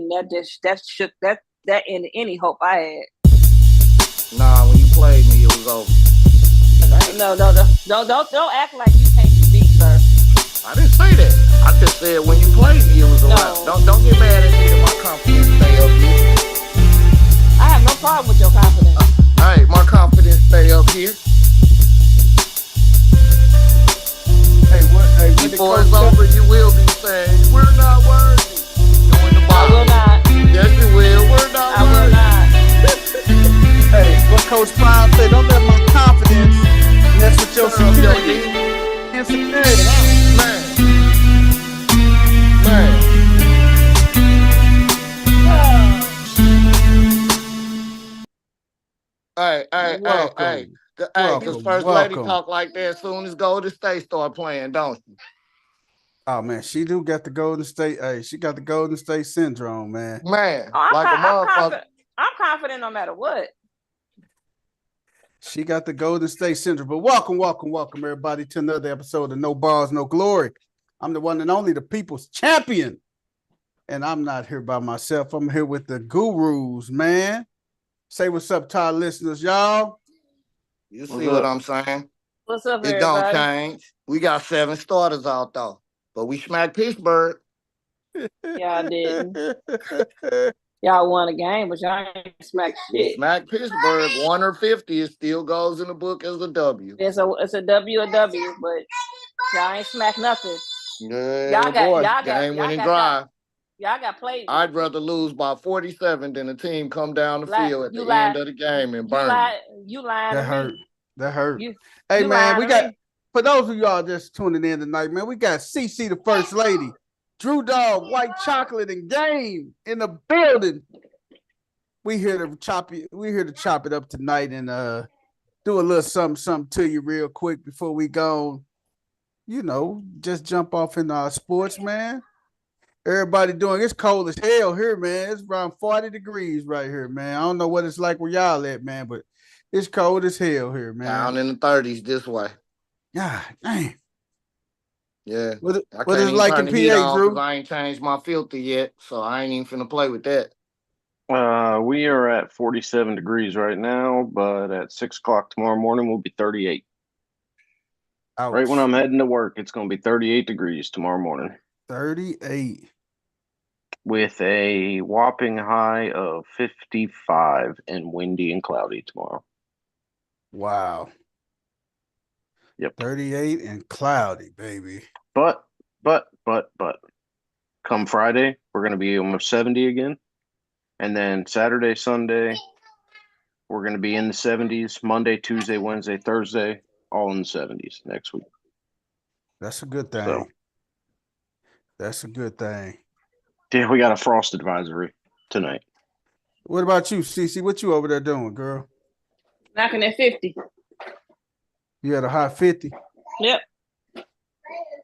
that shook that ended any hope I had. Nah, when you played me, it was over. No, don't act like you can't be beat, sir. I didn't say that. I just said when you played me, it was a wrap. No. Don't get mad at me that my confidence stay up here. I have no problem with your confidence. Hey, my confidence stay up here. Hey, what? Hey, Before it's over, you will be saying we're not worthy. Doing the I will bottom. not. Yes, you will. We're not I will worthy. not. Hey, what Coach Prime said? Don't let my confidence mess with your Turn up your security. heat. Insecurity. Man. Man. Hey. Welcome. Hey, this Welcome. first lady Welcome. talk like that as soon as Golden State start playing, don't she? Oh man, she do got the Golden State. Hey, she got the Golden State syndrome, man. Man, Oh, like a motherfucker. I'm confident no matter what. She got the Golden State syndrome. But welcome, everybody, to another episode of No Balls, No Glory. I'm the one and only, the people's champion. And I'm not here by myself. I'm here with the gurus, man. Say what's up to our listeners, y'all. You see what I'm saying? What's up, It don't everybody? change. We got 7 starters out though. But we smacked Pittsburgh. Y'all didn't. Y'all won a game, but y'all ain't smacked We shit. smacked Pittsburgh 1 or 50. It still goes in the book as a W. It's a W, but y'all ain't smacked nothing. Yeah, boy. Game winning drive. Y'all got played. I'd rather lose by 47 than a team come down the field at the end of the game and burn me. You lying That to hurt. me. That hurt. You Hey, man, we got, me. for those of y'all just tuning in tonight, man, we got CC, the First Lady, Drew Dog, White Chocolate, and Game in the building. We here to chop it up tonight and do a little something to you real quick before we go. Just jump off into our sports, man. Everybody doing, it's cold as hell here, man. It's around 40 degrees right here, man. I don't know what it's like where y'all at, man, but it's cold as hell here, man. Down in the 30s this way. God damn. Yeah. What I is can't like turn in the heat PA, on Drew? because I ain't changed my filter yet, so I ain't even finna play with that. We are at 47 degrees right now, but at 6 o'clock tomorrow morning, we'll be 38. Ouch. Right when I'm heading to work, it's going to be 38 degrees tomorrow morning. 38. With a whopping high of 55 and windy and cloudy tomorrow. Wow. Yep. 38 and cloudy, baby. But, come Friday, we're going to be almost 70 again. And then Saturday, Sunday, we're going to be in the 70s. Monday, Tuesday, Wednesday, Thursday, all in the 70s next week. That's a good thing. So, that's a good thing. Yeah, we got a frost advisory tonight. What about you, Cece? What you over there doing, girl? Knocking at 50. You had a high 50? Yep.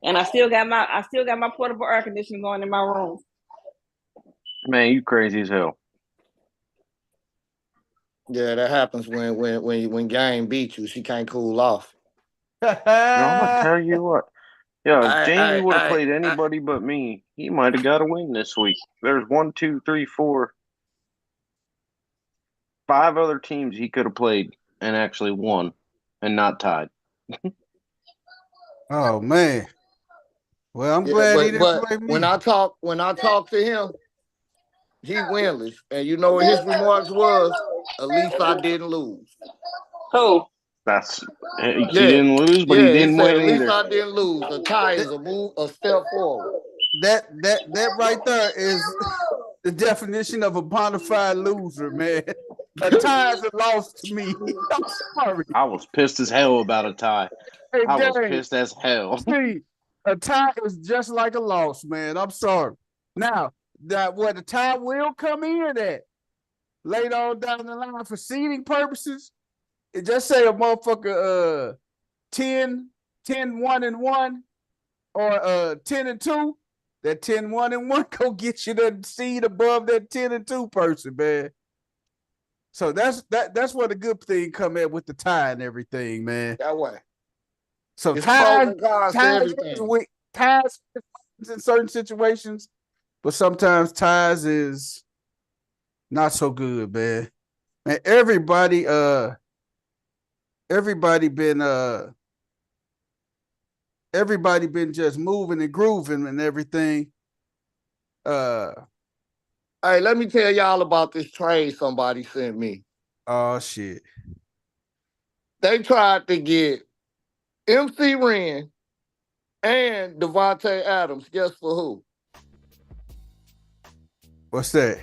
And I still got my portable air conditioning going in my room. Man, you crazy as hell. Yeah, that happens when Game beats you. She can't cool off. No, I'm gonna tell you what. Yeah, if Jamie would have I- played anybody but me, he might have got a win this week. There's 1, 2, 3, 4, 5 other teams he could have played and actually won and not tied. Oh man. Well, I'm glad he didn't play me. When I talk to him, he winless. And you know what his remarks was? At least I didn't lose. Who? He didn't lose, but he didn't win at least either. I didn't lose. A tie is a step forward. That right there is the definition of a bona fide loser, man. A tie is a loss to me. I'm sorry. I was pissed as hell about a tie. Hey, I was Dang. pissed as hell. See, a tie is just like a loss, man. I'm sorry. Now, where the tie will come in at later on down the line for seeding purposes, it just say a motherfucker 10, 1 and 1 or 10 and 2. That 10, 1 and 1 go get you the seed above that 10 and 2 person, man. So that's where the good thing come at with the tie and everything, man. That way. So It's ties in certain situations. but sometimes ties is not so good, man. Man, everybody been just moving and grooving and everything. Hey, let me tell y'all about this trade somebody sent me. Oh shit. They tried to get MC Ren and Devontae Adams. Guess for who? What's that?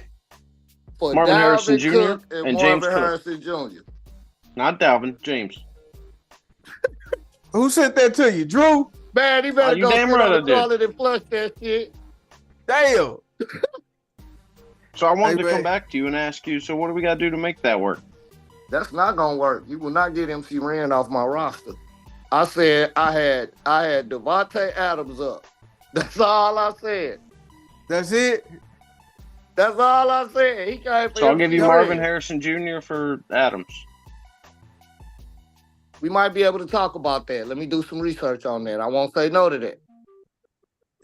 For Marvin Dalvin Harrison Jr. Cook and and Marvin James Cook. Harrison Jr. Not Dalvin, James. Who sent that to you? Drew? Man, he better you go damn sit right on I the did. toilet and flush that shit. Damn. So I wanted Hey, to come man. back to you and ask you, so what do we got to do to make that work? That's not gonna work. You will not get MC Ren off my roster. I said I had Devontae Adams up. That's all I said. That's it? That's all I said. He came for So I'll give you MC Marvin Ren. Harrison Jr. for Adams. We might be able to talk about that. Let me do some research on that. I won't say no to that.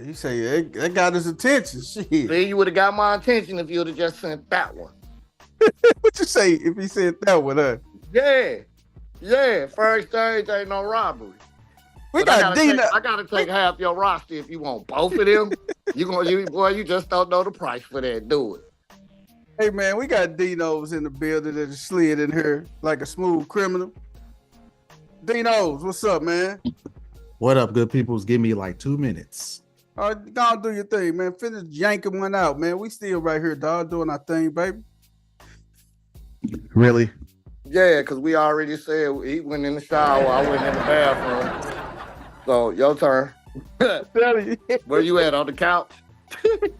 He say that got his attention. Shit. See, you would have got my attention if you would have just sent that one. What you say if he said that one, huh? Yeah. First exchange ain't no robbery. We But got Dina. I gotta take half your roster if you want both of them. You just don't know the price for that. Do it. Hey man, we got Dino's in the building that just slid in here like a smooth criminal. Dino's, what's up, man? What up, good peoples? Give me like 2 minutes. All right, go on, do your thing, man. Finish yanking one out, man. We still right here, dog, doing our thing, baby. Really? Yeah, because we already said he went in the shower. I went in the bathroom. So your turn. Where you at, on the couch? And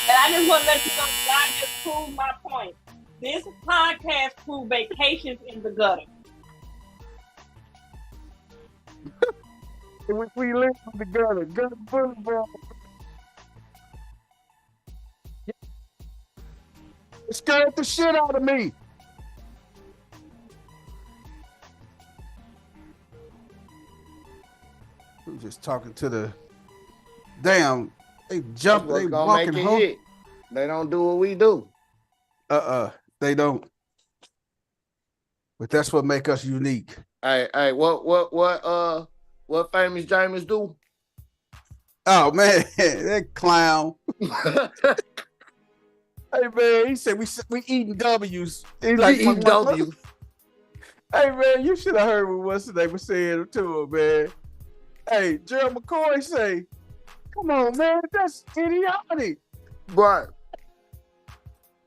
I just want to let you know that I just proved my point. This podcast proved vacations in the gutter. We live in the gutter. Gutter football. It scared the shit out of me. We was just talking to the damn. They That's jumping. what's They gonna walking make it home. hit. They don't do what we do. They don't. But that's what make us unique. Hey, what famous James do? Oh man, that clown. Hey man, he said we eating W's. He's like, Eating W. Hey man, you should have heard what what's the name was saying to him, man. Hey, Gerald McCoy say, "Come on, man, that's idiotic." Right.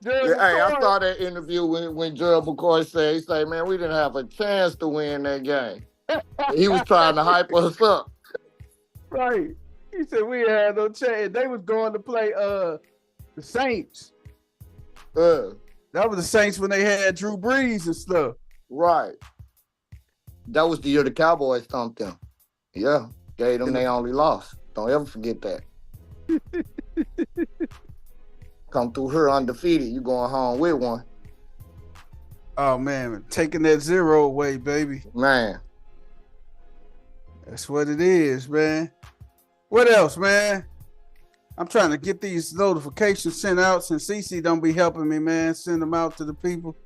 Gerald Hey, I McCoy- saw that interview when Gerald McCoy said, he said, man, we didn't have a chance to win that game. He was trying to hype us up. Right. He said we had no chance. They was going to play the Saints. That was the Saints when they had Drew Brees and stuff. Right. That was the year the Cowboys thumped them. Yeah. Gave them they only loss. Don't ever forget that. Come through here undefeated. You going home with one. Oh man, taking that zero away, baby. Man. That's what it is, man. What else, man? I'm trying to get these notifications sent out since CC don't be helping me, man. Send them out to the people.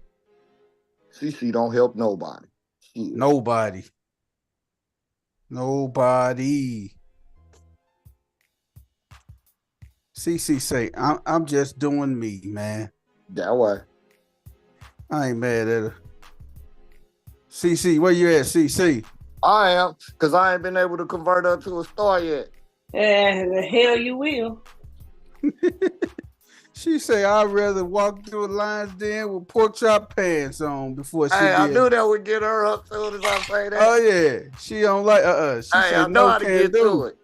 CC don't help nobody. Shit. Nobody. CC say, I'm just doing me, man. That way. I ain't mad at her. CC, where you at, CC? I am, because I ain't been able to convert her to a star yet. The hell you will. She say, I'd rather walk through a lion's den with pork chop pants on before she Hey, I get. knew that would get her up soon as I say that. Oh yeah, she don't like She Hey, say I know no how to can get do. through it.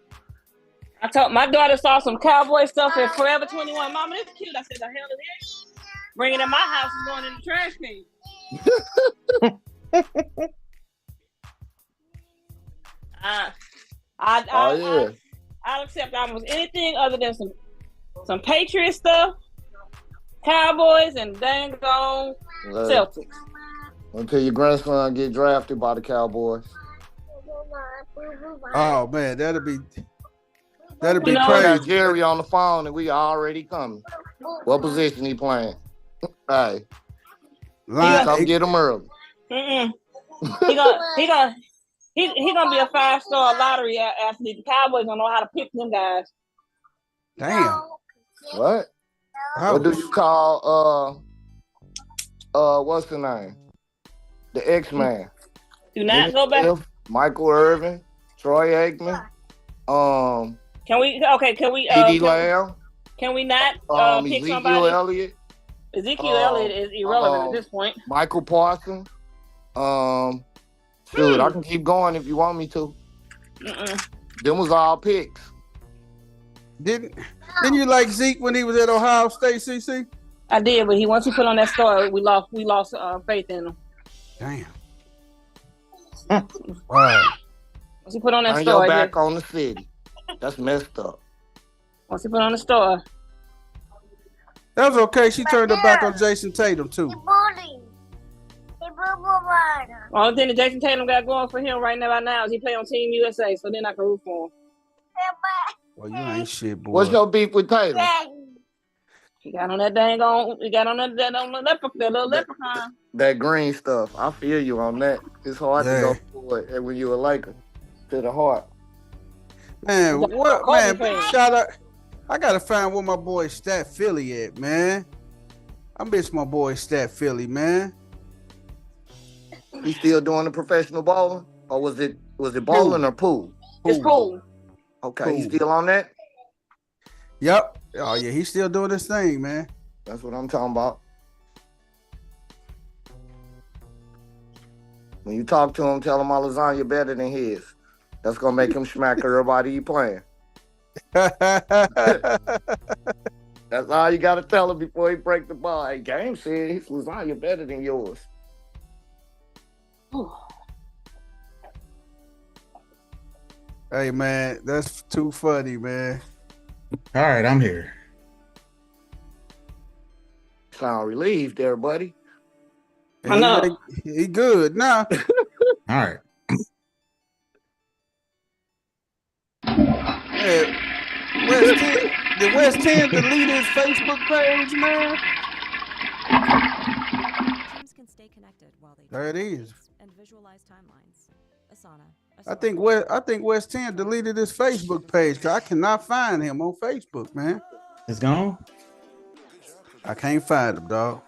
I told my daughter saw some cowboy stuff at Forever 21. Mama, that's cute. I said, the hell is this? Bring it in my house and going in the trash can. I'll accept almost anything other than some Patriot stuff, Cowboys, and dang on Celtics. Until your grandson get drafted by the Cowboys. Oh man, that'll be That'd be You know- I got crazy. Jerry on the phone and we already coming. What position he playing? Hey, come get him early. Mm-mm. He gonna be a 5-star lottery athlete. The Cowboys don't know how to pick them guys. Damn. What? What do you call what's the name? The X-Man. Do not go back. Michael Irvin, Troy Aikman, Can we? CeeDee Lamb, Can we not pick Ezekiel somebody? Elliott, Ezekiel Elliott is irrelevant at this point. Michael Parsons. Shoot, I can keep going if you want me to. Them was all picks. Didn't you like Zeke when he was at Ohio State, CC? I did, but once he put on that story, we lost faith in him. Damn. Right. Once he put on that Turn your story, back on the city. That's messed up. once he put on the story, That was okay. She turned her back on Jason Tatum too. only thing that Jason Tatum got going for him right now is he play on Team USA, so then I can root for him. Well, you ain't shit, boy. What's your beef with Tatum? He got on that little leprechaun. That green stuff. I feel you on that. It's hard to go for it when you a Laker. To the heart. Man, Kobe what man? fan. Shout out. I gotta find where my boy Stat Philly at, man. I miss my boy Stat Philly, man. He still doing the professional bowling? Or was it bowling or pool? It's cool. Okay, he's Pool. still on that? Yep. Oh yeah, he's still doing this thing, man. That's what I'm talking about. When you talk to him, tell him my lasagna better than his. That's gonna make him smack everybody he playing. That's all you gotta tell him before he break the ball. Hey, Game said his lasagna better than yours. Hey man, that's too funny, man. All right, I'm here. Sound relieved there, buddy. I know. He good now. All right. Hey, did West 10 delete his Facebook page, man? Teams can stay connected while they There it is. and visualize timelines. Asana. I think West 10 deleted his Facebook page because I cannot find him on Facebook, man. It's gone. I can't find him, dog.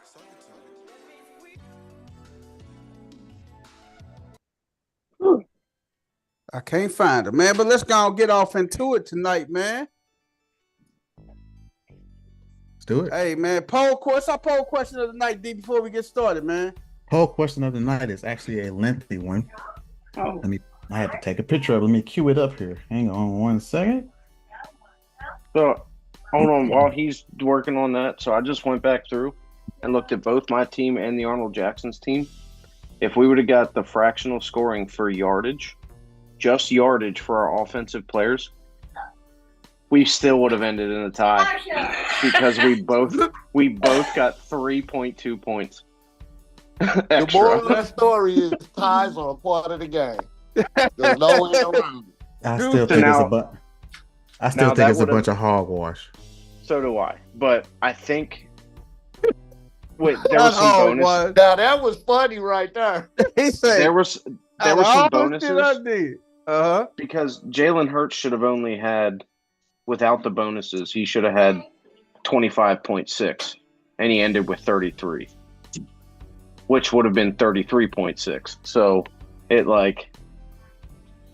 I can't find him, man. But let's go and get off into it tonight, man. Let's do it. Hey, man, what's our poll question of the night, D, before we get started, man? Poll question of the night is actually a lengthy one. Oh. I had to take a picture of it. Let me cue it up here. Hang on 1 second. So hold on while he's working on that. So I just went back through and looked at both my team and the Arnold Jackson's team. If we would have got the fractional scoring for yardage, just yardage for our offensive players, we still would have ended in a tie because we both got 3.2 points. The moral of that story is ties are a part of the game. There's no way around it. I Dude, still think now- it's a bunch. I still now think that it's a would've- bunch of hogwash. So do I. But I think wait, there was some bonus. Now that was funny right there. He said There was some bonuses Uh-huh. because Jalen Hurts should have only had, without the bonuses, he should have had 25.6, and he ended with 33, which would have been 33.6. So it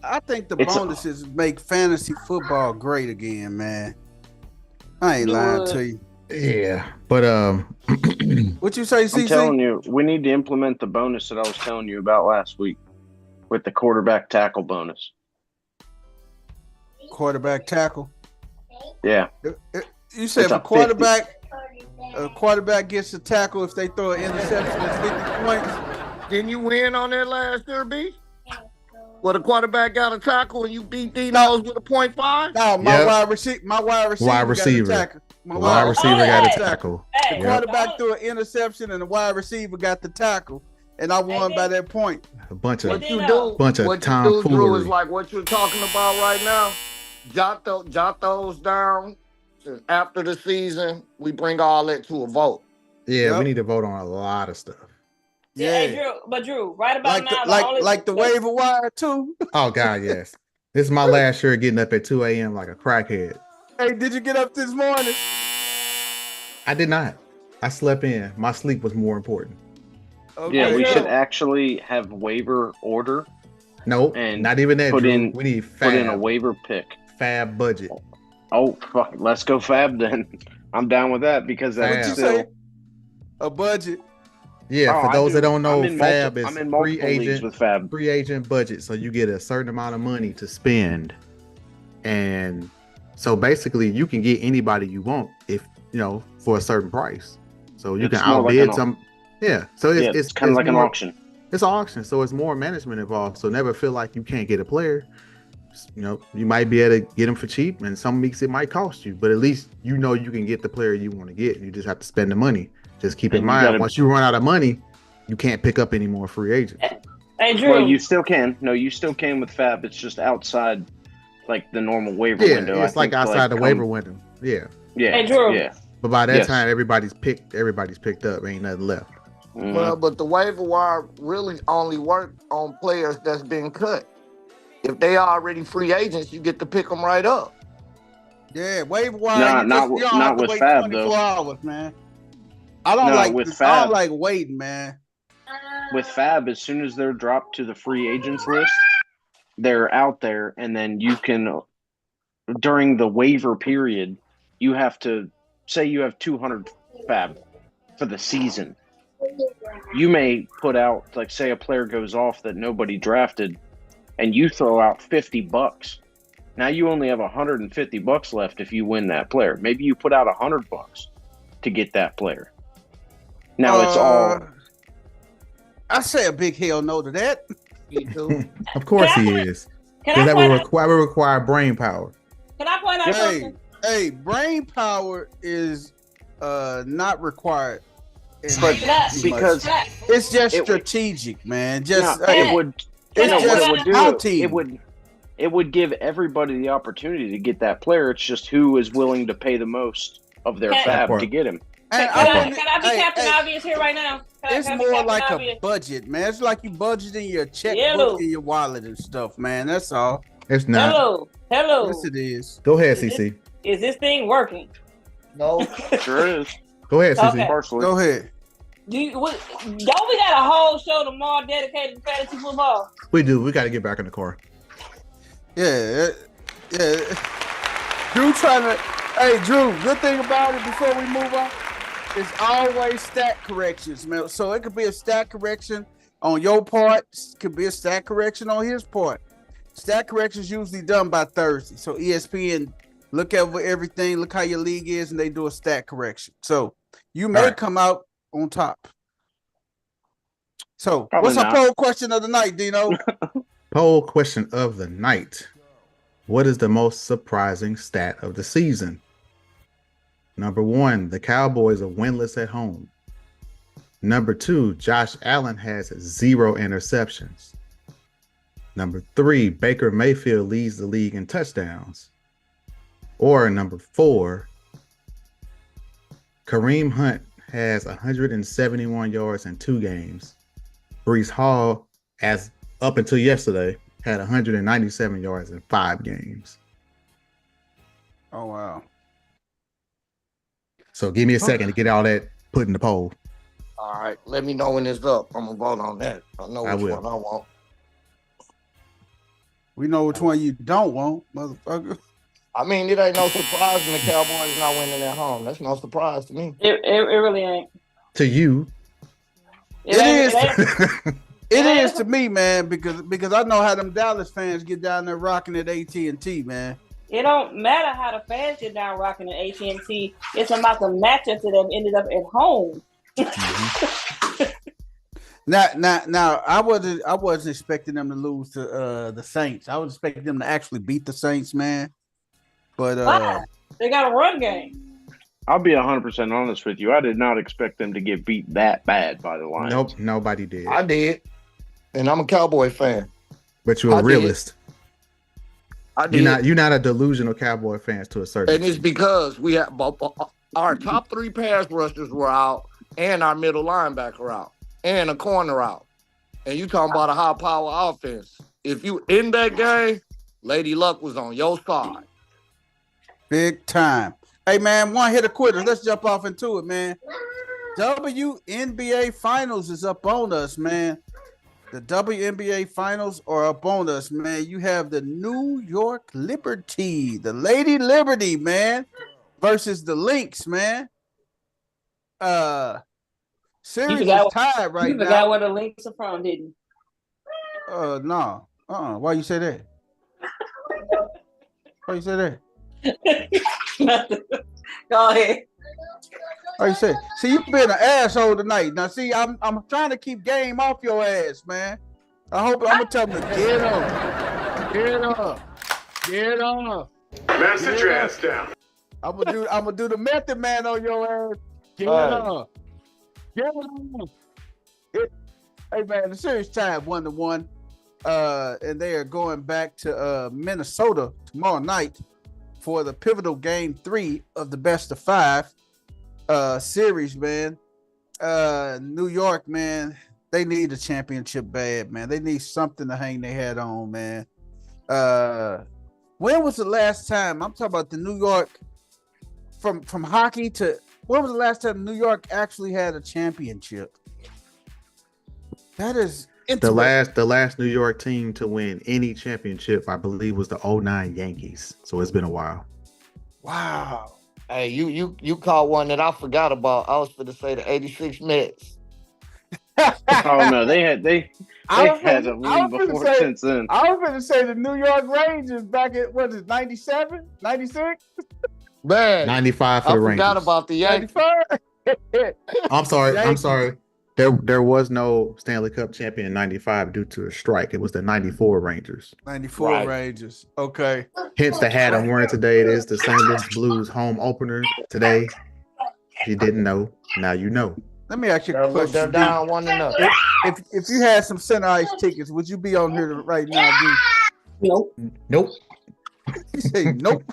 I think the It's a- bonuses make fantasy football great again, man. I ain't lying to you. Yeah, but What you say, I'm CC? telling you, we need to implement the bonus that I was telling you about last week with the quarterback tackle bonus. Quarterback tackle. Yeah. You said It's if a a quarterback gets a tackle if they throw an interception at 50 points. Didn't you win on that last year, B? Well, the quarterback got a tackle and you beat D-Nose with a .5? No, my Yep. wide receiver Wide receiver. got a tackle. My wide receiver got a Hey. tackle. Hey, Yep. quarterback threw an interception and the wide receiver got the tackle, and I won by that point. A bunch of What you What do, bunch of what you do, Drew, tomfoolery. is like what you're talking about right now. jot those down. And after the season, we bring all that to a vote. Yeah, Yep. we need to vote on a lot of stuff. Yeah, hey, Yeah. Drew, right about Like now, like the waiver wire too. Oh God, yes. This is my last year getting up at 2 a.m. like a crackhead. Hey, did you get up this morning? I did not. I slept in. My sleep was more important. Okay. Yeah, we Drew. should actually have waiver order. Nope, And not even that. put Drew. in- we need Put in a fab, waiver pick. fab budget. Oh fuck, let's go Fab then. I'm down with that because Fab. that's What you still. say? A budget. Yeah, Oh, for I those that do. don't know, I'm in fab I'm is in free multiple leagues agent, with Fab. free agent budget. So you get a certain amount of money to spend, and so basically you can get anybody you want if for a certain price. So you It's can more like outbid an some. Yeah, so It's kind of like an more- auction. It's an auction, so it's more management involved. So never feel like you can't get a player. You might be able to get them for cheap, and some weeks it might cost you, but at least you can get the player you want to get. You just have to spend the money. Just keep in And you mind, gotta- once you run out of money, you can't pick up any more free agents. Hey, Drew. Well, you still can. No, you still can with Fab. It's just outside, like the normal waiver Yeah, window. it's I like think, outside the come- waiver window. Yeah, Yeah. Hey, Drew. Yeah. but by that Yes. time, everybody's picked up. Ain't nothing left. Mhm. Well, but the waiver wire really only work on players that's been cut. If they already free agents, you get to pick them right up. Yeah, waiver wire. Nah, you not you don't not have to with wait Fab, 24 though. hours, man. I don't No, like with I Fab. don't like waiting, man. With Fab, as soon as they're dropped to the free agents list, they're out there, and then you can, during the waiver period, you have to say you have 200 Fab for the season. You may put out, like, say a player goes off that nobody drafted, and you throw out $50. Now you only have $150 left if you win that player. Maybe you put out $100 to get that player. Now it's all. I say a big hell no to that. Me too. Of course Can I he point- is. Can Because I that point will require brain power. out Hey, something? hey, brain power is not required. But Can I- because can I- It's just It- strategic, man. Just No, hey, it would. Can no, I- what can it I- would do. Our team. It would give everybody the opportunity to get that player. It's just who is willing to pay the most of their Can- Fab to get him. and Can I wouldn't- be hey, Captain hey, Obvious here right now? It's Can I be more Captain like Obvious? a budget, man. It's like you budgeting your checkbook Hello. in your wallet and stuff, man. That's all. It's not. Hello. Yes, it is. Go ahead, Is it- CC. Is this thing working? No, Sure is. Go ahead, CC. Okay. Partially. Go ahead. Don't we got a whole show tomorrow dedicated to fantasy football? We do. We got to get back in the car. Yeah, yeah. Drew trying to. Hey, Drew. Good thing about it before we move on, it's always stat corrections, man. So it could be a stat correction on your part. Could be a stat correction on his part. Stat corrections usually done by Thursday. So ESPN look over everything, look how your league is, and they do a stat correction. So you may Right. come out on top. So Probably what's our not. poll question of the night, Dino? Poll question of the night. What is the most surprising stat of the season? Number 1, the Cowboys are winless at home. Number 2, Josh Allen has 0 interceptions. Number 3, Baker Mayfield leads the league in touchdowns. Or number 4, Kareem Hunt has 171 yards in 2 games. Brees Hall, as up until yesterday, had 197 yards in 5 games. Oh wow. So give me a second to get all that put in the poll. all right. Let me know when it's up. I'm gonna vote on that. I know I which will. one I want. We know which one you don't want, motherfucker. I mean, it ain't no surprise when the Cowboys not winning at home. That's no surprise to me. It really ain't. To you, It ain't- is. ain't- It is to me, man, because I know how them Dallas fans get down there rocking at AT&T, man. It don't matter how the fans get down rocking at AT&T. It's about the matchup that have ended up at home. Now, I wasn't expecting them to lose to the Saints. I was expecting them to actually beat the Saints, man. But Why? They got a run game. I'll be 100% honest with you. I did not expect them to get beat that bad by the Lions. nope, nobody did. I did, and I'm a Cowboy fan. But you're a I did. realist. I did. You're not a delusional Cowboy fan to a certain And it's extent. because we have our top 3 pass rushers were out, and our middle linebacker out, and a corner out. And you talking about a high power offense. If you in that game, Lady Luck was on your side. Big time. Hey, man, one hit a quitter. Let's jump off into it, man. WNBA Finals is up on us, man. The WNBA Finals are up on us, man. You have the New York Liberty, the Lady Liberty, man, versus the Lynx, man. Series is tied right now. You forgot where the Lynx are from, didn't you? No. Why you say that? Why you say that? Go ahead. Why you say? See, you been an asshole tonight. Now, see, I'm trying to keep game off your ass, man. I'm gonna tell them to get up, get up. Man, sit your ass down. I'm gonna do the method man on your ass. Get up. Hey man, the series tied 1-1. And they are going back to Minnesota tomorrow night for the pivotal game 3 of the best of 5 series, man. New York, man, they need a championship bad, man. They need something to hang their head on, man. When was the last time, I'm talking about the New York, from hockey to, when was the last time New York actually had a championship? That is the last New York team to win any championship, I believe, was the 09 Yankees. So it's been a while. Wow. Hey, you caught one that I forgot about. I was going to say the 86 Mets. Oh no, they had a win before since then. I was going to say the New York Rangers back at, what is it, 97, 96? Man, 95 for the Rangers. I forgot about the Yankees. I'm sorry. Yankees. I'm sorry. There was no Stanley Cup champion in 95 due to a strike. It was the 94 Rangers. 94 Right. Rangers. Okay. Hence the hat I'm wearing today. It is the St. Louis Blues home opener today. If you didn't know, now you know. Let me ask you a They're question. down 1-0. If you had some center ice tickets, would you be on here right now, D? Nope. You say nope.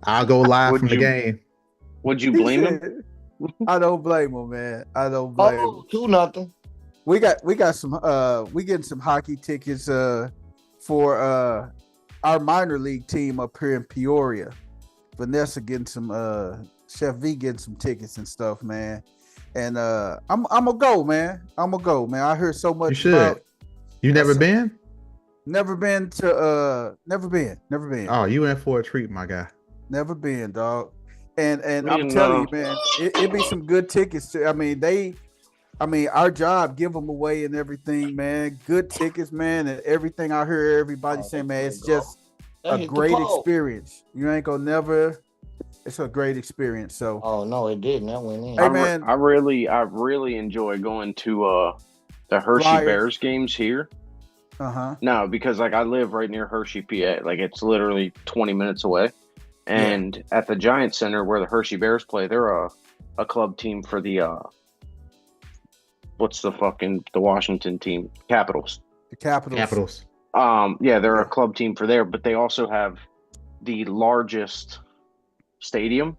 I'll go live Would from the you- game. Would you blame him? I don't blame him, man. I don't blame him. 2-0. We got some we getting some hockey tickets for our minor league team up here in Peoria. Vanessa getting some Chef V getting some tickets and stuff, man. And I'm gonna go, man. I heard so much. You should. about You never been? never been. Oh, you in for a treat, my guy. Never been, dog. And We I'm didn't telling know. you, man, it'd be some good tickets. Our job give them away and everything, man. Good tickets, man, and everything. I hear everybody saying, man, it's just a great experience. You ain't gonna never. It's a great experience. So, Oh, no, it didn't. That went in. Hey, man. I really enjoy going to the Hershey Flyers. Bears games here. No, because like I live right near Hershey, PA. Like it's literally 20 minutes away. And at the Giant Center where the Hershey Bears play, they're a club team for the the Washington team, Capitals. the Capitals. They're a club team for there, but they also have the largest stadium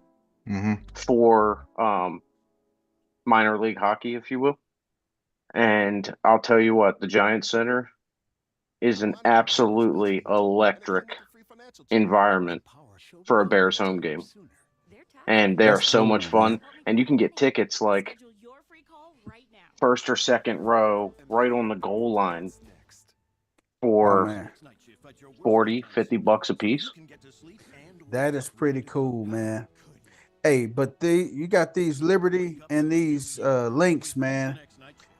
Mm-hmm. for minor league hockey, if you will. And I'll tell you what, the Giant Center is an absolutely electric environment for a Bears home game. And they're That's so cool, much fun. And you can get tickets like first or second row right on the goal line for man. 40, $50 a piece. That is pretty cool, man. Hey, but you got these Liberty and these Lynx, man.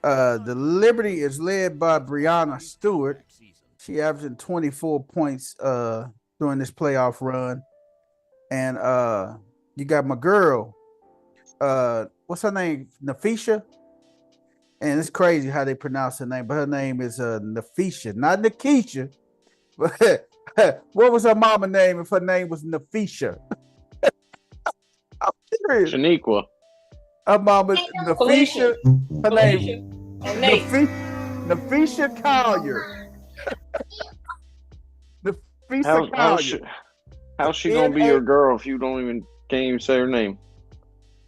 The Liberty is led by Brianna Stewart. She averaging 24 points during this playoff run. And you got my girl, what's her name? Nafisha. And it's crazy how they pronounce her name, but her name is Nafisha, not Nikisha. But what was her mama name if her name was Nafisha? I'm serious. Shaniqua. Her mama Nafisha. Her name And Nate. Nafisha Collier. Nafisa Collier. How's she gonna be your girl if you can't even say her name?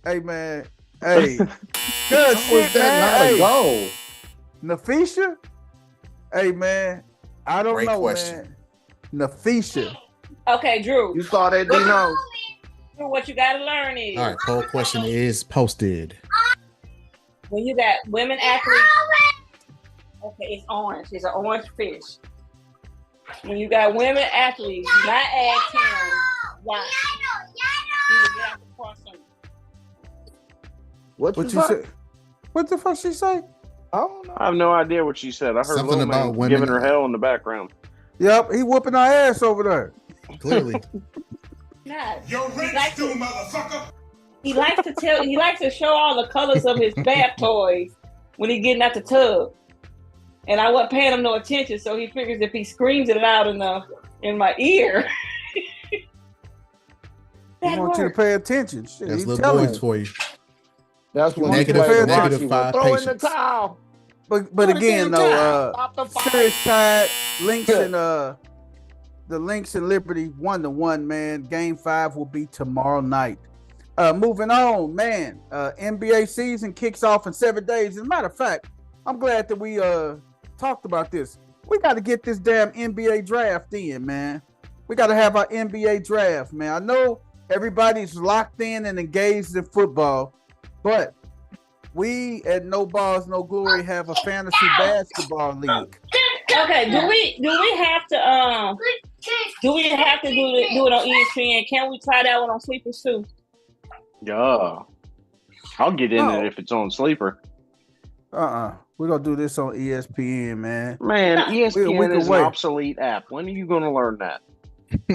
Hey man, hey, good How shit, is that man. not a Hey, goal? Nafisa. Hey man, I don't Great know, question. man. Nafisa. Okay, Drew. You saw that, Dino? Drew, what you gotta learn is All right, poll question is posted. when you got women athletes. Okay, it's orange. It's an orange fish. When you got women athletes, do not add Karen. Why? You will get out the crossing. What What you say? What the fuck she say? I don't know. I have no idea what she said. I heard Something Lil about Man women. giving her hell in the background. Yep, he whooping our ass over there. Clearly. Not. Your He rent's likes due, to- motherfucker. He likes to show all the colors of his bath toys when he getting out the tub. And I wasn't paying him no attention, so he figures if he screams it loud enough in my ear. He that want you to works. pay attention. Shit, That's he little telling boys you. for you. That's when Negative- you play the negative Rocky 5 Throw in the patience. towel. But Throw the again, damn though, towel. Stop the fight. Serious Tide, Lynx and the Lynx and Liberty 1-1, man. Game 5 will be tomorrow night. Moving on, man. NBA season kicks off in 7 days. As a matter of fact, I'm glad that we talked about this. We got to get this damn NBA draft in, man. We got to have our NBA draft, man. I know everybody's locked in and engaged in football, but we at No Balls No Glory have a fantasy basketball league. Okay, do we have to do it on ESPN? Can we try that one on Sleepers too? Yeah. I'll get in No. it if it's on Sleeper. We're gonna do this on ESPN, man. Man, ESPN we can is an wait. obsolete app. When are you going to learn that?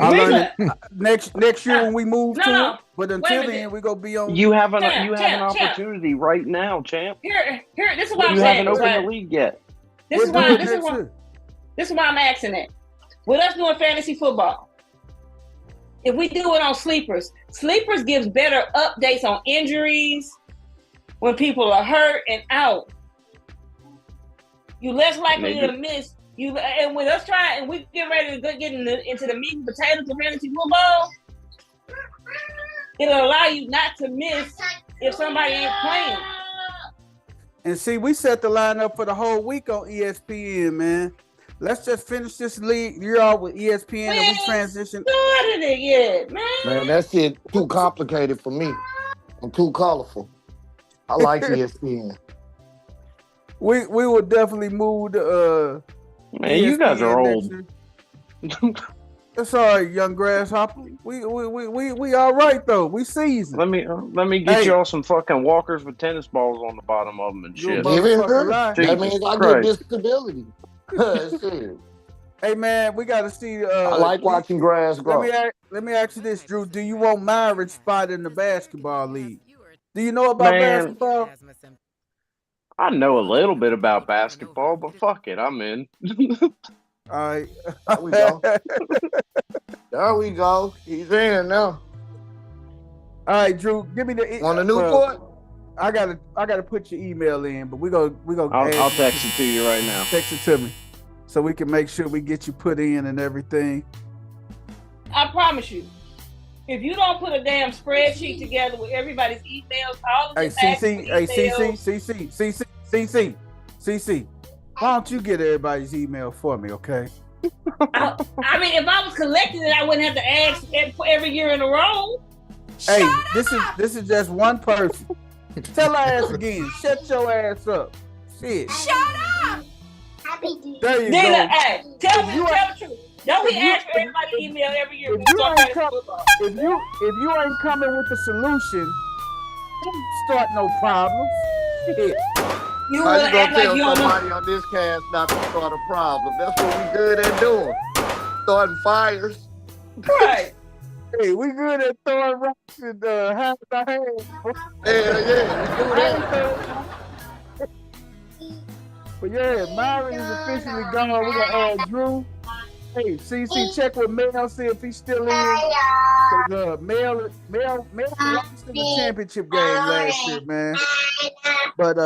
I Wait a learned it next year when we move to No. it. But Wait a until minute. then, we gonna be on. You have an Champ. opportunity right now, champ. Here. This is what I'm You saying. haven't opened right? the league yet. This is We'll why. do it This is next why. year. This is why I'm asking it. With us doing fantasy football, if we do it on Sleepers gives better updates on injuries when people are hurt and out. You less likely Maybe. to miss. And with us trying, and we get ready to get into the meat and potatoes of fantasy football, it'll allow you not to miss if somebody ain't playing. And see, we set the lineup for the whole week on ESPN, man. Let's just finish this league year off with ESPN and we transition. Started it yet, man. Man, that shit too complicated for me. I'm too colorful. I like ESPN. We will definitely move to Man, you guys are ESPN old. next year. That's all right, young grasshopper. We all right though. We seasoned. Let me get Hey. y'all some fucking walkers with tennis balls on the bottom of them and You shit. mother- Give it Motherfucker her. lie. That Jesus means I Christ. get disability. Shit. Hey man, we gotta see. I like watching grass grow. Let me ask you this, Drew. Do you want marriage spot in the basketball league? Do you know about Man. basketball? I know a little bit about basketball, but fuck it, I'm in. All right. There we go. There we go. He's in now. All right, Drew. Give me the. Want a new well, court? I gotta put your email in, but we go. I'll text it to you right now. Text it to me, so we can make sure we get you put in and everything. I promise you, if you don't put a damn spreadsheet together with everybody's emails, all of Hey, the actual CC. Why don't you get everybody's email for me, okay? I mean, if I was collecting it, I wouldn't have to ask every year in a row. Hey, this is just one person. Tell her ass again. Shut your ass up. Shit. There you Then, go. hey, tell If you the truth. Don't we if you- ask for everybody's email every year? if when you we start ain't fantasy come- football? If you ain't coming with the solution, don't start no problems. Shit. You How will you act gonna like tell you don't know. somebody on this cast not to start a problem? That's what we good at doing. Starting fires. Right. Hey, we good at throwing rocks and hand to hand. Yeah, we do that. But yeah, Myron is officially gone. We got Drew. Hey, CC, check with Mel, see if he's still in. Cause Mel lost in the championship game last year, man. But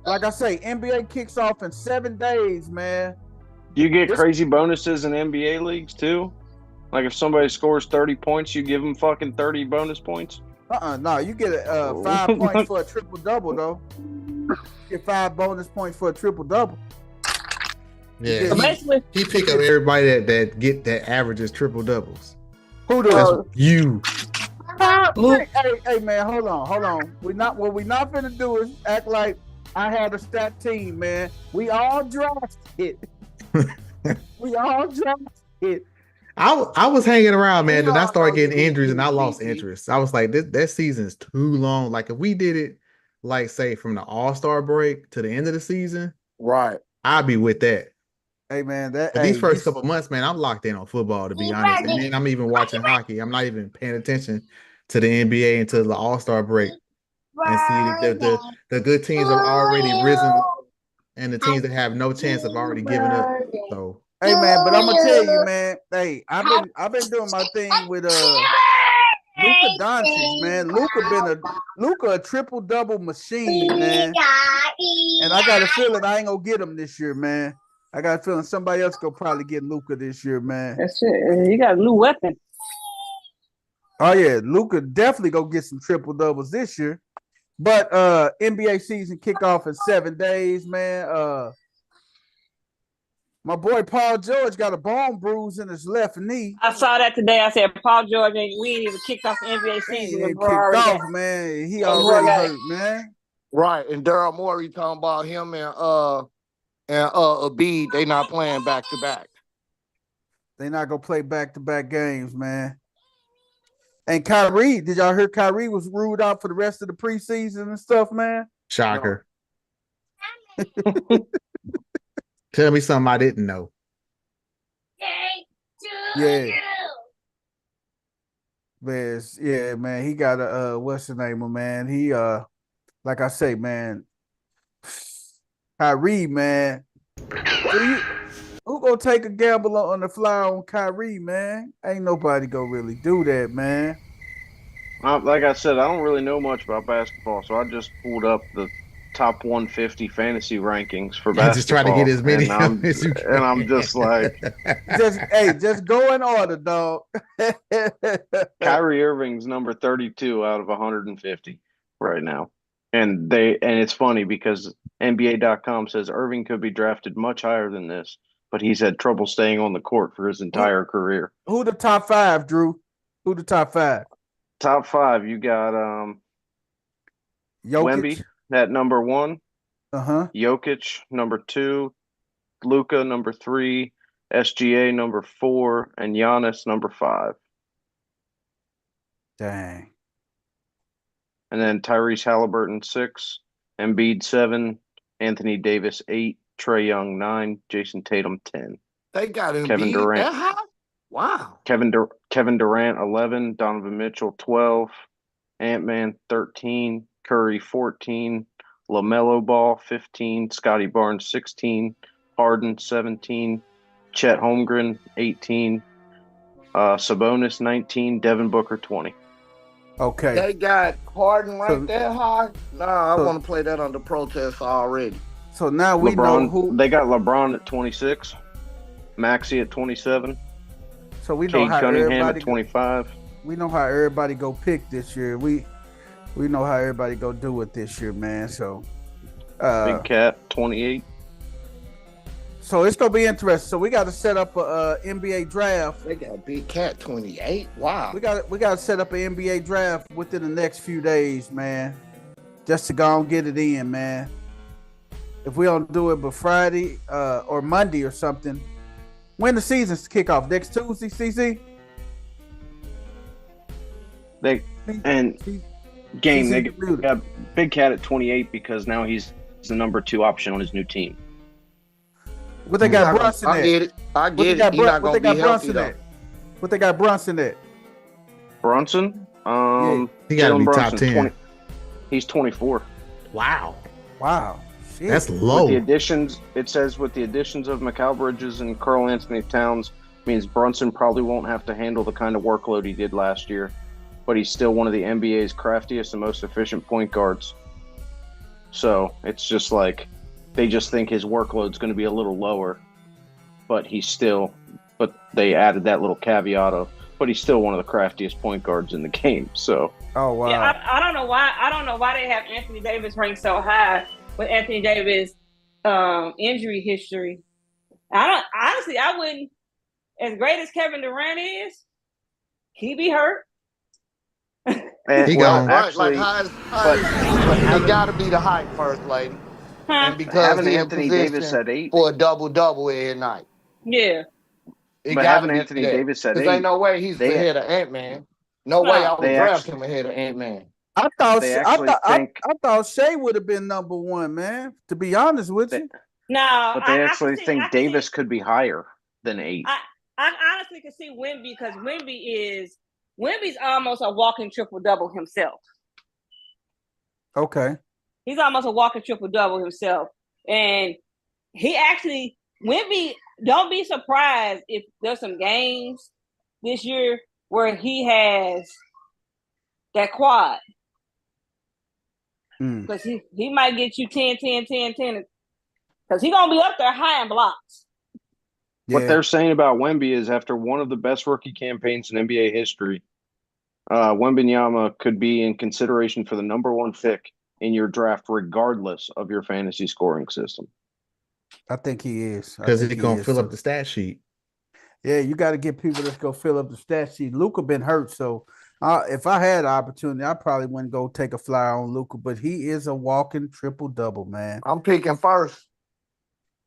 like I say, NBA kicks off in 7 days, man. Do you get This- crazy bonuses in NBA leagues too? Like if somebody scores 30 points, you give them fucking 30 bonus points? No, you get 5 points for a triple double though. You get 5 bonus points for a triple double. Yeah, So basically, he pick up everybody that averages triple doubles. Who That's does? you. Hey, man, hold on. What we not finna do is act like I had a stat team, man. We all drafted. We all drafted. I was hanging around, man. Then I all started know getting you injuries and I do, lost BT. interest. I was like, that season is too long. Like if we did it, like say from the All-Star break to the end of the season, Right. I'd be with that. Hey, man, But these first couple months, man, I'm locked in on football to be honest. And then I'm even watching hockey. I'm not even paying attention to the NBA until the All-Star break and see the good teams have already risen and the teams that have no chance have already given up. So Hey, man, but I'm gonna tell you, man. Hey, I've been doing my thing with Luka Doncic, man. Luka a triple double machine, man. And I got a feeling I ain't gonna get him this year, man. I got a feeling somebody else gonna probably get Luka this year, man. that's it. You got a new weapon. Oh yeah, Luka definitely gonna get some triple doubles this year. But NBA season kick off in 7 days, man. My boy Paul George got a bone bruise in his left knee. I saw that today. I said, Paul George, we ain't even kicked off the NBA He season. ain't LeBron kicked already off, got- man. He LeBron already got hurt, it. man. Right. And Daryl Morey talking about him and Embiid, they not playing back to back. They not gonna play back-to-back games, man. And Kyrie, did y'all hear Kyrie was ruled out for the rest of the preseason and stuff, man? shocker. Tell me something I didn't know. Yeah. Man, he got a what's the name, man? He like I say, man, Kyrie, man. Who gonna take a gamble on the fly on Kyrie, man? Ain't nobody gonna really do that, man. Like I said, I don't really know much about basketball, so I just pulled up the top 150 fantasy rankings for basketball. Just try to get as many as you can. And I'm just like, Just go in order, dog. Kyrie Irving's number 32 out of 150 right now. And it's funny because NBA.com says Irving could be drafted much higher than this, but he's had trouble staying on the court for his entire career. Who the top 5, Drew? Who the top 5? Top 5, you got Jokic. Wemby at number 1, Uh-huh. Jokic number 2, Luka number 3, SGA number 4, and Giannis number 5. Dang. And then Tyrese Halliburton 6, Embiid 7, Anthony Davis 8, Trae Young 9, Jason Tatum 10. They got Embiid Kevin Durant. that high? Wow. Kevin Durant 11, Donovan Mitchell 12, Ant-Man 13, Curry 14, LaMelo Ball 15, Scotty Barnes 16, Harden 17, Chet Holmgren 18, Sabonis 19, Devin Booker 20. Okay. They got Harden right So- that high? Nah, I so- want to play that under protest already. So now we know who. They got LeBron at 26, Maxey at 27, So we know Cade how Cunningham everybody. at 25. We know how everybody go pick this year. We know how everybody go do it this year, man. So, Big Cat 28. so it's gonna be interesting. So we got to set up a NBA draft. They got Big Cat 28. Wow. We got to set up an NBA draft within the next few days, man. Just to go and get it in, man. If we don't do it by Friday or Monday or something, when the seasons kick off next Tuesday, CC. They got Big Cat at 28 because now he's the number 2 option on his new team. What they got Brunson I at? get it. I What get they it. got He's not what going they to be got healthy, Brunson though. at? What they got Brunson at? Brunson? He got to Jalen be top Brunson, 10. He's 24. Wow. Wow. Shit. That's low. With the additions, it says with the additions of Mikal Bridges and Karl Anthony Towns, means Brunson probably won't have to handle the kind of workload he did last year, but he's still one of the NBA's craftiest and most efficient point guards. So it's just like they just think his workload's going to be a little lower. but they added that little caveat of, but he's still one of the craftiest point guards in the game. So, Oh wow. Yeah, I don't know why. I don't know why they have Anthony Davis ranked so high with Anthony Davis' injury history. I wouldn't. As great as Kevin Durant is, he be hurt. and, He well, gone. actually, It got to be the height, first lady, Huh? and because having he in Anthony Davis position at 8, for a double every night. Yeah. It but got having to be Anthony that. Davis at Because ain't 8, no way he's they- ahead of Ant-Man. No way I would They draft actually- him ahead of Ant-Man. I thought they I actually thought think- I thought Shea would have been number one, man. To be honest with you. No, but they I actually can see- think I can Davis see- could be higher than 8. I honestly can see Wemby because Wemby's almost a walking triple double himself. Okay. He's almost a walking triple double himself, and Wemby. Don't be surprised if there's some games this year where he has that quad. Because he might get you 10, 10, 10, 10. Because he's going to be up there high in blocks. What they're saying about Wemby is after one of the best rookie campaigns in NBA history, Wembanyama could be in consideration for the number 1 pick in your draft, regardless of your fantasy scoring system. I think he is. Because he's going to fill up the stat sheet. Yeah, you got to get people that's going to fill up the stat sheet. Luka been hurt, so if I had the opportunity, I probably wouldn't go take a flyer on Luka, but he is a walking triple-double, man. I'm picking first.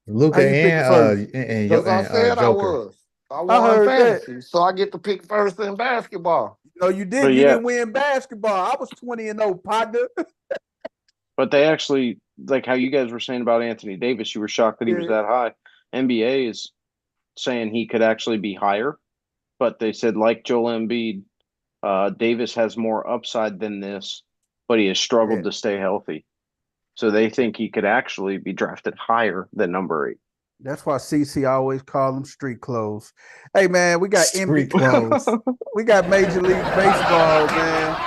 Luka and Because I said I Joker. was. I won fantasy, so I get to pick first in basketball. No, you did. But You yeah. didn't win basketball. I was 20-0, partner. But they actually, like how you guys were saying about Anthony Davis, you were shocked that he was that high. NBA is saying he could actually be higher, but they said, like Joel Embiid, Davis has more upside than this, but he has struggled to stay healthy. So they think he could actually be drafted higher than number 8. That's why CC always call them street clothes. Hey, man, we got Street clothes. We got Major League Baseball, man.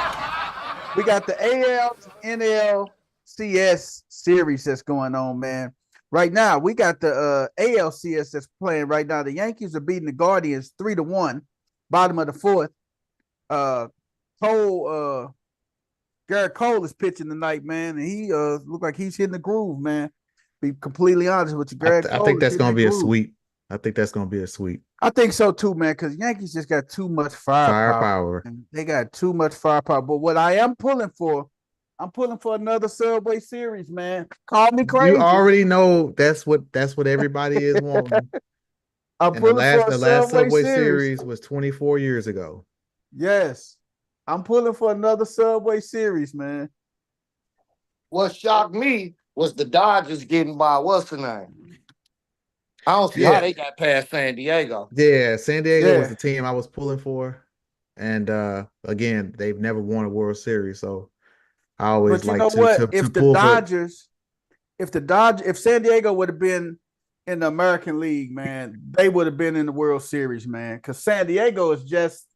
We got the AL NLCS series that's going on, man. Right now, we got the ALCS that's playing right now. The Yankees are beating the Guardians 3-1, bottom of the 4th. Garrett Cole is pitching tonight, man, and he look like he's hitting the groove, man. Be completely honest with you, Garrett Cole. I think that's is going to hitting be the a groove. sweep. I think that's going to be a sweep. I think so too, man, because Yankees just got too much firepower. They got too much firepower. But what I am pulling for, I'm pulling for another Subway Series, man. Call me crazy. You already know that's what everybody is wanting. I'm And pulling for the a last Subway Series. Series was 24 years ago. Yes. I'm pulling for another Subway Series, man. What shocked me was the Dodgers getting by what's the name? I don't see how they got past San Diego. Yeah, San Diego was the team I was pulling for. And again, they've never won a World Series, so I always But you like know to what? to If the pull for Dodgers, if San Diego would have been in the American League, man, they would have been in the World Series, man. Because San Diego is just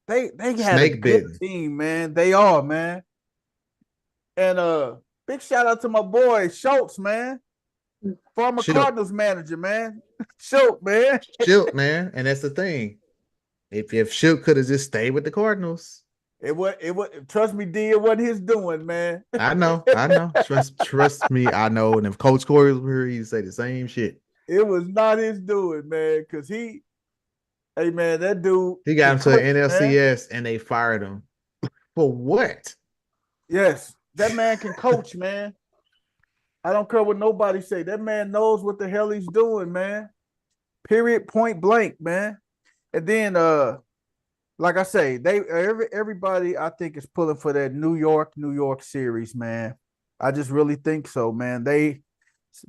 they had Snake a good bitten. team, man. They are, man. And big shout out to my boy Schultz, man. Former Cardinals manager, man. Schultz, man. Schilt, man. And that's the thing. If Schilt could have just stayed with the Cardinals. It was trust me, D, it wasn't his doing, man. I know. Trust me, I know. And if Coach Corey was here, he'd say the same shit. It was not his doing, man, because hey, man, that dude. He got him to an man. NLCS and they fired him. For what? Yes, that man can coach, man. I don't care what nobody say. That man knows what the hell he's doing, man. Period, point blank, man. And then, like I say, everybody I think is pulling for that New York series, man. I just really think so, man. They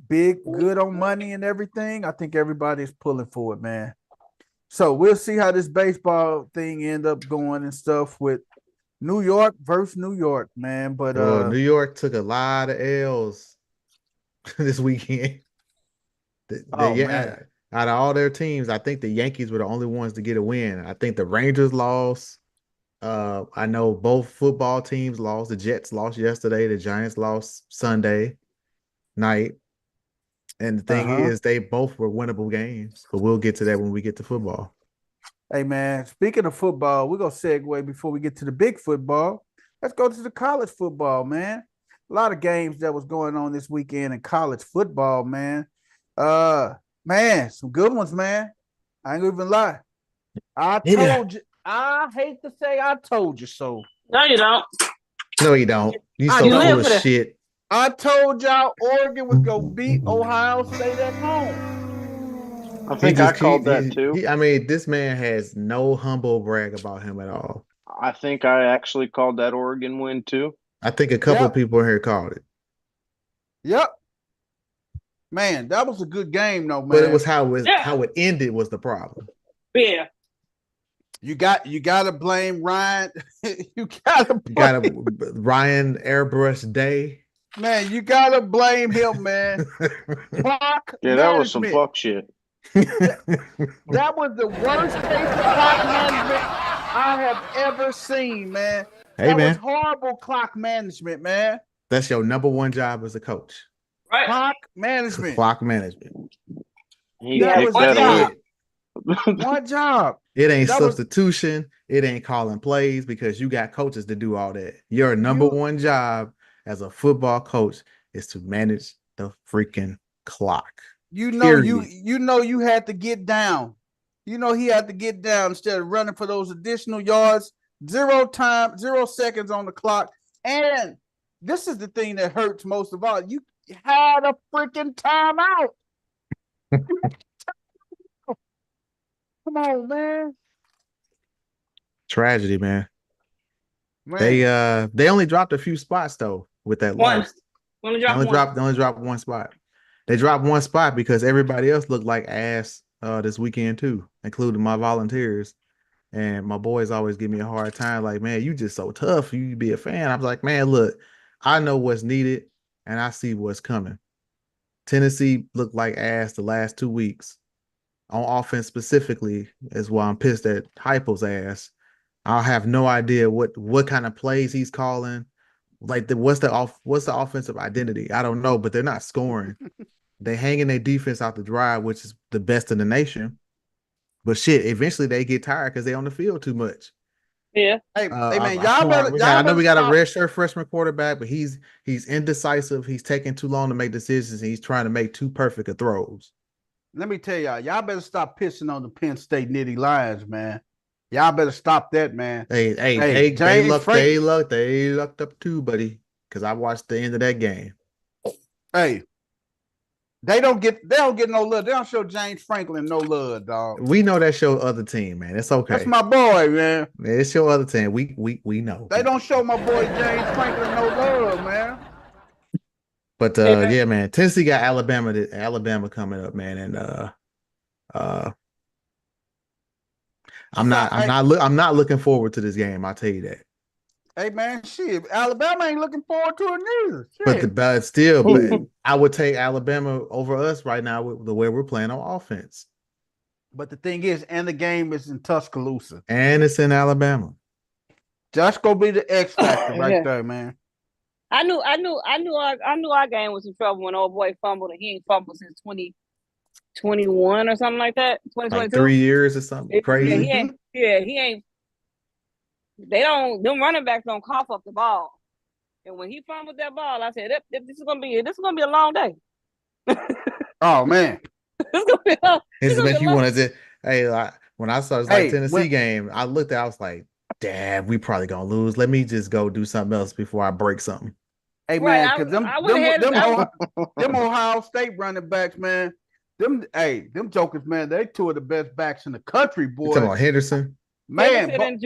big, good on money and everything. I think everybody's pulling for it, man. So we'll see how this baseball thing end up going and stuff with New York versus New York, man. But New York took a lot of L's this weekend. Man. Out of all their teams, I think the Yankees were the only ones to get a win. I think the Rangers lost. I know both football teams lost. The Jets lost yesterday. The Giants lost Sunday night. And the thing is, they both were winnable games, but we'll get to that when we get to football. Hey, man, speaking of football, we're going to segue before we get to the big football. Let's go to the college football, man. A lot of games that was going on this weekend in college football, man. Man, some good ones, man. I ain't gonna even lie. I told you. I hate to say I told you so. No, you don't. No, you don't. You so You full live of for that. shit. I told y'all Oregon was gonna beat Ohio State at home. I think I called that too. I mean, this man has no humble brag about him at all. I think I actually called that Oregon win too. I think a couple of people here called it. Yep. Man, that was a good game, though, man. But it was how it ended was the problem. Yeah. You got to blame Ryan. you gotta Ryan Airbrush Day. Man, you gotta blame him, man. Clock that was some fuck shit. That was the worst case of clock management I have ever seen, man. That was horrible clock management, man. That's your number one job as a coach. Right. Clock management. Clock management. That was one job. One job. It ain't substitution. It ain't calling plays because you got coaches to do all that. Your number one job as a football coach is to manage the freaking clock. You know, you had to get down. You know, he had to get down instead of running for those additional yards. 0 seconds on the clock. And this is the thing that hurts most of all. You had a freaking timeout. Come on, man. Tragedy, man. They only dropped a few spots though with that loss. They only dropped one spot. They dropped one spot because everybody else looked like ass this weekend too, including my Volunteers. And my boys always give me a hard time, like, man, you just so tough. You be a fan. I was like, man, look, I know what's needed and I see what's coming. Tennessee looked like ass the last 2 weeks. On offense specifically is why I'm pissed at Heupel's ass. I have no idea what kind of plays he's calling. Like what's the offensive identity? I don't know, but they're not scoring. They hanging their defense out the drive, which is the best in the nation. But shit, eventually they get tired because they're on the field too much. Yeah. Hey man, I know we got a redshirt freshman quarterback, but he's indecisive. He's taking too long to make decisions, and he's trying to make too perfect of throws. Let me tell y'all better stop pissing on the Penn State Nittany Lions, man. Y'all better stop that, man. They lucked up too, buddy. Because I watched the end of that game. Hey, they don't get no love. They don't show James Franklin no love, dog. We know that's your other team, man. It's okay. That's my boy, man. It's your other team. We know. They don't show my boy James Franklin no love, man. But yeah, man. Tennessee got Alabama coming up, man, and I'm not looking forward to this game. I'll tell you that. Hey man, shit, Alabama ain't looking forward to it neither. Shit. But still, I would take Alabama over us right now with the way we're playing on offense. But the thing is, and the game is in Tuscaloosa, and it's in Alabama. That's gonna be the X factor right there, man. I knew our game was in trouble when old boy fumbled, and he ain't fumbled since 2021 or something like that. 2022. Like 3 years or something crazy. He ain't. Them running backs don't cough up the ball. And when he fumbled that ball, I said, this is gonna be a long day. Oh man. It's make you want to. Hey, when I saw this Tennessee game, I looked at, I was like, damn, we probably gonna lose. Let me just go do something else before I break something. Hey man, because them Ohio State running backs, man, them jokers, man, they two of the best backs in the country, boy. You talking about Henderson? Man, Junkins.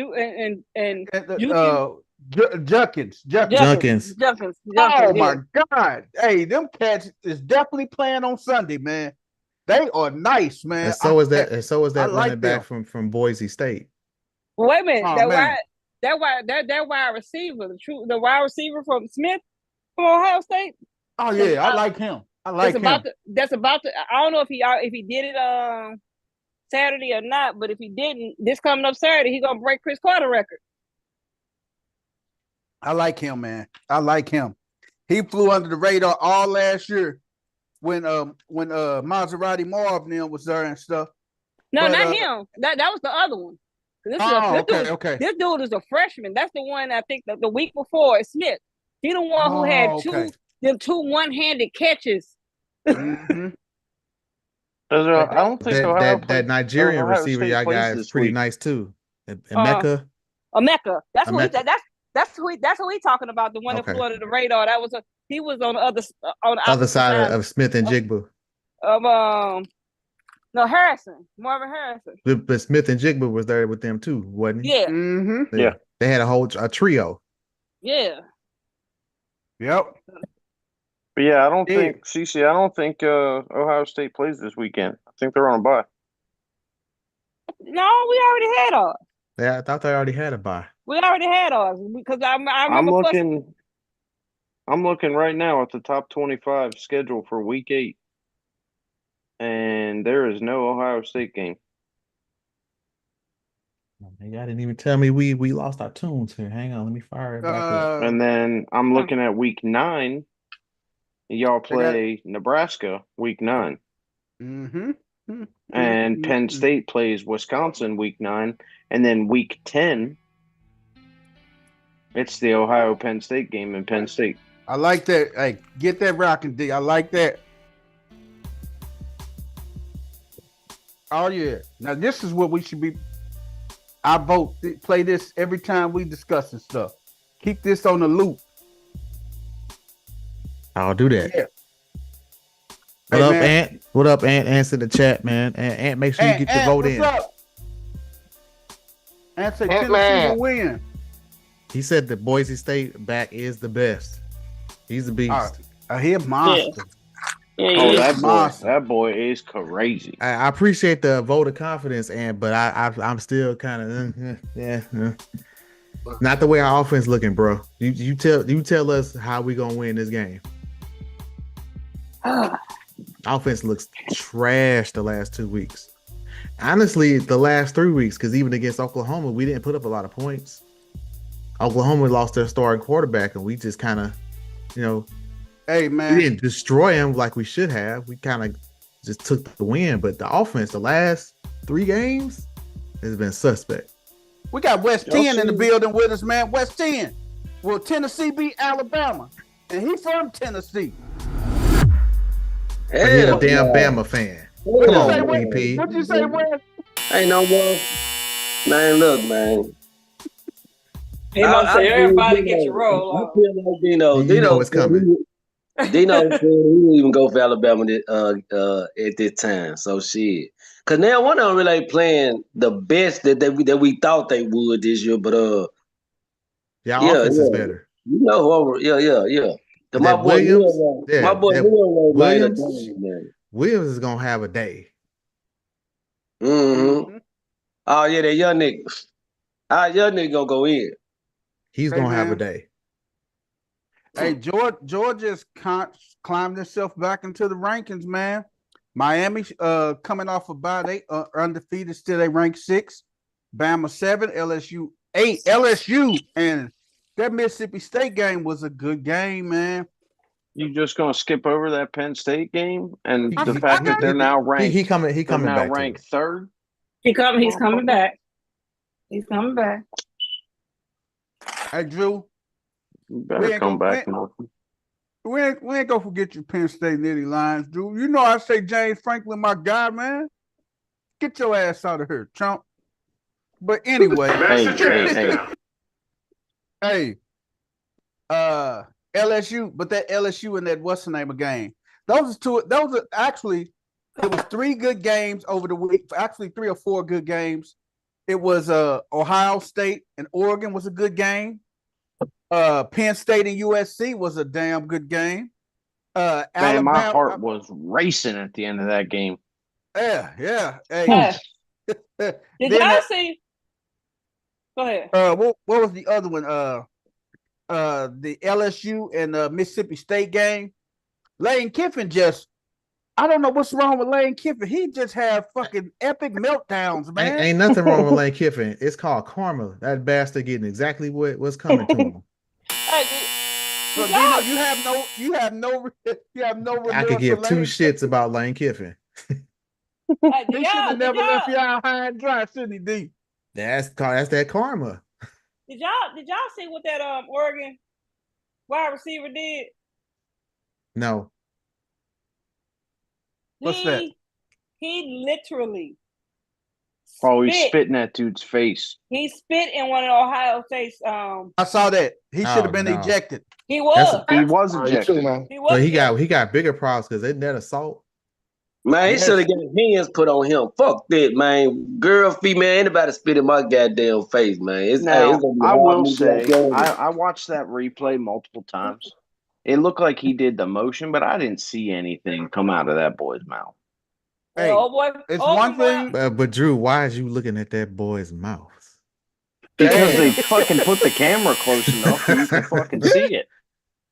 Oh my God. Hey, them cats is definitely playing on Sunday, man. They are nice, man. And so is that running back from Boise State. Well, wait a minute. That wide receiver, the wide receiver from Smith from Ohio State. Oh yeah, I like him. I don't know if he did it Saturday or not, but if he didn't, this coming up Saturday, he's gonna break Chris Carter record. I like him, man. I like him. He flew under the radar all last year. when Maserati Marv and them was there and stuff. No, But, not him. That was the other one. Okay. This dude is a freshman. That's the one I think the week before is Smith. He the one who had two one-handed catches. Mhm. I don't think that Nigerian Ohio receiver State y'all plays got this is pretty week. nice too. Emeka. Emeka. That's who Emeka. that's who he talking about. The one that flew under the radar. He was on the other side of Smith and Jigba. No, Marvin Harrison. But Smith and Jigba was there with them too, wasn't he? Yeah. Mm-hmm. Yeah. They had a trio. Yeah. Yep. But yeah, I don't think Ohio State plays this weekend. I think they're on a bye. No, we already had ours. Yeah, I thought they already had a bye. We already had ours because I remember. I'm looking right now at the top 25 schedule for Week 8, and there is no Ohio State game. Y'all didn't even tell me we lost our tunes here. Hang on, let me fire it back up. And then I'm looking at Week 9. Y'all play Nebraska Week 9. Mm-hmm. And Penn State plays Wisconsin Week 9. And then Week 10, it's the Ohio-Penn State game in Penn State. I like that. Hey, get that rocking, D. I like that. Oh, yeah. Now, this is what we should be. I vote. Play this every time we discussing stuff. Keep this on the loop. I'll do that. Yeah. What up, Ant? What up, Ant? Answer the chat, man. Ant, make sure you get your vote in. What's up? Ant say Tennessee will win. He said the Boise State back is the best. He's a beast. He a monster. Yeah. That boy is crazy. I appreciate the vote of confidence, but I'm still kind of not the way our offense looking, bro. You tell us how we gonna win this game. Offense looks trash the last 2 weeks. Honestly, the last 3 weeks, because even against Oklahoma, we didn't put up a lot of points. Oklahoma lost their starting quarterback, and we just kind of, hey man, we didn't destroy him like we should have. We kind of just took the win, but the offense, the last 3 games, has been suspect. We got West 10 in the building with us, man. West 10. Will Tennessee beat Alabama? And he's from Tennessee. But he's a damn Bama fan. Come on, BP. What'd you say, West? Ain't no more. Man, look, man. He gonna say everybody get your roll I on. feel like Dino. You know it's coming. Dino said he didn't even go for Alabama at this time. So shit. Cause now one of them really ain't playing the best that we thought they would this year, but offense is better. You know who? Yeah. But My boy Williams is gonna have a day. Mm-hmm. Oh yeah, that young nigga. Young nigga gonna go in. He's gonna have a day. Hey, Georgia's climbed itself back into the rankings, man. Miami coming off a bye, they undefeated, still they rank 6. Bama 7, LSU 8. LSU and that Mississippi State game was a good game, man. You just gonna skip over that Penn State game and the fact that they're now ranked? He coming now back. Ranked 3rd. He's coming back. He's coming back. Hey, Drew. You better come back. We ain't gonna forget your Penn State Nitty Lions, Drew. You know I say James Franklin, my guy, man. Get your ass out of here, chump. But anyway, hey, LSU, but that LSU and that what's the name of game? Those are actually, it was 3 good games over the week. Actually, 3 or 4 good games. It was Ohio State and Oregon was a good game. Penn State and USC was a damn good game. Man, my heart was racing at the end of that game. Yeah. Hey. Did y'all see? Go ahead. What was the other one? The LSU and Mississippi State game. Lane Kiffin I don't know what's wrong with Lane Kiffin. He just had fucking epic meltdowns, man. Ain't nothing wrong with Lane Kiffin. It's called karma. That bastard getting exactly what's coming to him. So Did Dino, y'all- you have no I could remorse give for two Lane. shits about Lane Kiffin. did He should y'all- have did never left y'all- y'all high and dry, shouldn't he, D? That's that karma. Did y'all see what that Oregon wide receiver did? No. What's that? He literally Oh, he spit in that dude's face. He spit in one of Ohio State's I saw that. He should have been no. ejected. He was. He was You ejected. too, man. He was. But he got bigger problems because isn't that assault? Man, he Yes. should have got hands put on him. Fuck that, man. Girl, female, anybody spit in my goddamn face, man. It's Now, gonna be I hard will for me to say, go. I watched that replay multiple times. It looked like he did the motion, but I didn't see anything come out of that boy's mouth. Hey, Oh boy, it's oh, one boy. thing. But Drew, why is you looking at that boy's mouth? Because Damn. they fucking put the camera close enough so you can fucking see it.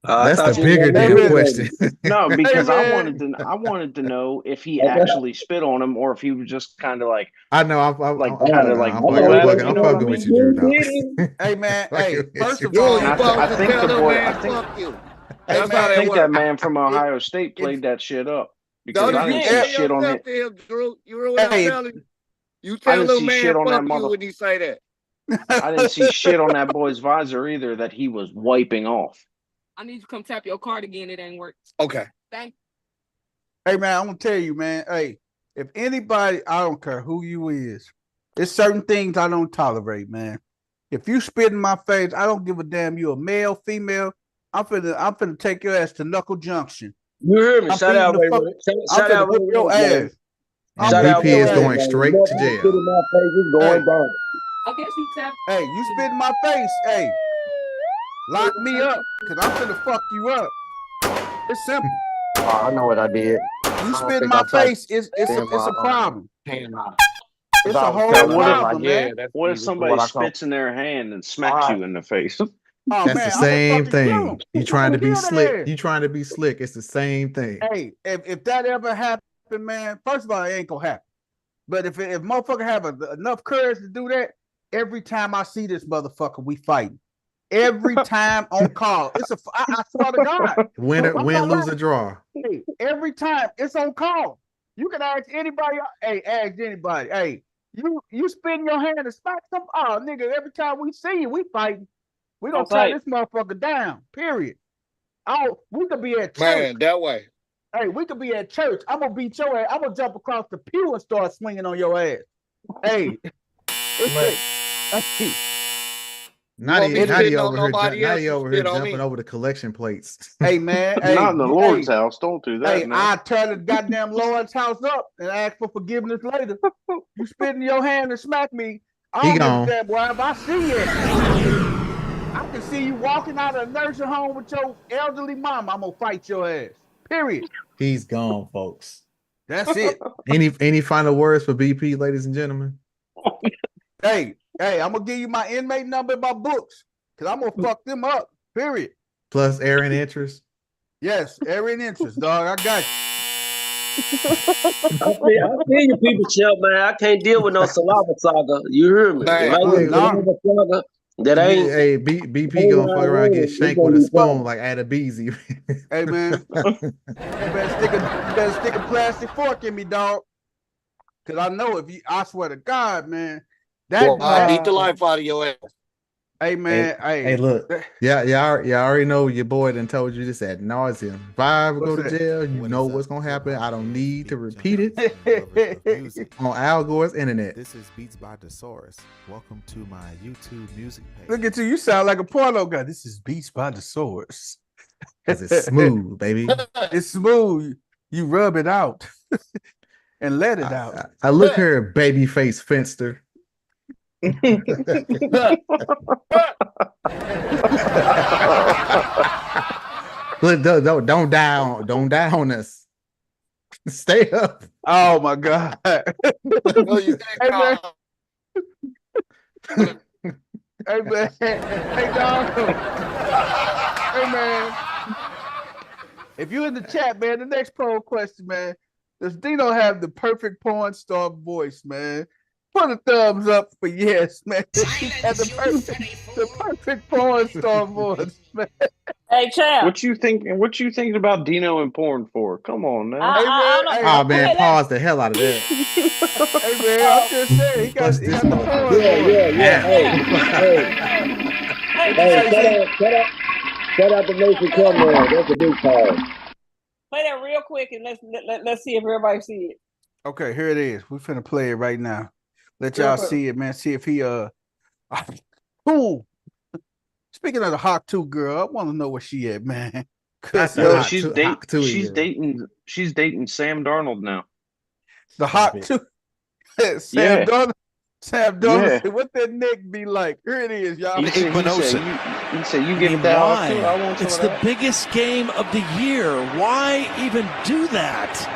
I That's thought the you bigger were Hey, damn man. question. No, because Hey, I man. wanted to know if he actually spit on him or if he was just kind of like, I know. I'm kinda like I'm blew at him, fucking you know what I with mean? you, Drew. Dog. Hey man, hey, first of Drew, all, you I supposed to think tell the them, boy- man, I think- fuck you. Hey, That's man, how I that think that works. man from Ohio State played that shit up because Don't I you didn't tell see shit on yourself it. to him, Drew. You know what Hey. I'm telling you? You I tell didn't little see man, shit on that fuck you mother- when he say that. I didn't see shit on that boy's visor either that he was wiping off. I need you to come tap your card again. It ain't work. Okay. Thank Hey man, I'm gonna tell you, man. Hey, if anybody, I don't care who you is, there's certain things I don't tolerate, man. If you spit in my face, I don't give a damn. You a male, female. I'm finna take your ass to Knuckle Junction. You heard me. I'm Shout beating out the Ray fuck- Ray. I'm Shout finna out Ray whip your Ray, man. ass. And Shout out BP is Ray going Ray, man. straight Look, to you jail. spit in my face, it's going Hey. down. I guess you tap. Hey, you spit in my face. Hey, lock me up, cause I'm finna fuck you up. It's simple. Oh, I know what I did. You spit in my face, it's a problem. It's a whole What if- problem, man. What if somebody spits in their hand and smacks you in the face? Oh That's man, the I'ma same fucking kill thing. him. You trying to be Kill that slick. ass. You trying to be slick. It's the same thing. Hey, if that ever happened, man, first of all, it ain't gonna happen. But if motherfucker have enough courage to do that, every time I see this motherfucker, we fighting. Every time on call. I swear to God. Win, I'm win, not lose, lying. or draw. Hey, every time it's on call. You can ask anybody. Hey, ask anybody. Hey, you spin your hand and smack some. Oh, nigga, every time we see you, we fighting. We don't That's tear right. this motherfucker down. Period. Oh, we could be at church. Man, that way. Hey, we could be at church. I'm gonna beat your ass. I'm gonna jump across the pew and start swinging on your ass. Hey, Not want me he to spit on over here, nobody not else he to over here spit on jumping me? over the collection plates. hey man, hey, Not in the Lord's house. Don't do that, Hey, man. I tear the goddamn Lord's house up and ask for forgiveness later. You spit in your hand and smack me. I He don't give gone. a damn, boy. If I see you, I can see you walking out of a nursing home with your elderly mama. I'm gonna fight your ass. Period. He's gone, folks. That's it. Any final words for BP, ladies and gentlemen? Hey, I'm gonna give you my inmate number in my books because I'm gonna fuck them up. Period. Plus air and interest. Yes, every interest, dog. I got you. I feel you, people, Chef, man. I can't deal with no saliva saga. You hear me? Man, If I wait, get saliva saga, that ain't. Hey, BP gonna fuck around and get shanked with a spoon like Adebisi. Hey man, you better stick a plastic fork in me, dog. Cause I know I swear to God, man. Well, I beat the life out of your ass. Hey man, Hey, look. Yeah, you already know your boy done told you this ad nauseum. If I ever go What's to that? jail, you know what's gonna happen. I don't need to repeat it on Al Gore's internet. This is Beats by Thesaurus. Welcome to my YouTube music page. Look at you. You sound like a porno guy. This is Beats by the Source. 'Cause it's smooth, baby. It's smooth. You rub it out and let it out. I look here, baby face Finster. Look, don't die on us. Stay up. Oh my God. No, you Hey, can't man. Hey man. Hey dog. Hey man. If you in the chat, man, the next poll question, man, does Dino have the perfect porn star voice, man? Put a thumbs up for yes, man. He had the perfect porn star voice, man. Hey, champ. What you thinking about Dino and porn for? Come on now. I don't know. Oh man, pause the hell out of that. Hey man, I'm just saying he got What's the this porn voice. Shout out to Mason Cameron. That's a big call. Play that real quick and let's see if everybody see it. Okay, here it is. We finna play it right now. Let y'all see it, man. See if he cool. Speaking of the Hawk 2 girl, I want to know where she at, man. Yo, she's dating Sam Darnold now. The Hawk 2. Sam Darnold. Sam Darnold said, what that neck be like? Here it is, y'all. He said, you give it that Hawk 2. I want some It's of the that. biggest game of the year. Why even do that?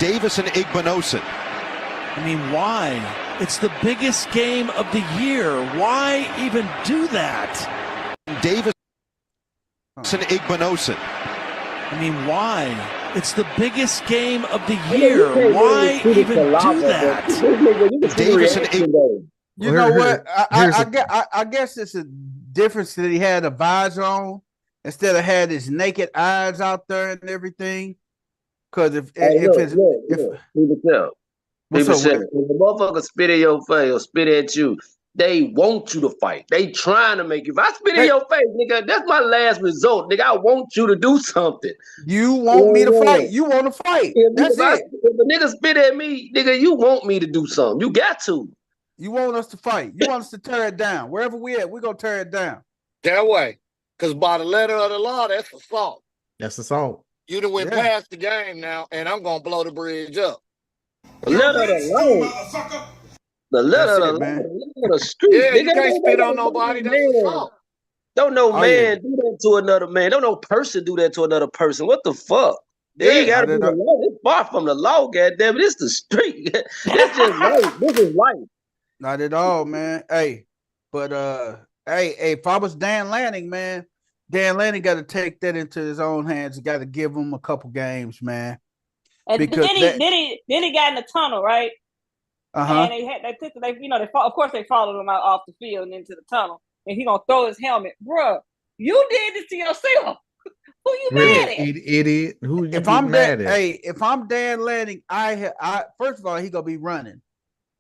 Davis and Igbinosun. I mean, why? It's the biggest game of the year. Why even do that? Davis and Igbinosun. I mean, why? It's the biggest game of the year. Why even do that? Davis and Igbinosun. You know what? I guess it's a difference that he had a visor on instead of had his naked eyes out there and everything. Because if People say, when the motherfucker spit in your face or spit at you, they want you to fight. They trying to make you. If I spit in your face, nigga, that's my last result. Nigga, I want you to do something. You want me to fight. You want to fight. That's it. If a nigga spit at me, nigga, you want me to do something. You got to. You want us to fight. You want us to tear it down. Wherever we at, we're going to tear it down. That way. Because by the letter of the law, that's assault. That's assault. You done went past the game now, and I'm going to blow the bridge up. The letter of the law. The letter of the law. The letter of the street. Yeah, nigga, you can't spit on nobody. That's assault. Don't no man do that to another man. Don't no person do that to another person. What the fuck? They ain't gotta be the law. It's far from the law, goddamn it. It's the street. It's just life. This is life. Not at all, man. Hey, but hey, if I was Dan Lanning, man, Dan Lanning got to take that into his own hands. Got to give him a couple games, man. And because then he got in the tunnel, right? Uh-huh. And of course they followed him out off the field and into the tunnel. And he gonna throw his helmet, bruh. You did this to yourself. Who you mad at? Idiot. Who you if I'm mad at? Hey, if I'm Dan Lanning, I first of all, he gonna be running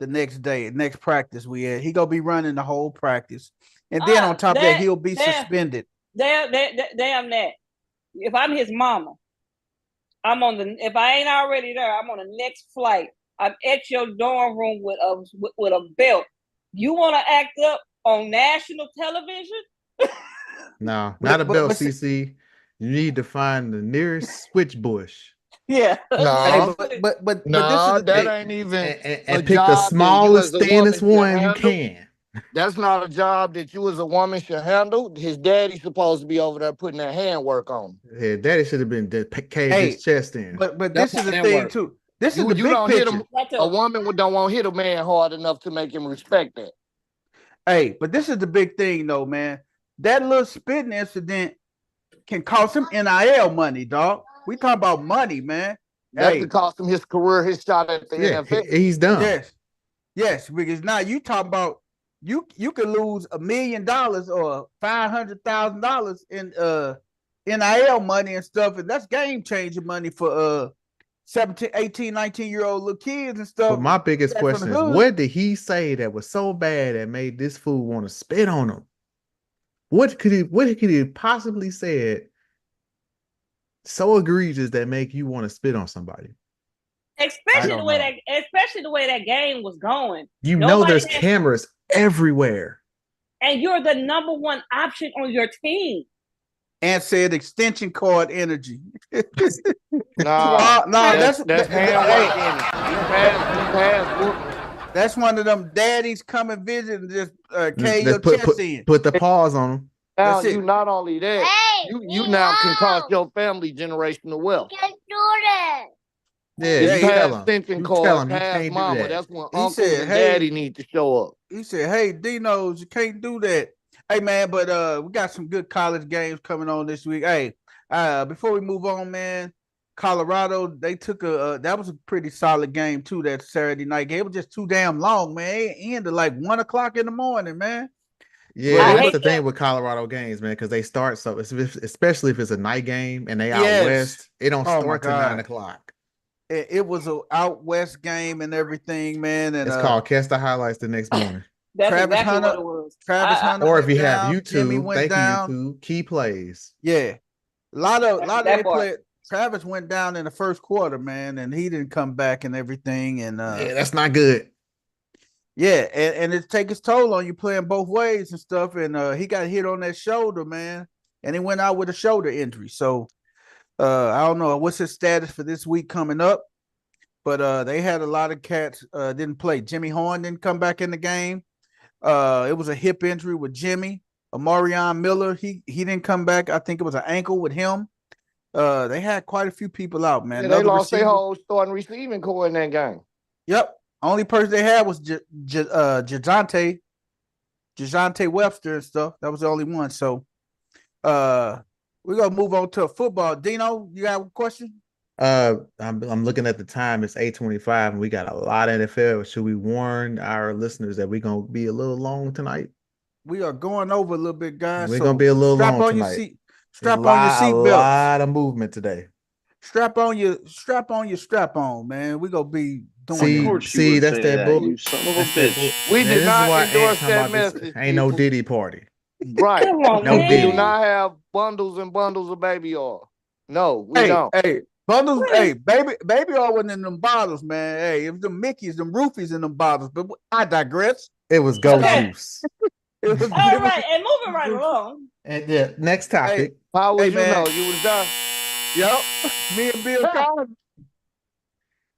the next day, next practice we had. He gonna be running the whole practice, and then on top of that, he'll be suspended. Damn that. If I'm his mama, if I ain't already there, I'm on the next flight. I'm at your dorm room with a belt. You want to act up on national television? No, not a belt, CC. You need to find the nearest switch bush. Yeah. No, but no, this is that ain't even and pick the smallest, thinnest one you can. That's not a job that you as a woman should handle. His daddy's supposed to be over there putting that handwork on. Yeah, daddy should have been caved his chest in. But this is the thing too. This is the big don't picture. Hit a woman don't want to hit a man hard enough to make him respect that. Hey, but this is the big thing though, man. That little spitting incident can cost him NIL money, dog. We talk about money, man. That could cost him his career, his shot at the NFL. He's done. Yes, because now you talk about you could lose $1 million or $500,000 in NIL money and stuff, and that's game changing money for 17, 18, 19-year-old little kids and stuff. But my biggest question is, what did he say that was so bad that made this fool want to spit on him? What could he possibly said so egregious that make you want to spit on somebody? Especially the way that game was going. You know there's cameras everywhere. And you're the number one option on your team. And said extension cord energy. That's one of them daddies come and visit and just cave your chest in. Put the pause on them. Now you not only that, you now can cost your family generational wealth. Can't do that. Yeah, you tell him. Extension You cord, tell him past he can't mama. do that. That's when He uncle said, and hey, daddy need to show up. He said, hey, Dino's, you can't do that. Hey, man, but we got some good college games coming on this week. Hey, before we move on, man, Colorado, they took that was a pretty solid game too. That Saturday night game. It was just too damn long, man. It ended like 1:00 in the morning, man. Yeah, that's the thing with Colorado games, man, because they start so, especially if it's a night game and they out west, it don't start till 9:00. It was an out west game and everything, man. And it's called Catch the Highlights the next morning. That's Travis exactly Hunter, what it was. Travis Hunter, or if you have down, Jimmy YouTube, went thank down. you, YouTube, key plays. Yeah, a lot of That they part. played. Travis went down in the first quarter, man, and he didn't come back and everything. And Yeah, that's not good. yeah, and it take its toll on you playing both ways and stuff. And he got hit on that shoulder, man, and he went out with a shoulder injury. So I don't know what's his status for this week coming up, but they had a lot of cats didn't play. Jimmy Horn didn't come back in the game. It was a hip injury with Jimmy. Amarion Miller, he didn't come back. I think it was an ankle with him. They had quite a few people out, man. Yeah, they lost their whole starting receiving core in that game. Yep. Only person they had was Jajante Webster and stuff. That was the only one. So we're gonna move on to football. Dino, you got a question? I'm looking at the time. It's 8:25, and we got a lot of NFL. Should we warn our listeners that we're gonna be a little long tonight? We are going over a little bit, guys. We're gonna be a little long tonight. Strap on your seatbelt. A lot of movement today. Strap on your strap on, man. We're gonna be doing See, that's that bull. You son of a bitch. We did not endorse that message. Ain't no Diddy party. Right. Come on, No man. We Diddy. do not have bundles and bundles of baby oil. No, we Hey, don't. hey, bundles. Hey, baby oil wasn't in them bottles, man. Hey, it was them Mickeys, them roofies in them bottles. But I digress. It was go Okay. juice. It was, All right, and moving right along. And yeah, next topic. How was Hey, you man. know? You was there. Yep. Me and Bill Cosby.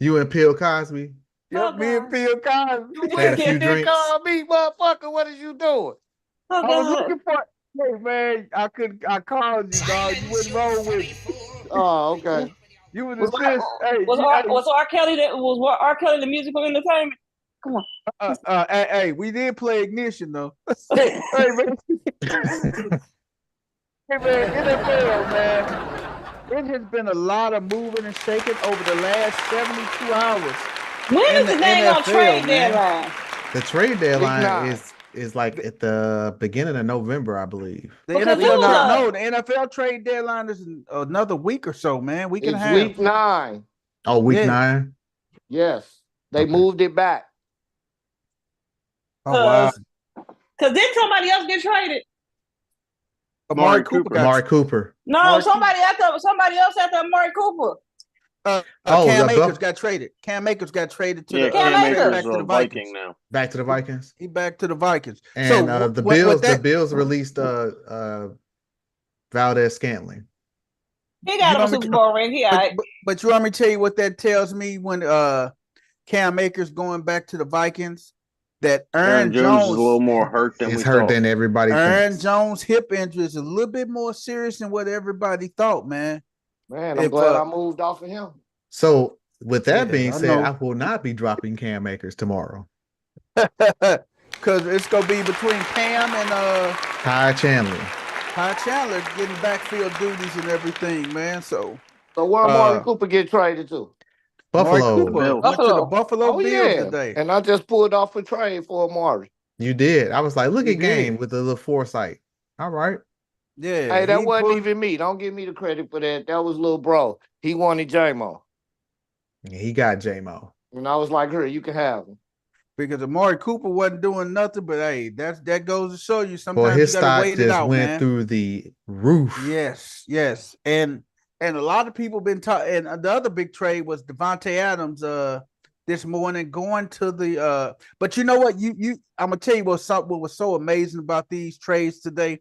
You and Bill Cosby. Yep, me and Bill Cosby. Had a few You drinks. call me, motherfucker. What is you doing? I was looking for. Hey man, I called you, dog. You wouldn't roll with me. Oh, okay. You was Was assist. Hey, was R. Kelly R. Kelly the musical entertainment? Come on. hey, we did play Ignition though. Hey man, NFL, man. It has been a lot of moving and shaking over the last 72 hours. When in is the the dang on NFL, trade man. deadline? The trade deadline nine. is like at the beginning of November, I believe. The Because NFL, who knows? the NFL trade deadline is another week or so, man. Week and a It's half. week 9. Oh, week Yeah. 9. Yes. They Okay. moved it back. Oh wow. Because didn't somebody else get traded? Amari Cooper got Amari Cooper. No, Amari somebody else after Amari Cooper. Oh, Cam the Akers Buff- got traded. Cam Akers got traded to Yeah, the Cam Cam Akers. Akers back is to a the Viking Vikings. now. Back to the Vikings. He back to the Vikings. And so the what Bills, that, the Bills released Valdez Scantling. He got You a want me Super to- Bowl ring. He all right. but you want me to tell you what that tells me when Cam Akers going back to the Vikings? That Aaron Jones is a little more hurt than It's we hurt thought. than everybody Aaron thinks. Jones hip injury is a little bit more serious than what everybody thought, man. Man, I'm If, glad I moved off of him. So with that Yeah, being I said, know. I will not be dropping Cam Akers tomorrow. Because it's gonna be between Cam and Ty Chandler. Ty Chandler getting backfield duties and everything, man. So So where Amari Cooper get traded to? Amari Buffalo. Cooper Bills. went to the Buffalo. Buffalo Oh, Bills yeah. today. And I just pulled off a trade for Amari. You did. I was like, look You at game did. with a little foresight. All right. Yeah, Hey, that he wasn't pulled- even me. Don't give me the credit for that. That was little bro. He wanted J-Mo. Yeah, he got J-Mo. And I was like, here, you can have him. because Amari Cooper wasn't doing nothing. But hey, that goes to show you Well, sometimes his you gotta stock wait it just out, went man. through the roof. Yes, and a lot of people been talking. And the other big trade was Devontae Adams. This morning going to the. But you know what? I'm gonna tell you what was so amazing about these trades today.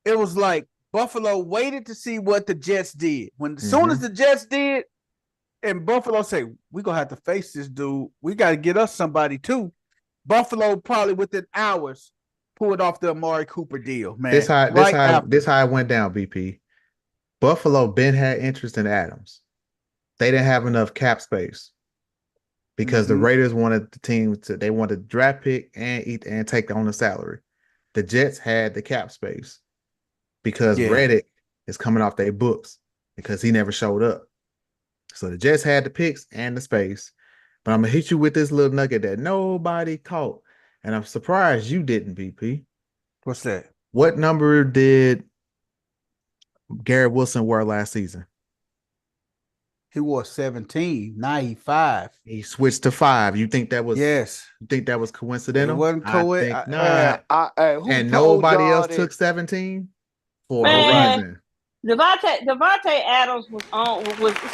It was like Buffalo waited to see what the Jets did. As soon as the Jets did, and Buffalo say, we're gonna have to face this dude. We got to get us somebody too. Buffalo probably within hours pulled off the Amari Cooper deal, man. This how after. it went down, BP. Buffalo been had interest in Adams. They didn't have enough cap space because the Raiders wanted the team they wanted the draft pick and take on the salary. The Jets had the cap space because Reddick is coming off their books. because he never showed up. So the Jets had the picks and the space. But I'm going to hit you with this little nugget that nobody caught. And I'm surprised you didn't, BP. What's that? What number did Garrett Wilson wear last season? He wore 17. Now he 5. He switched to 5. You think that was Yes. You think that was coincidental? It wasn't I think not. Who And told nobody y'all else that- took 17 for a Man. reason. Devontae Adams was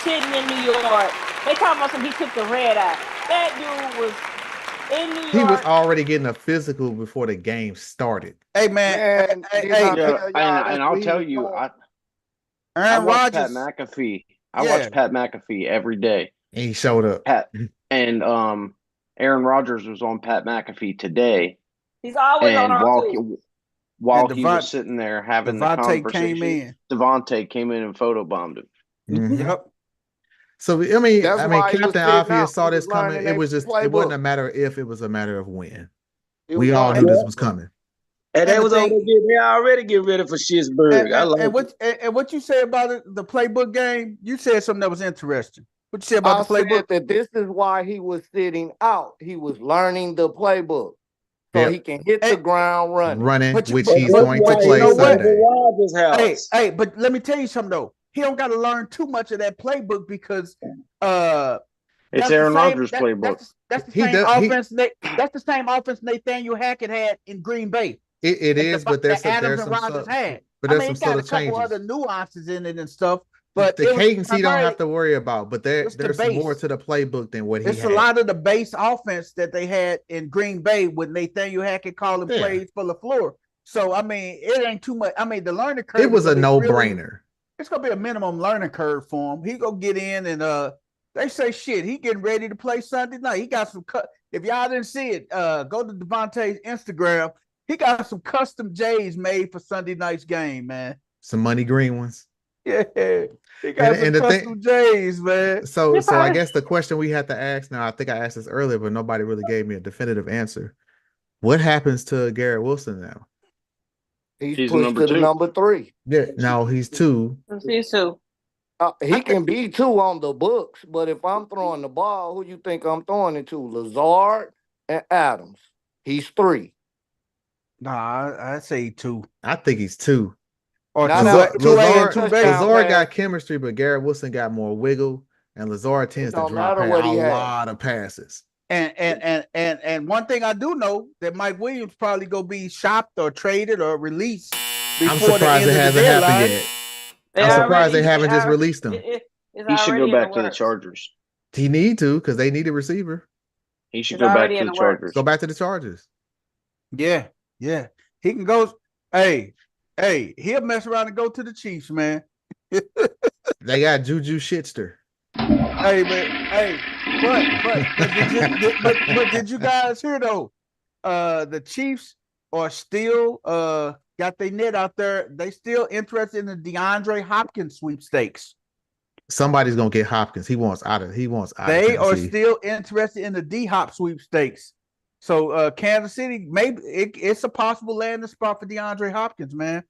sitting in New York. They talking about he took the red eye. That dude was in New York. He was already getting a physical before the game started. Hey, man. Hey, and I'll tell you, I watched Pat McAfee. I watched Pat McAfee every day. And he showed up. And Aaron Rodgers was on Pat McAfee today. He's always on our while he was sitting there having the conversation, Devontae came in and photobombed him. Mhm. Yep. So I mean, That's why he was Captain sitting Obvious out. saw He this was coming. learning It was just their it wasn't playbook. a matter of if, it was a matter of when. It We was all on. knew this was coming. And they was they already get ready for Schittsburg. I like and what you say about the playbook game? You said something that was interesting. What you say about I the playbook? said that this is why he was sitting out. He was learning the playbook. So Yep. he can hit the ground running. Which he's going to play Sunday. Hey, but let me tell you something though. He don't got to learn too much of that playbook because it's Aaron Rodgers' playbook. That's the same offense. That's the same offense Nathaniel Hackett had in Green Bay. It is, but there's Adams and some Rodgers had. but there's I some mean, it got subtle a couple changes. other nuances in it and stuff. But the it was cadence he don't primarily- have to worry about, but there's the more base. to the playbook than what he It's had. a lot of the base offense that they had in Green Bay with Nathaniel Hackett calling Yeah. plays for LaFleur. So I mean, it ain't too much. I mean, the learning curve. It was is a gonna be no-brainer. It's gonna be a minimum learning curve for him. He gonna get in and they say shit. He getting ready to play Sunday night. He got some cut. If y'all didn't see it, go to Devontae's Instagram. He got some custom J's made for Sunday night's game, man. Some money green ones. Yeah, he got some the custom J's, man. So I guess the question we have to ask now, I think I asked this earlier, but nobody really gave me a definitive answer. What happens to Garrett Wilson now? He's pushed to the number 3. Yeah, no, he's 2. He's 2. He can be 2 on the books, but if I'm throwing the ball, who you think I'm throwing it to? Lazard and Adams. He's 3. Nah, I'd say 2. I think he's 2. Or Lazard two got chemistry, but Garrett Wilson got more wiggle, and Lazard tends to don't drop matter what he a has. lot of passes. And one thing I do know that Mike Williams probably gonna be shopped or traded or released I'm before the surprised end it of the hasn't happened deadline. yet. I'm surprised they haven't just released him. He should go back to the Chargers. He need to because they need a receiver. He should go back to the Chargers. Go back to the Chargers. Yeah. He can go. Hey, he'll mess around and go to the Chiefs, man. They got Juju Shitster. Hey, man. Hey, but did you guys hear though? The Chiefs are still got their net out there. They still interested in the DeAndre Hopkins sweepstakes. Somebody's gonna get Hopkins. He wants out of. They are still interested in the D-Hop sweepstakes. So Kansas City, maybe it's a possible landing spot for DeAndre Hopkins, man.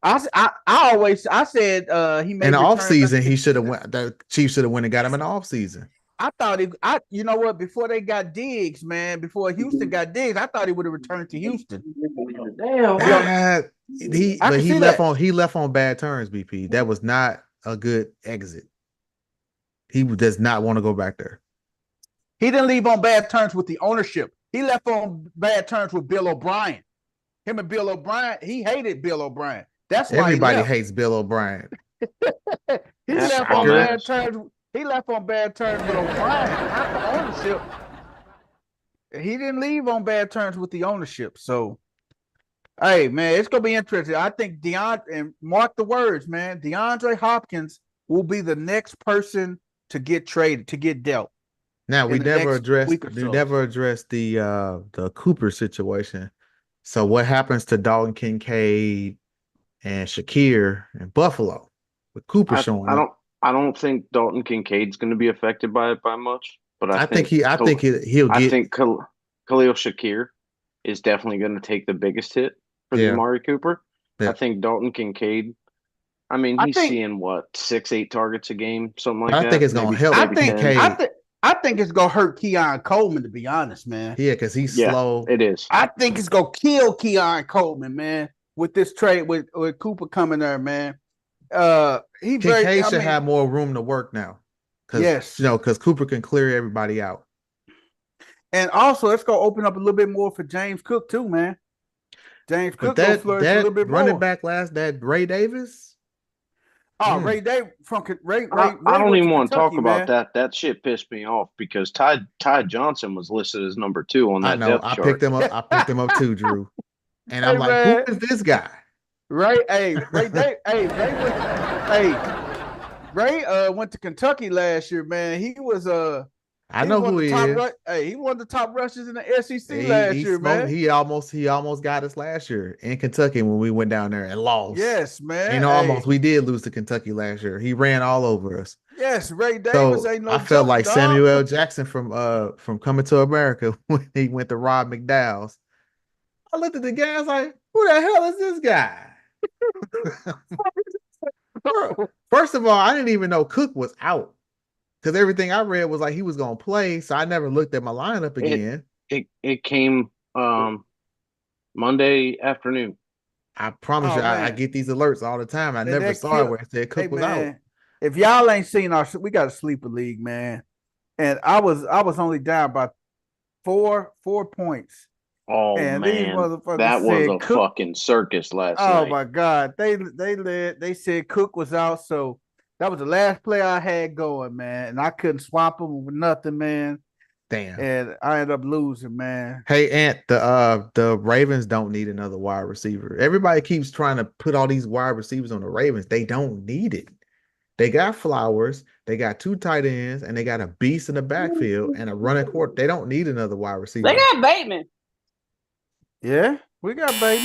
I said he made in the offseason, he should have went. The Chiefs should have went and got him in the offseason. I thought you know what? Before they got Diggs, man, before Houston got Diggs, I thought he would have returned to Houston. Damn, he left on bad terms. BP, that was not a good exit. He does not want to go back there. He didn't leave on bad terms with the ownership. He left on bad terms with Bill O'Brien. Him and Bill O'Brien, he hated Bill O'Brien. That's why everybody hates Bill O'Brien. He left on bad terms. He left on bad terms with O'Brien, not the ownership. He didn't leave on bad terms with the ownership. So, hey, man, it's gonna be interesting. I think and mark the words, man. DeAndre Hopkins will be the next person to get traded, to get dealt. Now we never addressed the Cooper situation. So what happens to Dalton Kincaid and Shakir in Buffalo with Cooper showing up? I don't think Dalton Kincaid's going to be affected by it by much, but I think Khalil Shakir is definitely going to take the biggest hit for the Amari Cooper. Yeah. I think Dalton Kincaid I mean, I he's think- seeing what 6-8 targets a game, something like I that. think it's gonna Maybe- help. I maybe think 10. I think it's gonna hurt Keon Coleman, to be honest, man. Yeah, because he's Yeah, slow. it is. I think it's gonna kill Keon Coleman, man, with this trade with Cooper coming there, man. He Kincaid should have more room to work now. Yes. Because Cooper can clear everybody out. And also it's gonna open up a little bit more for James Cook too, man. James But Cook gonna flourish a little bit running more. back that Ray Davis. Oh, Ray Davis from Ray. I don't went even to want to talk Kentucky, about man. that. That shit pissed me off because Ty Johnson was listed as number 2 on that I know. depth I chart. picked him up. I picked him up too, Drew. And I'm Hey, like, man. who is this guy? Ray went to Kentucky last year, man. He was I know who he is. He won the top rushers in the SEC last year, smoked- man. He almost got us last year in Kentucky when we went down there and lost. Yes, man. And almost we did lose to Kentucky last year. He ran all over us. Yes, Ray Davis So ain't no I felt joke, like dog. Samuel L. Jackson from Coming to America when he went to Rob McDowell's. I looked at the guy, I was like, who the hell is this guy? First of all, I didn't even know Cook was out. Because everything I read was like he was gonna play, so I never looked at my lineup again. It came Monday afternoon. I promise Oh, you, I man. get these alerts all the time. I And never that saw killed- it where it said Cook Hey, was out. man, if y'all ain't seen we got a sleeper league, man. And I was only down by four points. Oh And these man, motherfuckers that was said a Cook- fucking circus last Oh night. my God. They said Cook was out, so that was the last play I had going, man. And I couldn't swap him with nothing, man. Damn. And I ended up losing, man. Hey, Ant, the Ravens don't need another wide receiver. Everybody keeps trying to put all these wide receivers on the Ravens. They don't need it. They got Flowers, they got 2 tight ends, and they got a beast in the backfield and a running court. They don't need another wide receiver. They got Bateman. Yeah, we got baby.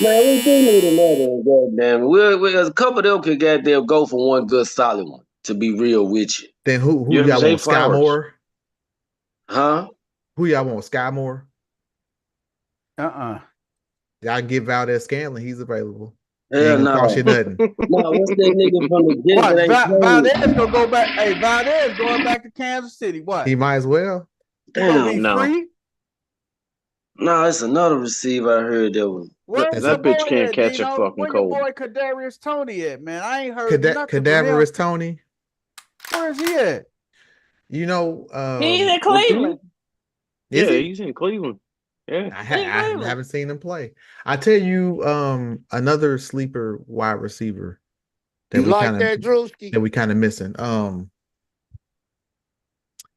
Man, we do need another one, goddamn. We'll a couple of them could goddamn go for one good solid one, to be real with you. Then who You y'all have Zay want? Sky Flowers. Moore? Huh? Who y'all want? Sky Moore? Uh-uh. Y'all can get Valdez Scanlon. He's available. Hell Ain't gonna no. cost you nothing. No, what's that nigga from the Jets What? that ain't playing? Valdez gonna go back. Hey, Valdez going back to Kansas City. What? He might as well. He gonna Damn, be no. free? No, it's another receiver I heard that was. Where's That your bitch boy can't at, catch a Dino? fucking Where cold. your boy Kadarius Tony at, man? I ain't heard nothing from him. Cadaverous Tony. Where's he at? You know, He's in Cleveland. is Yeah, he? he's in Cleveland. Yeah. I Cleveland. haven't seen him play. I tell you, another sleeper wide receiver that You we like kind that, of Drewski? missing.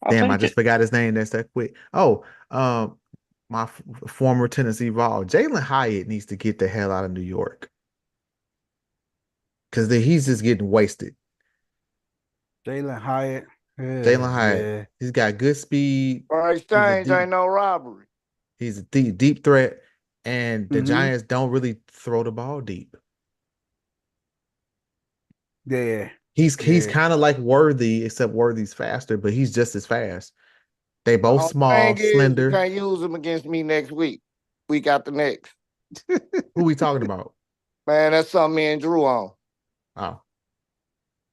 Damn, I just forgot his name. That's that quick. Oh, my former Tennessee Vol, Jalen Hyatt needs to get the hell out of New York because he's just getting wasted. Jalen Hyatt. Yeah, Jalen Hyatt, yeah. he's got good speed. Price change deep- ain't no robbery. He's a deep threat, and the Mhm. Giants don't really throw the ball deep. Yeah. He's Yeah. kind of like Worthy, except Worthy's faster, but he's just as fast. They both All small, thing is, you slender. can't use them against me next week. Week after next. Who we talking about? Man, that's something me and Drew on. Oh,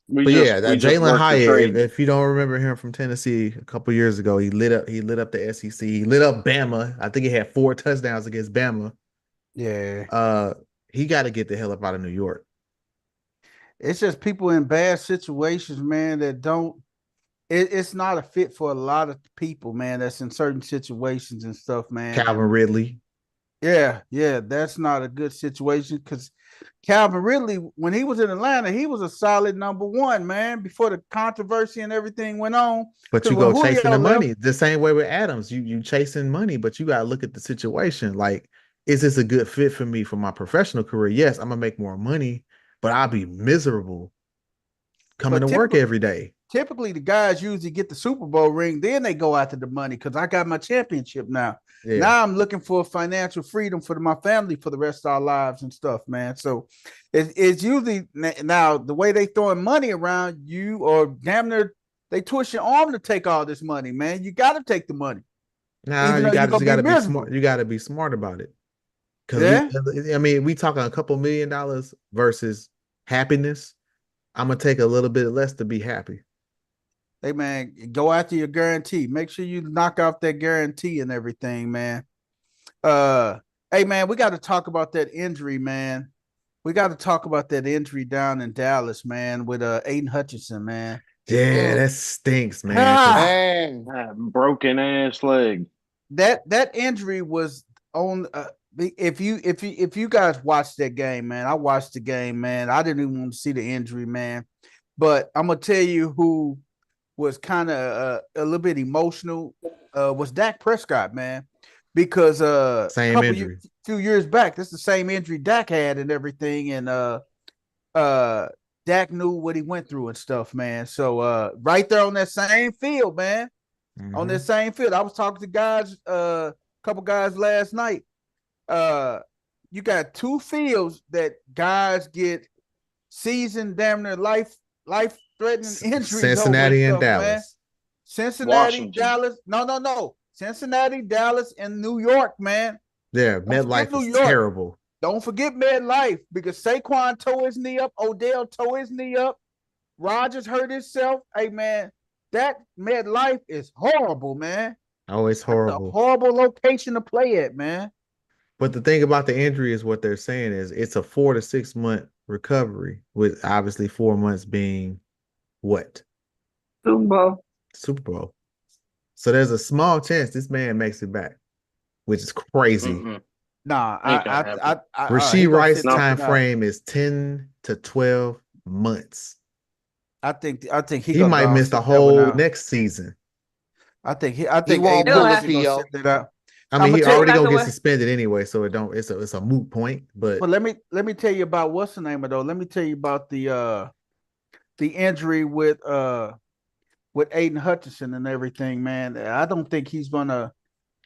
We but just- yeah, we that just Jalen worked the Hyatt. trade. If you don't remember him from Tennessee a couple years ago, he lit up the SEC. He lit up Bama. I think he had 4 touchdowns against Bama. Yeah. He got to get the hell up out of New York. It's just people in bad situations, man, that don't it's not a fit for a lot of people, man, that's in certain situations and stuff, man. Calvin Ridley. Yeah, that's not a good situation because Calvin Ridley, when he was in Atlanta, he was a solid number 1, man, before the controversy and everything went on. But 'Cause you go when chasing Julio the left- money. The same way with Adams. You chasing money, but you got to look at the situation. Like, is this a good fit for me for my professional career? Yes, I'm gonna make more money, but I'll be miserable coming But to work typically- every day. Typically, the guys usually get the Super Bowl ring, then they go after the money because I got my championship now. Yeah. Now I'm looking for financial freedom for my family for the rest of our lives and stuff, man. So it's usually now the way they throwing money around you or damn near they twist your arm to take all this money, man. You got to take the money. Nah, Even you though got you're to gonna be be miserable. smart. You got to be smart about it. Yeah? I mean, we talking a couple $1 million versus happiness, I'm gonna take a little bit less to be happy. Hey man, go after your guarantee. Make sure you knock off that guarantee and everything, man. Hey man, we got to talk about that injury, man. We got to talk about that injury down in Dallas, man, with Aiden Hutchinson, man. Yeah, that stinks, man. Man, That broken ass leg. That injury was on. If you guys watched that game, man, I watched the game, man. I didn't even want to see the injury, man. But I'm gonna tell you who was kind of a little bit emotional. Was Dak Prescott, man, because Same injury. Few years back, that's the same injury Dak had and everything, and Dak knew what he went through and stuff, man. So right there on that same field, man. On that same field. I was talking to guys, couple guys last night. You got two fields that guys get season damn near life-threatening injuries. Cincinnati and stuff, Dallas. Man. Cincinnati, Washington. Dallas. No. Cincinnati, Dallas, and New York, man. Yeah, MetLife is terrible. Don't forget MetLife because Saquon tore his knee up, Odell tore his knee up, Rodgers hurt himself. Hey, man, that MetLife is horrible, man. Oh, it's horrible. It's a horrible location to play at, man. But the thing about the injury is what they're saying is it's a 4 to 6 month recovery, with obviously 4 months being what? Super Bowl. So there's a small chance this man makes it back, which is crazy. Mm-hmm. Nah, Rashee Rice's time frame is 10 to 12 months. I think he might miss the whole next season. I think he won't he already gonna get suspended anyway, so it's a moot point. But let me tell you about what's the name of though. Let me tell you about the injury with Aiden Hutchinson and everything, man. I don't think he's gonna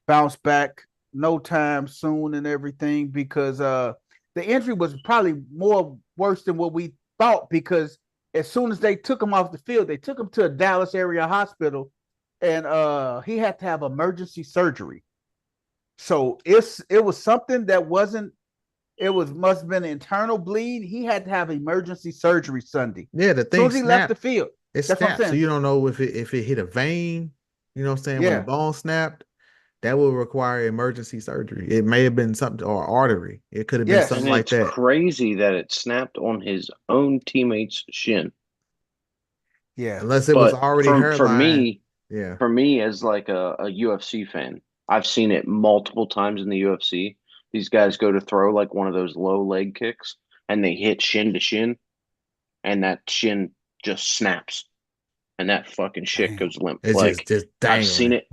bounce back no time soon and everything because the injury was probably more worse than what we thought because as soon as they took him off the field, they took him to a Dallas area hospital and he had to have emergency surgery. So it was something that must have been an internal bleed. He had to have emergency surgery Sunday. Yeah, the thing as soon as he left the field. It snapped, so you don't know if it hit a vein, you know what I'm saying? Yeah. When the bone snapped, that will require emergency surgery. It may have been something, or artery. It could have been something like that. It's crazy that it snapped on his own teammate's shin. Yeah. Unless it was already hairline. For me as like a UFC fan, I've seen it multiple times in the UFC. These guys go to throw like one of those low leg kicks and they hit shin to shin and that shin just snaps. And that fucking shit goes limp. It's like just I've seen it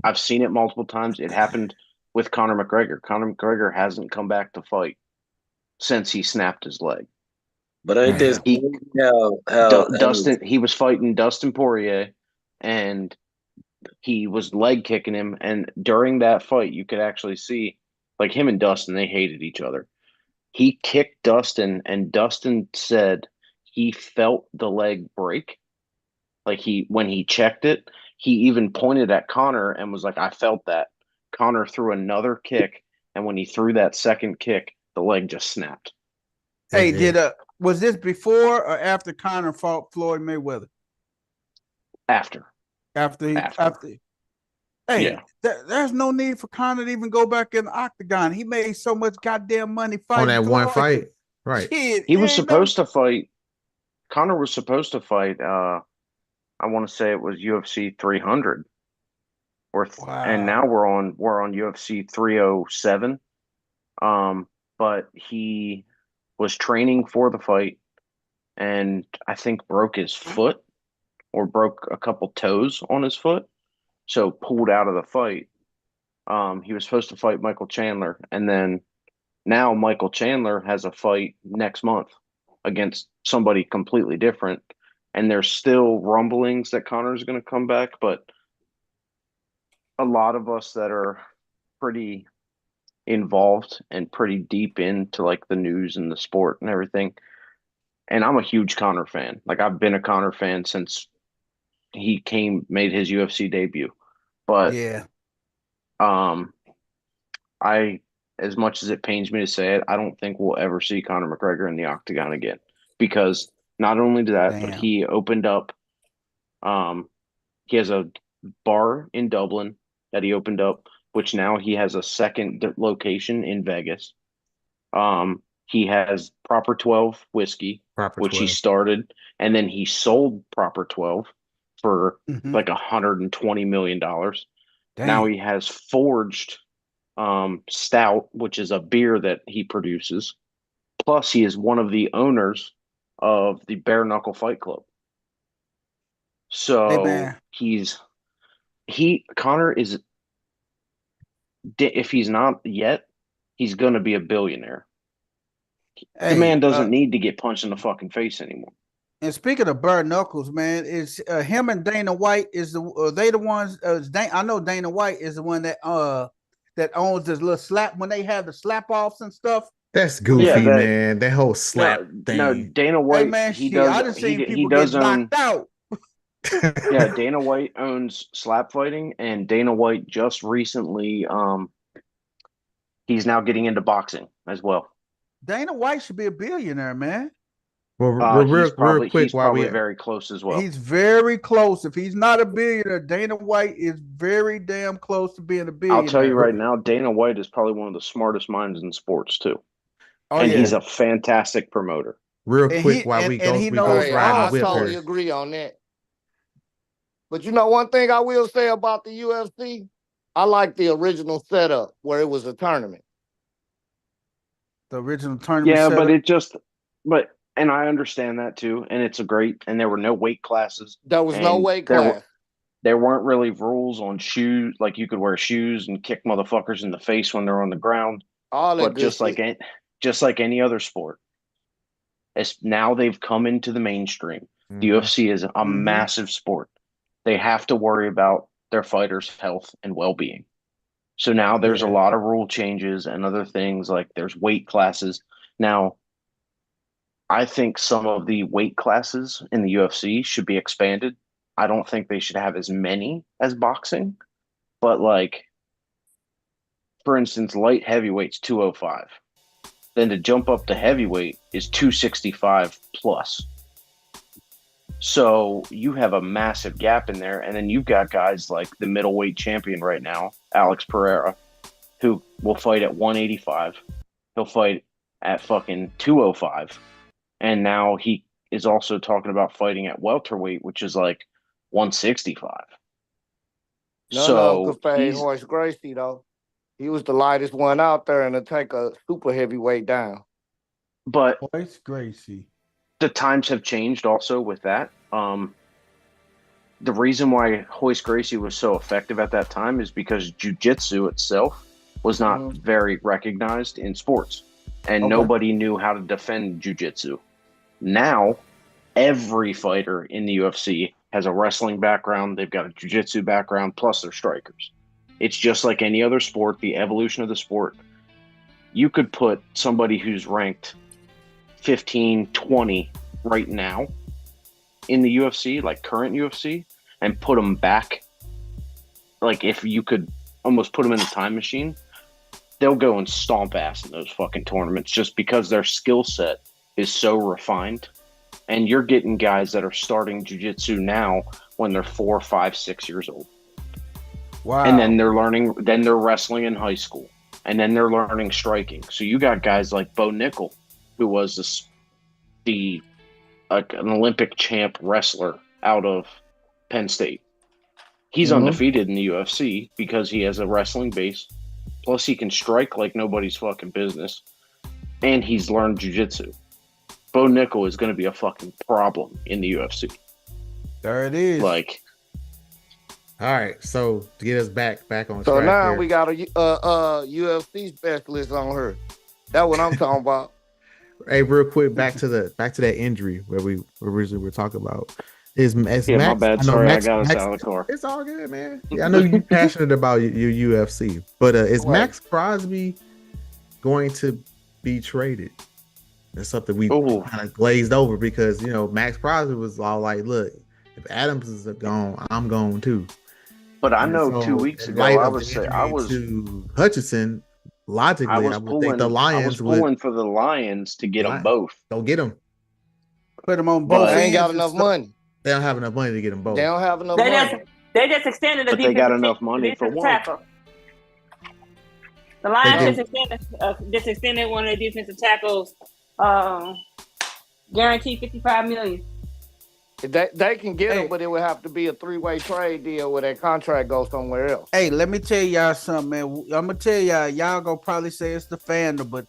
multiple times. It happened with Conor McGregor. Conor McGregor hasn't come back to fight since he snapped his leg. But ain't this Dustin? He was fighting Dustin Poirier, and he was leg kicking him. And during that fight, you could actually see, like him and Dustin, they hated each other. He kicked Dustin, and Dustin said he felt the leg break. Like when he checked it, he even pointed at Conor and was like, "I felt that." Conor threw another kick, and when he threw that second kick, the leg just snapped. Hey, was this before or after Conor fought Floyd Mayweather? After. Hey, yeah. There's no need for Conor to even go back in the octagon. He made so much goddamn money fighting on that one fight, right? He was supposed to fight. Conor was supposed to fight. I want to say it was UFC 300, and now we're on UFC 307. But he was training for the fight, and I think broke his foot or broke a couple toes on his foot, so pulled out of the fight. He was supposed to fight Michael Chandler, and then now Michael Chandler has a fight next month against somebody completely different. And there's still rumblings that Conor's going to come back, but a lot of us that are pretty involved and pretty deep into like the news and the sport and everything. And I'm a huge Conor fan. Like I've been a Conor fan since he made his UFC debut. But as much as it pains me to say it, I don't think we'll ever see Conor McGregor in the octagon again because Not only that, but Damn. he opened up. He has a bar in Dublin that he opened up, which now he has a second location in Vegas. He has Proper 12 whiskey, Proper which he 12. started, and then he sold Proper 12 for Mhm. like $120 million. Damn. Now he has Forged Stout, which is a beer that he produces. Plus, he is one of the owners of the Bare Knuckle Fight Club. So man. Connor is, if he's not yet, he's gonna be a billionaire. The Hey, man doesn't need to get punched in the fucking face anymore. And speaking of bare knuckles, man, is him and Dana White they the ones? I know Dana White is the one that owns this little slap when they have the slap offs and stuff. That's goofy, man. That whole slap thing. No, Dana White. Hey man, he shit, does. I done seen he people does get own. knocked out. Yeah, Dana White owns slap fighting, and Dana White just recently, he's now getting into boxing as well. Dana White should be a billionaire, man. Well, real quick, he's while probably we very close as well. He's very close. If he's not a billionaire, Dana White is very damn close to being a billionaire. I'll tell you right now, Dana White is probably one of the smartest minds in sports too. Oh, and yeah. he's a fantastic promoter. Real quick, while we go Hey, I whip totally her. agree on that. But you know, one thing I will say about the UFC, I like the original setup where it was a tournament. The original tournament. Yeah, setup. And I understand that too, and it's a great. And there were no weight classes. There was no weight class. There weren't really rules on shoes, like you could wear shoes and kick motherfuckers in the face when they're on the ground. All that But good just like any other sport, now they've come into the mainstream. The UFC is a massive sport. They have to worry about their fighters' health and well-being. So now there's a lot of rule changes and other things, like there's weight classes. Now, I think some of the weight classes in the UFC should be expanded. I don't think they should have as many as boxing, but like, for instance, light heavyweight's 205. Then to jump up to heavyweight is 265 plus. So you have a massive gap in there, and then you've got guys like the middleweight champion right now, Alex Pereira, who will fight at 185. He'll fight at fucking 205. And now he is also talking about fighting at welterweight, which is like 165. No, Royce Gracie, though. He was the lightest one out there and to take a super heavyweight down. But Royce Gracie. The times have changed also with that. The reason why Royce Gracie was so effective at that time is because jiu-jitsu itself was not very recognized in sports. And nobody knew how to defend jiu-jitsu. Now, every fighter in the UFC has a wrestling background. They've got a jiu-jitsu background, plus they're strikers. It's just like any other sport, the evolution of the sport. You could put somebody who's ranked 15, 20 right now in the UFC, like current UFC, and put them back. Like if you could almost put them in a time machine, they'll go and stomp ass in those fucking tournaments just because their skill set is so refined. And you're getting guys that are starting jiu-jitsu now when they're 4, 5, 6 years old. Wow. And then they're wrestling in high school. And then they're learning striking. So you got guys like Bo Nickel, who was an Olympic champ wrestler out of Penn State. He's undefeated in the UFC because he has a wrestling base. Plus he can strike like nobody's fucking business. And he's learned jiu-jitsu. Bo Nickel is going to be a fucking problem in the UFC. There it is. Like, all right. So to get us back on so track now here. we got a UFC specialist on her. That's what I'm talking about. Hey, real quick, back to that injury where we originally were talking about. Is Max? my bad. Sorry, I got us Max, out of the car. It's all good, man. Yeah, I know you're passionate about your UFC, but is Max Crosby going to be traded? That's something we kind of glazed over because Max Crosby was all like, "Look, if Adams is gone, I'm gone too." But I know 2 weeks ago I was to Hutchinson. Logically, I would think the Lions I was pulling for the Lions to get them both. Go get them. Put them on But both they ain't got ends and enough stuff. money. They don't have enough money to get them both. They don't have enough They money. just extended the But they got defensive enough money for defensive one. tackle. The Lions do. just extended one of the defensive tackles, guaranteed $55 million. They can get him, but it would have to be a 3-way trade deal where that contract goes somewhere else. Hey, let me tell y'all something, man. I'm gonna tell y'all gonna probably say it's the fandom, but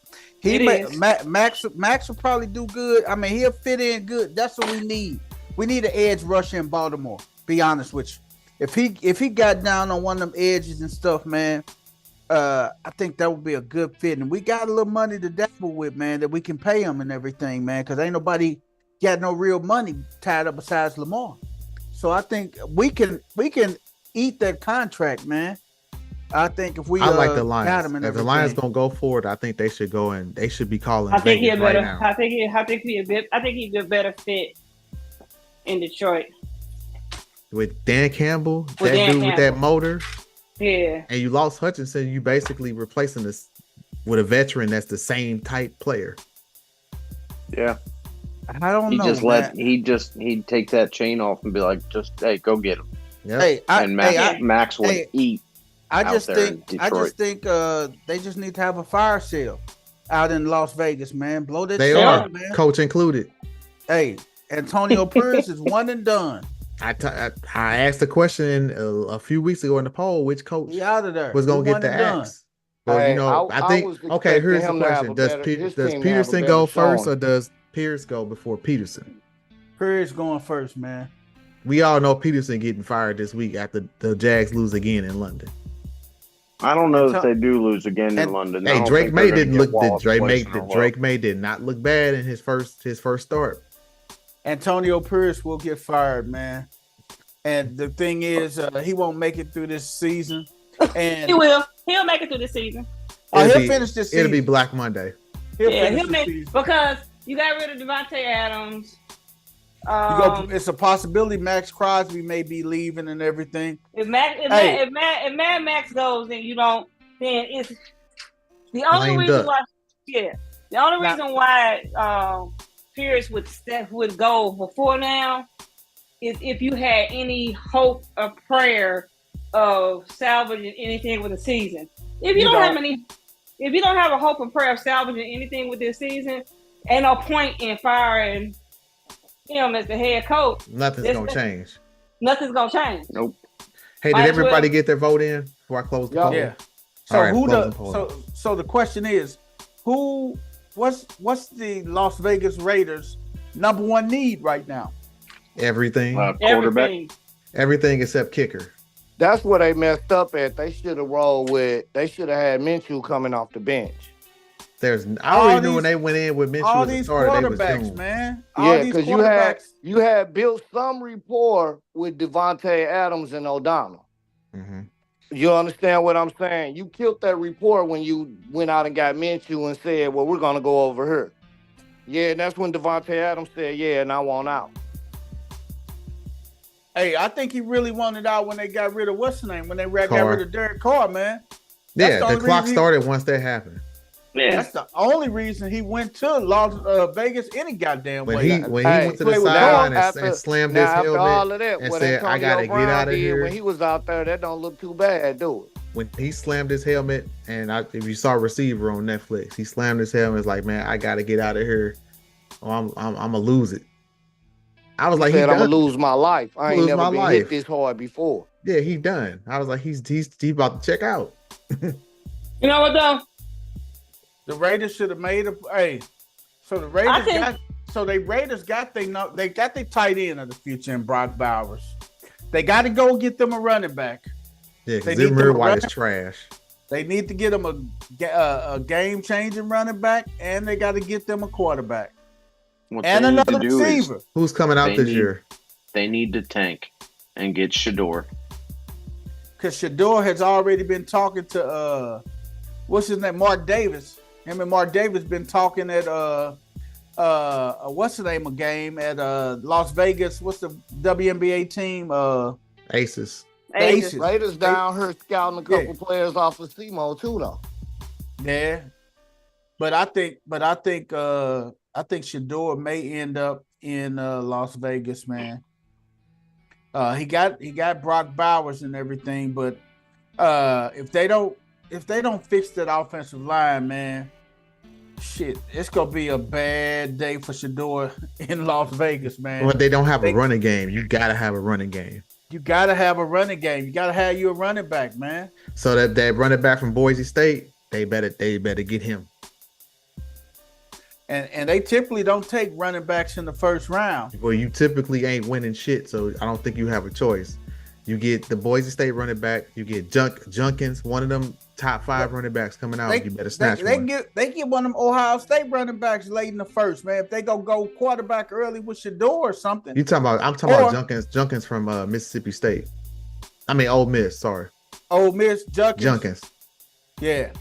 Max will probably do good. I mean, he'll fit in good. That's what we need. We need an edge rusher in Baltimore. Be honest with you. If he got down on one of them edges and stuff, man, I think that would be a good fit. And we got a little money to dabble with, man, that we can pay him and everything, man, because ain't nobody got no real money tied up besides Lamar. So I think we can eat that contract, man. I think if we I like the got Lions. him and If the everything. Lions gonna go forward, I think they should go and they should be calling. I think Vegas he's better. right now. I think he'd be a better fit in Detroit. With Dan Campbell, With that Dan dude with that Campbell. motor, Yeah. and you lost Hutchinson, you basically replacing this with a veteran that's the same type player. Yeah. I don't He know. just man. he'd take that chain off and be like, hey, go get him. Yep. Hey, Max would eat. I out just there in think they just need to have a fire sale out in Las Vegas, man. Blow that They shit are, up, man. coach included. Hey, Antonio Pierce is one and done. I asked the question a few weeks ago in the poll, which coach He out of there. was going He to get one the and done. axe. Well, Hey, you know, I think was okay. Here's the expecting him to have question: a Does better- his does team to have a Peterson better go first, showing. or does Pierce go before Peterson? Pierce going first, man. We all know Peterson getting fired this week after the Jags lose again in London. I don't know if they do lose again in and- London. I Hey, don't Drake think May they're gonna didn't get look. Wallace Drake May, twice in a row. Drake May did not look bad in his first start. Antonio Pierce will get fired, man. And the thing is, he won't make it through this season. And He will. He'll make it through this season. he'll It'll be- finish this It'll be season. Black Monday. He'll Yeah, finish he'll this make season. because you got rid of Devontae Adams. It's a possibility Max Crosby may be leaving and everything. If Hey. Mad Max goes, then you don't. Then it's the only Lame reason duck. why. Yeah, the only reason why Pierce would go before now is if you had any hope or prayer of salvaging anything with the season. If you don't have a hope and prayer of salvaging anything with this season, ain't no point in firing him as the head coach. Nothing's gonna change. Nothing's gonna change. Nope. Hey, Might did as well- everybody get their vote in before I close the poll? Yeah. So All right, who close the the poll. so the question is, what's the Las Vegas Raiders' number one need right now? Everything, Quarterback. everything except kicker. That's where they messed up at. They should have rolled with. They should have had Minshew coming off the bench. I already knew when they went in with all Minshew as a these starter, they was quarterbacks, doomed. man. All Yeah, these because quarterbacks. you had built some rapport with Devontae Adams and O'Donnell. Mm-hmm. You understand what I'm saying? You killed that rapport when you went out and got Minshew and said, "Well, we're gonna go over here." Yeah, and that's when Devontae Adams said, "Yeah, and I want out." Hey, I think he really wanted out when they got rid of what's his name? When they got Carr. rid of Derek Carr, man. That's Yeah, the only clock reason started once that happened. That's the only reason he went to Las Vegas any goddamn When way. he went to the Play with sideline Carr. and slammed now his after helmet all of that, and what said, "I Antonio gotta get Brown out of did here." when he was out there, that don't look too bad, do it? When he slammed his helmet, and if you saw Receiver on Netflix, he slammed his helmet. It's like, man, I gotta get out of here. Or I'm gonna lose it. I was like, He said, "I'm done. gonna lose my life. I ain't Lose never my been life." hit this hard before." Yeah, he done. I was like, he's about to check out. You know what though? The Raiders should have made a so the Raiders got their tight end of the future in Brock Bowers. They got to go get them a running back. Yeah, They because need Zimmer them White is around. trash. They need to get them a game changing running back, and they got to get them a quarterback What and they need another to do is receiver. Who's coming out they this need- year? They need to tank and get Shador. Because Shador has already been talking to what's his name, Mark Davis. Him and Mark Davis been talking at what's the name of game at Las Vegas? What's the WNBA team? Aces. Aces. Raiders down here scouting a couple players off of SEMO too, though. Yeah, but I think Shador may end up in Las Vegas, man. He got Brock Bowers and everything, but if they don't fix that offensive line, man, shit, it's gonna be a bad day for Shedeur in Las Vegas, man. But they don't have a running game. You gotta have a running game. You gotta have a running game. You gotta have you a running back, man. So that running back from Boise State, they better get him. And they typically don't take running backs in the first round. Well, you typically ain't winning shit, so I don't think you have a choice. You get the Boise State running back. You get Junkins, one of them top 5 running backs coming out. You better snatch one. They get one of them Ohio State running backs late in the first, man. If they go quarterback early with Shedeur or something. I'm talking about Junkins from Mississippi State. I mean Ole Miss. Sorry. Ole Miss Junkins. Yeah.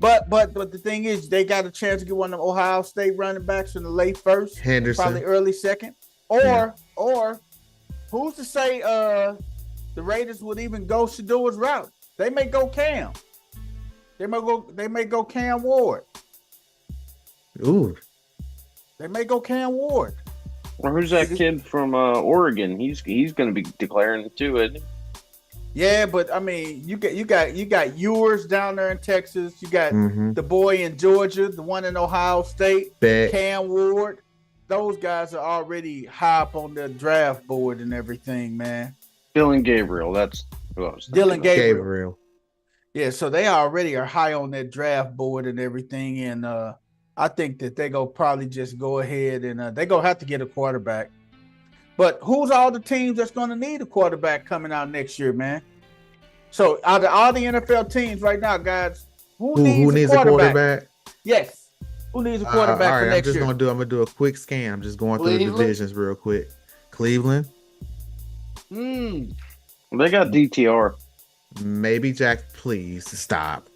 But the thing is, they got a chance to get one of them Ohio State running backs in the late first, Henderson, probably early second, or who's to say the Raiders would even go Shedeur's route? They may go Cam. They may go Cam Ward. Ooh. They may go Cam Ward. Or who's that kid from Oregon? He's going to be declaring it too, isn't he? Yeah, but I mean, you got Ewers down there in Texas. You got the boy in Georgia, the one in Ohio State, Cam Ward. Those guys are already high up on the draft board and everything, man. Dylan Gabriel, that's who I was thinking. Dylan Gabriel. Yeah, so they already are high on that draft board and everything, and I think that they go probably just go ahead and they gonna have to get a quarterback. But who's all the teams that's going to need a quarterback coming out next year, man? So out of all the NFL teams right now, guys, who needs a quarterback? Yes. Who needs a quarterback for next year? I'm gonna do a quick scan. I'm just going through the divisions real quick. Cleveland. They got DTR. Maybe Jack, please stop.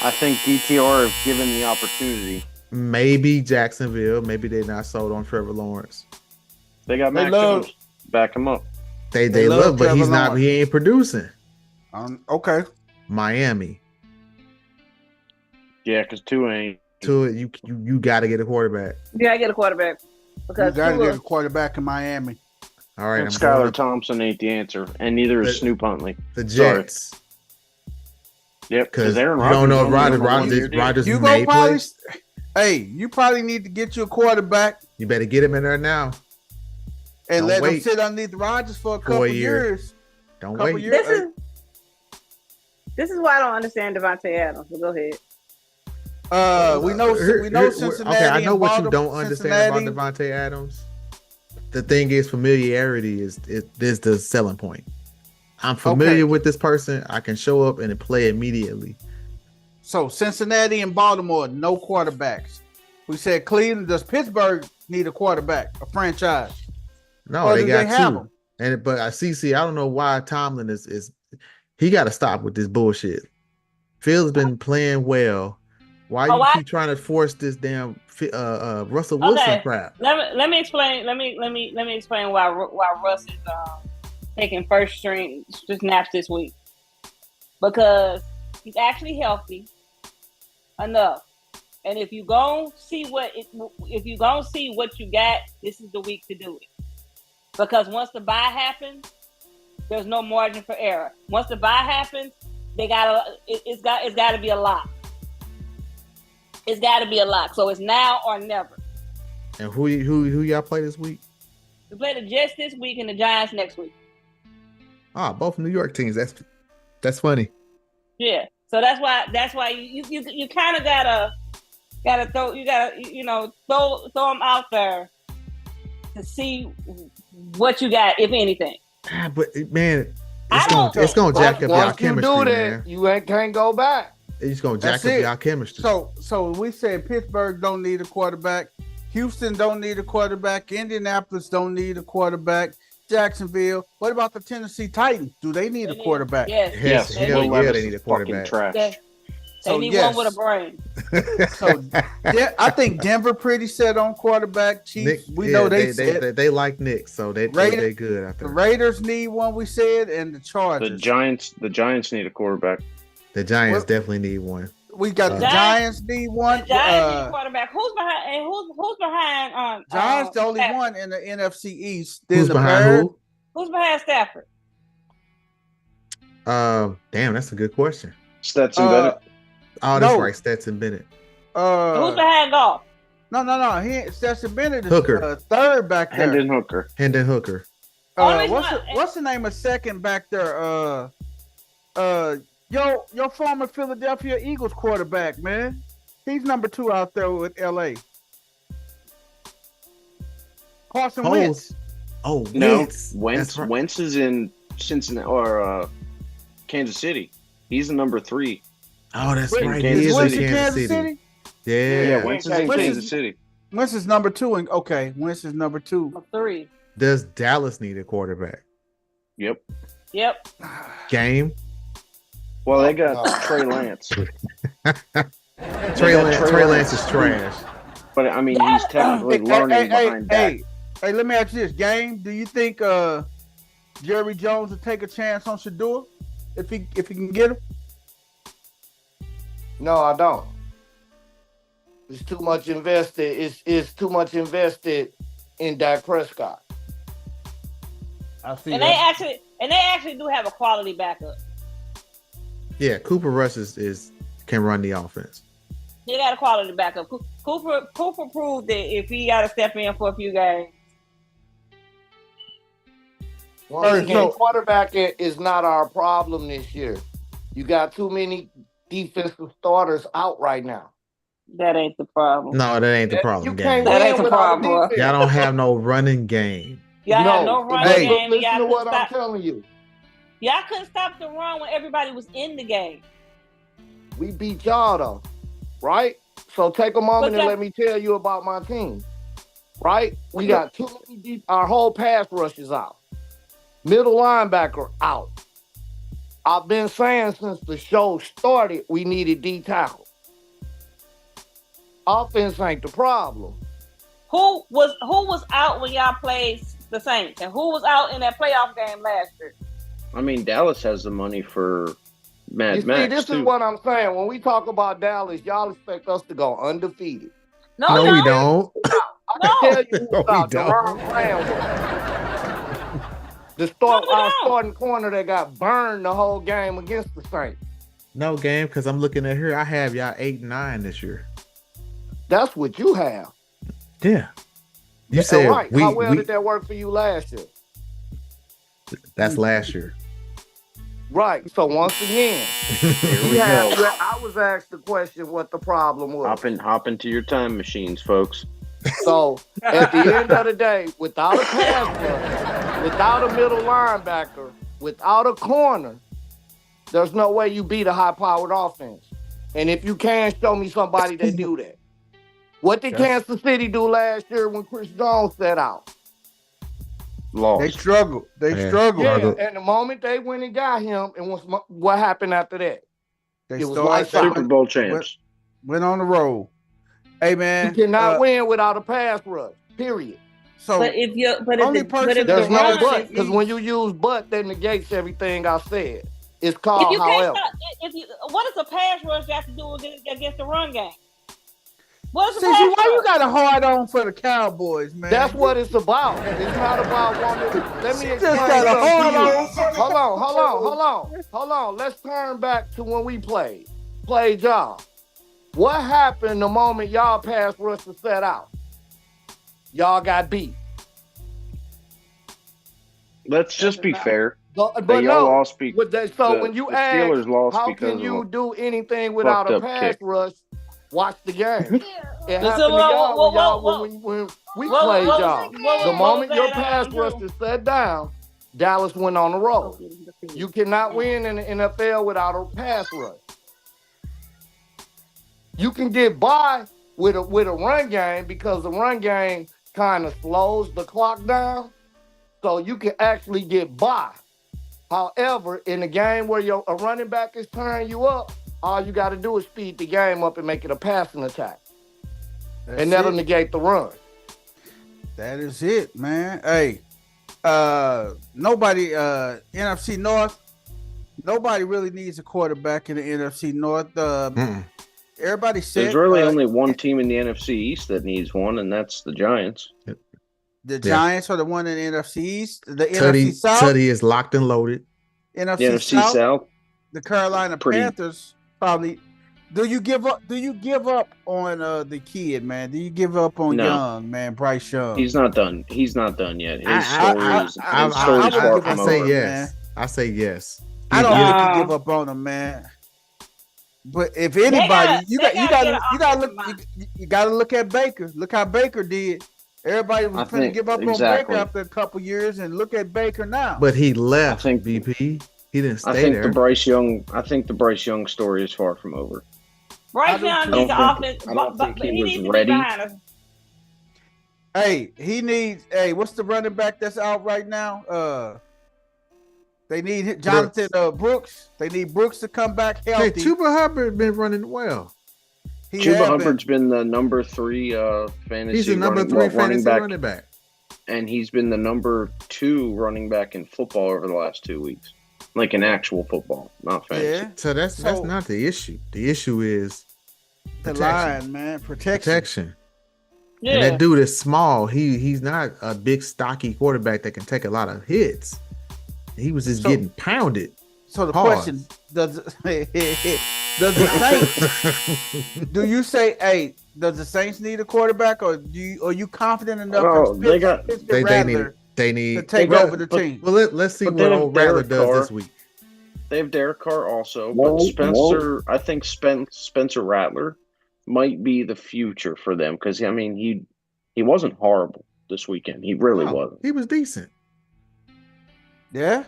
I think DTR is given the opportunity. Maybe Jacksonville. Maybe they're not sold on Trevor Lawrence. They got Mac Jones. Back him up. They love, but he's not. He ain't producing. Okay. Miami. Yeah, because Tua ain't. Tua, you got to get a quarterback. You got to get a quarterback. Because you got to get a quarterback in Miami. All right. And Skylar Thompson ain't the answer, and neither is Snoop Huntley. The Jets. Sorry. Yep, because Aaron Rodgers. You don't know if Rodgers may play. Hey, you probably need to get you a quarterback. You better get him in there now. And let him sit underneath Rodgers for a couple years. Don't wait. This is why I don't understand Devontae Adams. So go ahead. We know Cincinnati. Okay, I know what you don't understand about Devontae Adams. The thing is, familiarity is the selling point. I'm familiar with this person. I can show up and play immediately. So Cincinnati and Baltimore, no quarterbacks. We said Cleveland. Does Pittsburgh need a quarterback, a franchise? No, they got two. But CC, I don't know why Tomlin is he got to stop with this bullshit. Phil's been playing well. Why you keep trying to force this damn Russell Wilson crap? Let me explain. Let me explain why Russ is taking first string snaps this week, because he's actually healthy enough. And if you gonna see what you got, this is the week to do it. Because once the bye happens, there's no margin for error. Once the bye happens, it's got to be a lock. It's got to be a lock. So it's now or never. And who y'all play this week? We play the Jets this week and the Giants next week. Both New York teams. That's funny. Yeah. So that's why you kind of gotta throw them out there to see what you got, if anything. But man, it's gonna jack up y'all chemistry. You do that, you can't go back. It's gonna jack up y'all chemistry. So we said Pittsburgh don't need a quarterback, Houston don't need a quarterback, Indianapolis don't need a quarterback, Jacksonville. What about the Tennessee Titans? Do they need a quarterback? Yes. Hell yeah, they need a quarterback. Yes. They need one with a brain. So I think Denver pretty set on quarterback. Chiefs, know they like Nick, so they good. I think the Raiders need one. We said, and the Chargers. The Giants need a quarterback. The Giants definitely need one. We got the Giants need one. The Giants need quarterback. Who's behind? And who's behind? Giants the only Stafford? one in the NFC East. Then Who's the behind Bears. who? Who's behind Stafford? Damn, that's a good question. Stetson Bennett. Oh, that's right, Stetson Bennett. Who's behind Goff? No. Stetson Bennett is Hooker. Third back there. Hendon Hooker. What's the name of second back there? Your former Philadelphia Eagles quarterback, man. He's number 2 out there with LA. Carson Wentz. Oh, No, Wentz. Wentz. Right. Wentz is in Cincinnati or Kansas City. He's the number 3. Oh, that's Wait, right. Kansas He is City. in Kansas City. Yeah. Wentz is in Kansas City. Wentz is number 2. And okay, Wentz is number 2. 3. Does Dallas need a quarterback? Yep. Game. Well, they got Trey Lance. Trey Lance is trash. But I mean, he's technically learning behind Dak. Hey, let me ask you this, Game. Do you think Jerry Jones will take a chance on Shador if he can get him? No, I don't. It's too much invested. It's too much invested in Dak Prescott. I see. And they actually do have a quality backup. Yeah, Cooper Rush can run the offense. They got a quality backup. Cooper proved that if he got to step in for a few games. Once again, quarterback is not our problem this year. You got too many defensive starters out right now. That ain't the problem. No, that ain't the problem. That ain't the problem. Y'all don't have no running game. Y'all have no running game. Listen to what I'm telling you. Y'all couldn't stop the run when everybody was in the game. We beat y'all though, right? So take a moment and let me tell you about my team. Right? We got too many deep. Our whole pass rush is out. Middle linebacker out. I've been saying since the show started, we needed D tackle. Offense ain't the problem. Who was out when y'all played the Saints, and who was out in that playoff game last year? I mean, Dallas has the money for Mad Max. This is what I'm saying. When we talk about Dallas, y'all expect us to go undefeated. No, we don't. I can tell you who's out. Deron Bland. Our starting corner that got burned the whole game against the Saints. No game, because I'm looking at here. I have y'all 8-9 this year. That's what you have. Yeah. You said right. How well did that work for you last year? That's last year. Right. So once again, I was asked the question what the problem was. Hop into your time machines, folks. So at the end of the day, without a pass rush, without a middle linebacker, without a corner, there's no way you beat a high-powered offense. And if you can, show me somebody that do that. What did Kansas City do last year when Chris Jones set out? Lost. They struggled. Yeah, and the moment they went and got him, and what happened after that? It was like Super Bowl champs. Went on the road. Hey man, you cannot win without a pass rush. Period. So, there's no but, because when you use but, that negates everything I said. It's called however. What does a pass rush got to do against the run game? Why you got a hard on for the Cowboys, man? That's what it's about. It's not about wanting. Let me explain. Hold on. Let's turn back to when we played y'all. What happened the moment y'all pass rush was set out? Y'all got beat. Let's just be fair. But y'all lost when you ask, Steelers lost how because can you of do anything without a pass rush? Watch the game. It happened to y'all when we played y'all. The moment your pass rush is set down, Dallas went on the road. You cannot win in the NFL without a pass rush. You can get by with a run game because the run game kind of slows the clock down, so you can actually get by. However, in a game where a running back is turning you up, all you got to do is speed the game up and make it a passing attack. That'll negate the run. That is it, man. Hey, nobody, NFC North, nobody really needs a quarterback in the NFC North. Everybody said There's really only one team in the NFC East that needs one, and that's the Giants. the Giants are the one in the NFC East. The Tutty, NFC South. Tutty is locked and loaded. NFC, South. The Carolina Pretty- Panthers probably. Do you give up? Do you give up on the kid, man? Do you give up on No. Young, man? Bryce Young. He's not done. He's not done yet. His I story's far from say over. yes. I say yes. I don't Yeah. think you give up on him, man. But if anybody, you gotta look at Baker. Look how Baker did. Everybody was trying to give up on Baker after a couple years, and look at Baker now. But he left. VP. He didn't stay I think there. the Bryce Young story is far from over. Bryce Young needs an offense, I don't but think he he needs to was be ready. behind us. Hey, he needs. Hey, what's the running back that's out right now? They need Jonathan Brooks. They need Brooks to come back Hey, healthy. Chuba Hubbard been running well. Chuba Hubbard's been the number 3 fantasy. He's the number running, 3 running fantasy back, running back. and he's been the number 2 running back in football over the last 2 weeks, like in actual football, not fantasy. Yeah. So that's not the issue. The issue is The protection. line, man, protection. And that dude is small. He's not a big stocky quarterback that can take a lot of hits. He was just getting pounded. So the hard. question does the Saints? Do you say, hey, does the Saints need a quarterback, or are you confident enough? Oh, in they got- They need to take well, over the team. Well, let's see But what they have old Rattler Derek does Carr. this week. They have Derek Carr also, Whoa, but Spencer. I think Spencer Rattler might be the future for them because he wasn't horrible this weekend. He really No, wasn't. He was decent. Yeah.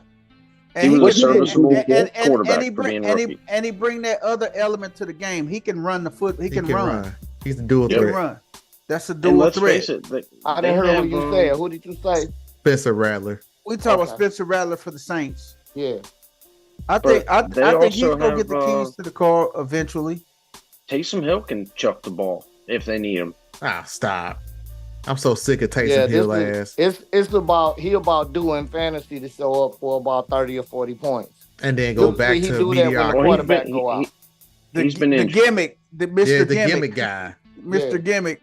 He was a serviceable quarterback he for being bring, and, rookie. he bring that other element to the game. He can run the foot. He can run. He's the dual He can threat. run. That's a And dual let's threat. face it, I didn't hear what you said. Who did you say? Spencer Rattler. We talk about Okay. Spencer Rattler for the Saints. Yeah. I think they I think he's also gonna get the have, keys to the car eventually. Taysom Hill can chuck the ball if they need him. Ah, stop. I'm so sick of Taysom Yeah, Hill this ass. it's about doing fantasy to show up for about 30 or 40 points. And then go You'll back see he to do that when the mediocre. quarterback go out. He's been The injured. gimmick, the Mr. Yeah, the Gimmick. gimmick guy. Mr. Yeah. Gimmick.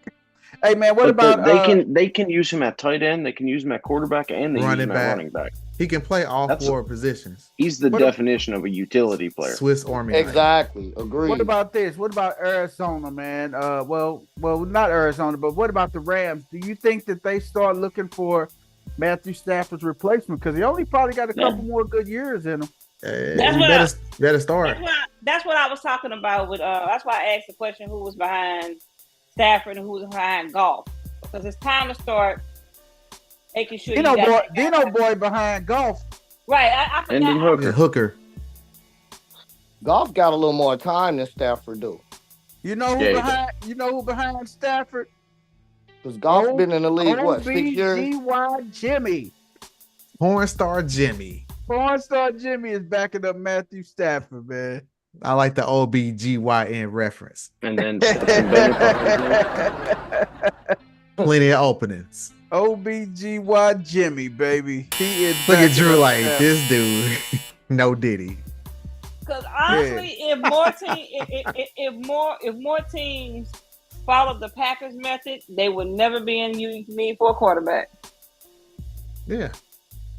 Hey man, what But about they can use him at tight end, they can use him at quarterback, and they use Running him back. at running back. He can play all That's- 4 positions. He's the What- definition of a utility player. Swiss Army knife. Exactly. Agreed. what about this? What about Arizona, man? Well, not Arizona, but what about the Rams? Do you think that they start looking for Matthew Stafford's replacement? Because he only probably got a couple more good years in him. You That's better start. That's what I was talking about with. That's why I asked the question: who was behind Stafford and who was behind Golf? Because it's time to start making sure Dino boy behind Golf. Right, I forgot. Hendon Hooker. Hooker. Golf got a little more time than Stafford do. You know who Yeah, he behind? You know who behind Stafford? Because Golf been in the league, what, 6 years? OBGY Jimmy. Porn star Jimmy. Porn star Jimmy is backing up Matthew Stafford, man. I like the OBGYN reference. And then Stetson Bennett behind him. Plenty of openings. OBGY Jimmy, baby. He is. Look at backing Drew up like Stafford. this dude. No Diddy. Because honestly, if more teams followed the Packers method, they would never be in need for a quarterback. Yeah.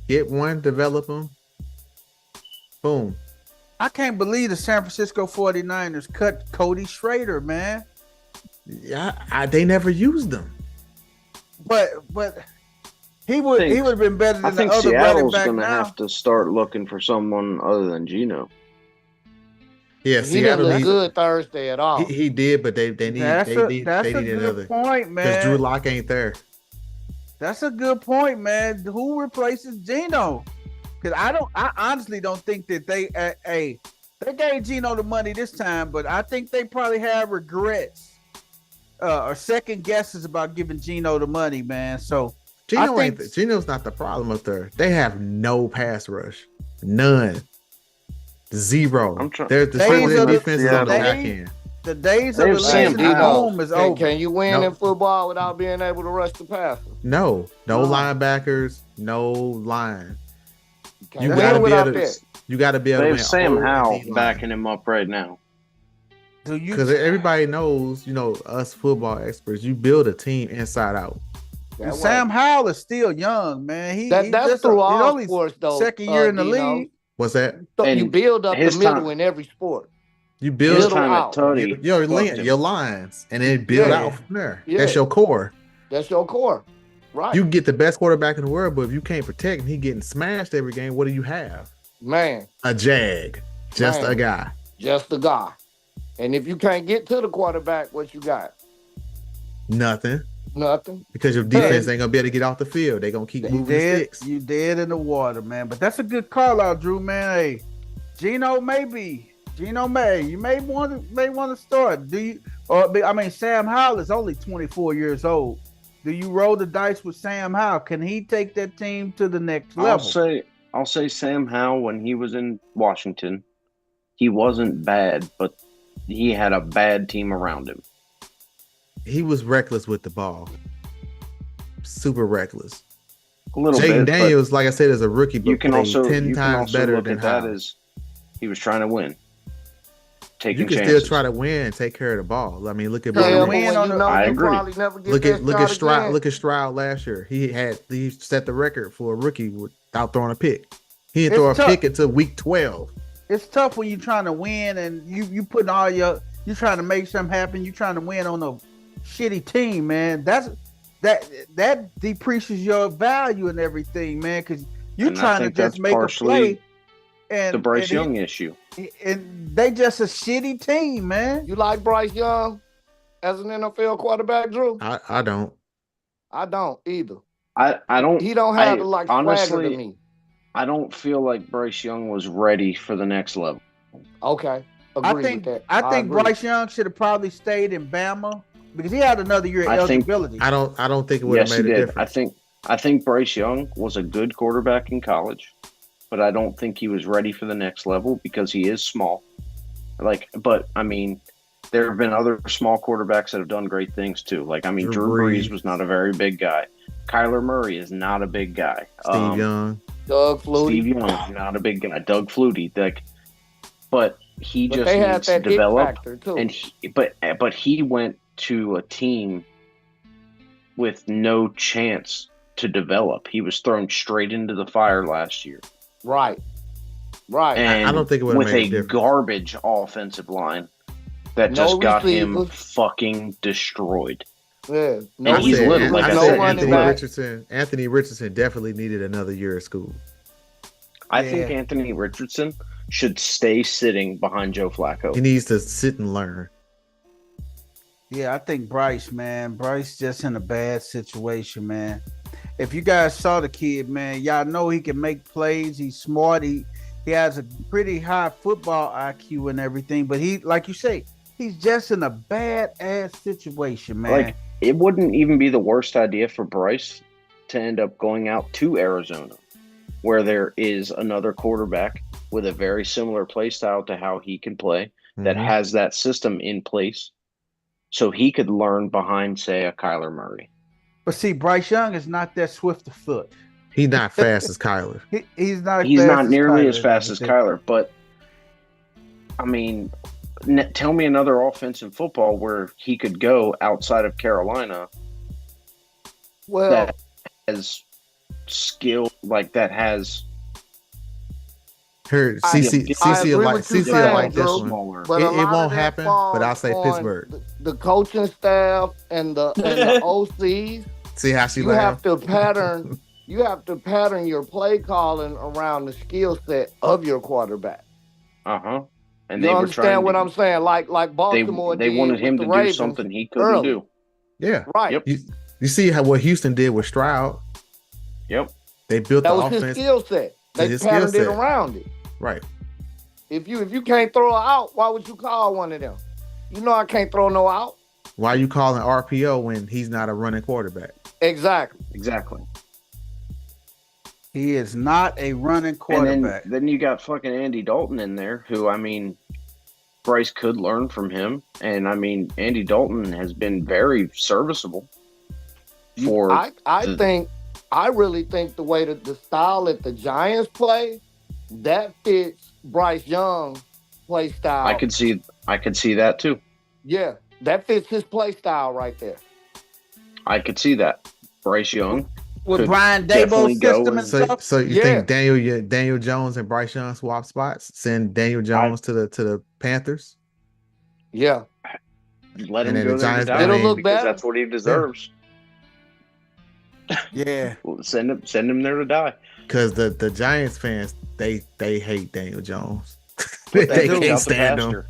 Get one, develop them. Boom. I can't believe the San Francisco 49ers cut Cody Schrader, man. Yeah, they never used them. But he would have been better I than the think other running Seattle's back going to now. have to start looking for someone other than Geno. Yeah, He didn't Seattle look needs, good Thursday at all. he did, but they need That's a need good another point, because man. Drew Lock ain't there. That's a good point, man. Who replaces Geno? Because I honestly don't think that they gave Geno the money this time, but I think they probably have regrets or second guesses about giving Geno the money, man. So Geno's not the problem up there. They have no pass rush, none, zero. There's the split defenses on the back end. The days of Elias at home is over. Can you win in football without being able to rush the passer? No linebackers, no line. You gotta be able to. You got to be able They to. have Sam Howell backing him up right now. Because everybody knows, us football experts, you build a team inside out. Sam Howell is still young, man. That's just through he's all only sports, though. second year in the Dino. league. What's that? So you build up the middle in every sport. You build Middle out. your lines, and then build out from there. Yeah. That's your core. That's your core, right? You get the best quarterback in the world, but if you can't protect and he getting smashed every game, what do you have? Man, a jag, just a guy, just a guy. And if you can't get to the quarterback, what you got? Nothing. Because your defense ain't gonna be able to get off the field. They gonna keep moving sticks. You dead in the water, man. But that's a good call out, Drew, man. Hey, Gino may. You may want to start. Sam Howell is only 24 years old. Do you roll the dice with Sam Howell? Can he take that team to the next level? I'll say Sam Howell, when he was in Washington, he wasn't bad, but he had a bad team around him. He was reckless with the ball. Super reckless. A little Jaden bit. Daniels, like I said, is a rookie, but You can played also 10 times better look than at that Howell. as he was trying to win. Taking You can chances. still try to win and take care of the ball. I mean, look at I agree. Look at Stroud. Look at Stroud last year. He set the record for a rookie without throwing a pick. He didn't throw a pick until week 12. It's tough when you're trying to win and you putting all you're trying to make something happen. You're trying to win on a shitty team, man. That decreases your value and everything, man. Because you're trying to just make a play. And the Bryce Young issue. And they just a shitty team, man. You like Bryce Young as an NFL quarterback, Drew? I don't. I don't either. I don't. He don't have honestly, swagger to me. I don't feel like Bryce Young was ready for the next level. Okay. I think Bryce Young should have probably stayed in Bama because he had another year of eligibility. I don't think it would have made a difference. I think Bryce Young was a good quarterback in college, but I don't think he was ready for the next level because he is small. But I mean, there have been other small quarterbacks that have done great things too. Drew Brees was not a very big guy. Kyler Murray is not a big guy. Steve Young. Doug Flutie. Steve Young, not a big guy. Doug Flutie. But he just needs to develop. And but he went to a team with no chance to develop. He was thrown straight into the fire last year. Right. And I don't think it would have with made a a difference. garbage offensive line that No just got him receivers. fucking destroyed. Yeah. And he's little, like I said. Anthony Richardson definitely needed another year of school. I think Anthony Richardson should stay sitting behind Joe Flacco. He needs to sit and learn. Yeah, I think Bryce just in a bad situation, man. If you guys saw the kid, man, y'all know he can make plays. He's smart. He has a pretty high football IQ and everything. But he, like you say, he's just in a bad ass situation, man. It wouldn't even be the worst idea for Bryce to end up going out to Arizona, where there is another quarterback with a very similar play style to how he can play, that has that system in place, so he could learn behind, say, a Kyler Murray. But see, Bryce Young is not that swift of foot. He's not fast as Kyler. He's not nearly as fast as Kyler. But I mean, tell me another offense in football where he could go outside of Carolina. Well, that has skill, that has. Her CC like this one. But it won't happen. But I'll say Pittsburgh. The coaching staff and the OCs. See how she you have to pattern. You have to pattern your play calling around the skill set of your quarterback. And you they understand what I'm saying? Like Baltimore. They wanted him to do something he couldn't do. Yeah. Right. Yep. You see what Houston did with Stroud. Yep. They built that the was offense. His skill set. They patterned it around it. Right. If you can't throw it out, why would you call one of them? You know I can't throw no out. Why are you calling RPO when he's not a running quarterback? Exactly. He is not a running quarterback. And then you got fucking Andy Dalton in there, who, I mean, Bryce could learn from him. And, I mean, Andy Dalton has been very serviceable. I really think the way that the style that the Giants play, that fits Bryce Young's play style. I could see I could see that too. Yeah, that fits his play style right there. I could see that. Bryce Young. With could Brian definitely Daboll's go system and and- stuff. So you think Daniel Jones and Bryce Young swap spots? Send Daniel Jones to the Panthers? Yeah. Let And him then go the there to Giants- die It'll look because better. that's what he deserves. Yeah. Send him there to die. Because the Giants fans, they hate Daniel Jones. Put that they goat can't out the stand him. pasture.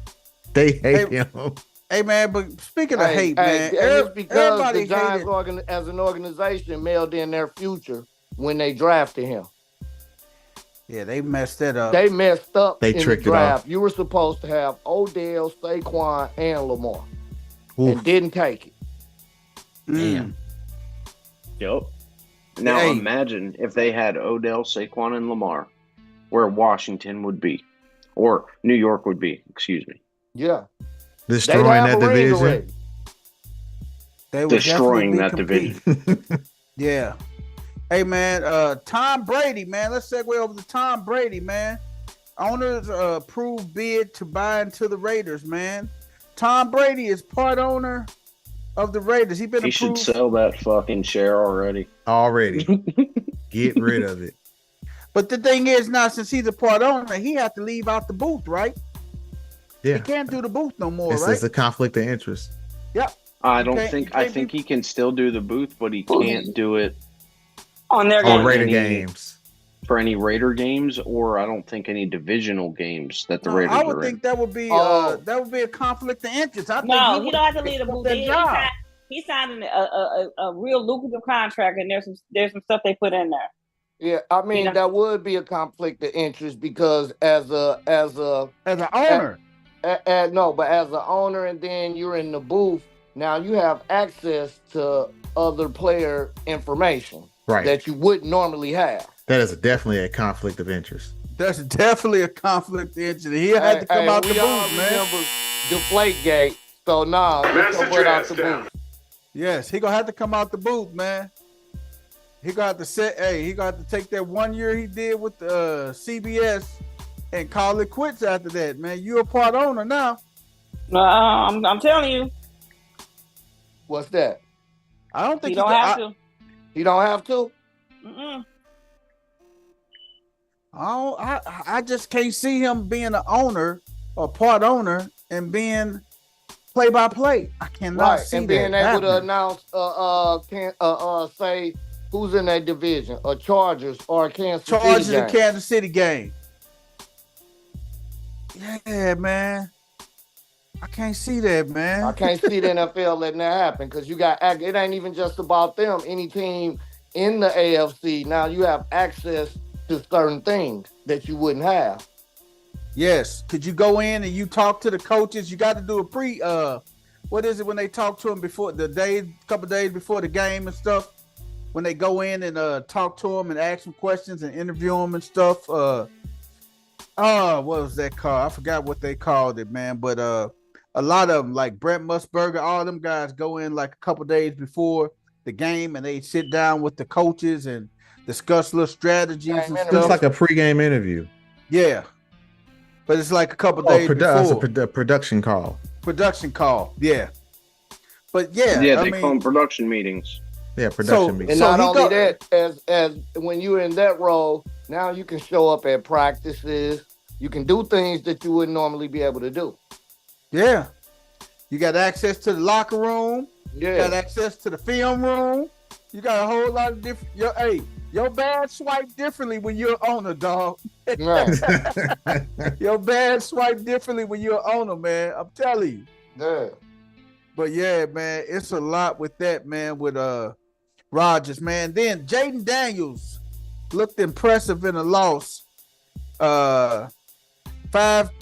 They hate Hey, him. Hey man, but speaking of hate, man, and it's because everybody the Giants hated. as an organization mailed in their future when they drafted him. Yeah, they messed that up. They messed up They in the tricked it draft. off. You were supposed to have Odell, Saquon, and Lamar, Oof. and didn't take it. Damn. Yep. Now Hey. imagine if they had Odell, Saquon, and Lamar, where Washington would be, or New York would be. Excuse me. Yeah. Destroying They'd have that a ring division. already. They would Destroying that definitely be division. Yeah. Hey man, Tom Brady, man. Let's segue over to Tom Brady, man. Owners approved bid to buy into the Raiders, man. Tom Brady is part owner of the Raiders. He been He should approved. sell that fucking share already. Already. Get rid of it. But the thing is now, since he's a part owner, he have to leave out the booth, right? Yeah. He can't do the booth no more, It's, right? it's a conflict of interest. Yep. I don't can't- think. you can't I think he can still do the booth, but he can't do it On their On game. Raider any- games. for any Raider games, or I don't think any divisional games that the No, Raiders I would are think in. that would be Oh. a conflict of interest. I think No, he would don't have to leave the pick up booth. that job. He signed a real lucrative contract, and there's some stuff they put in there. Yeah, I mean know- that would be a conflict of interest because as an owner. No, but as an owner, and then you're in the booth. Now you have access to other player information Right. that you wouldn't normally have. That is definitely a conflict of interest. That's definitely a conflict of interest. He had to come out the we all booth, man. remember Deflategate. So nah, let's go put out the booth. Yes, he gonna have to come out the booth, man. He gonna have to he gonna have to take that 1 year he did with CBS and call it quits after that, man. You're a part owner now. I'm telling you, What's that? I don't think you don't have to. You don't have to. Mm-mm. I just can't see him being an owner or part owner and being play by play. I cannot Right, see and that being able to happening. announce, say who's in that division, a Chargers or a Kansas Chargers City and game. Kansas City game. Yeah, man. I can't see that, man. I can't see the NFL letting that happen because you got it ain't even just about them. Any team in the AFC now you have access to certain things that you wouldn't have. Yes. Could you go in and you talk to the coaches? You got to do a what is it when they talk to them before couple days before the game and stuff? When they go in and talk to them and ask them questions and interview them and stuff. What was that called? I forgot what they called it, man. But a lot of them, like Brent Musburger, all them guys go in like a couple days before the game and they sit down with the coaches and discuss little strategies and It's stuff. like a pregame interview. Yeah. But it's like a couple days It's before. a production call. Production call. Yeah. But yeah. Yeah, I they mean, call them production meetings. Yeah, production And meeting. not he only go- that, as when you're in that role, now you can show up at practices. You can do things that you wouldn't normally be able to do. Yeah. You got access to the locker room. You Yeah. got access to the film room. You got a whole lot of different. Your badge swipe differently when you're owner, dog. Right. Your badge swipe differently when you're owner, man. I'm telling you. Yeah. But yeah, man, it's a lot with that, man, with Rodgers, man. Then Jaden Daniels looked impressive in a loss. 5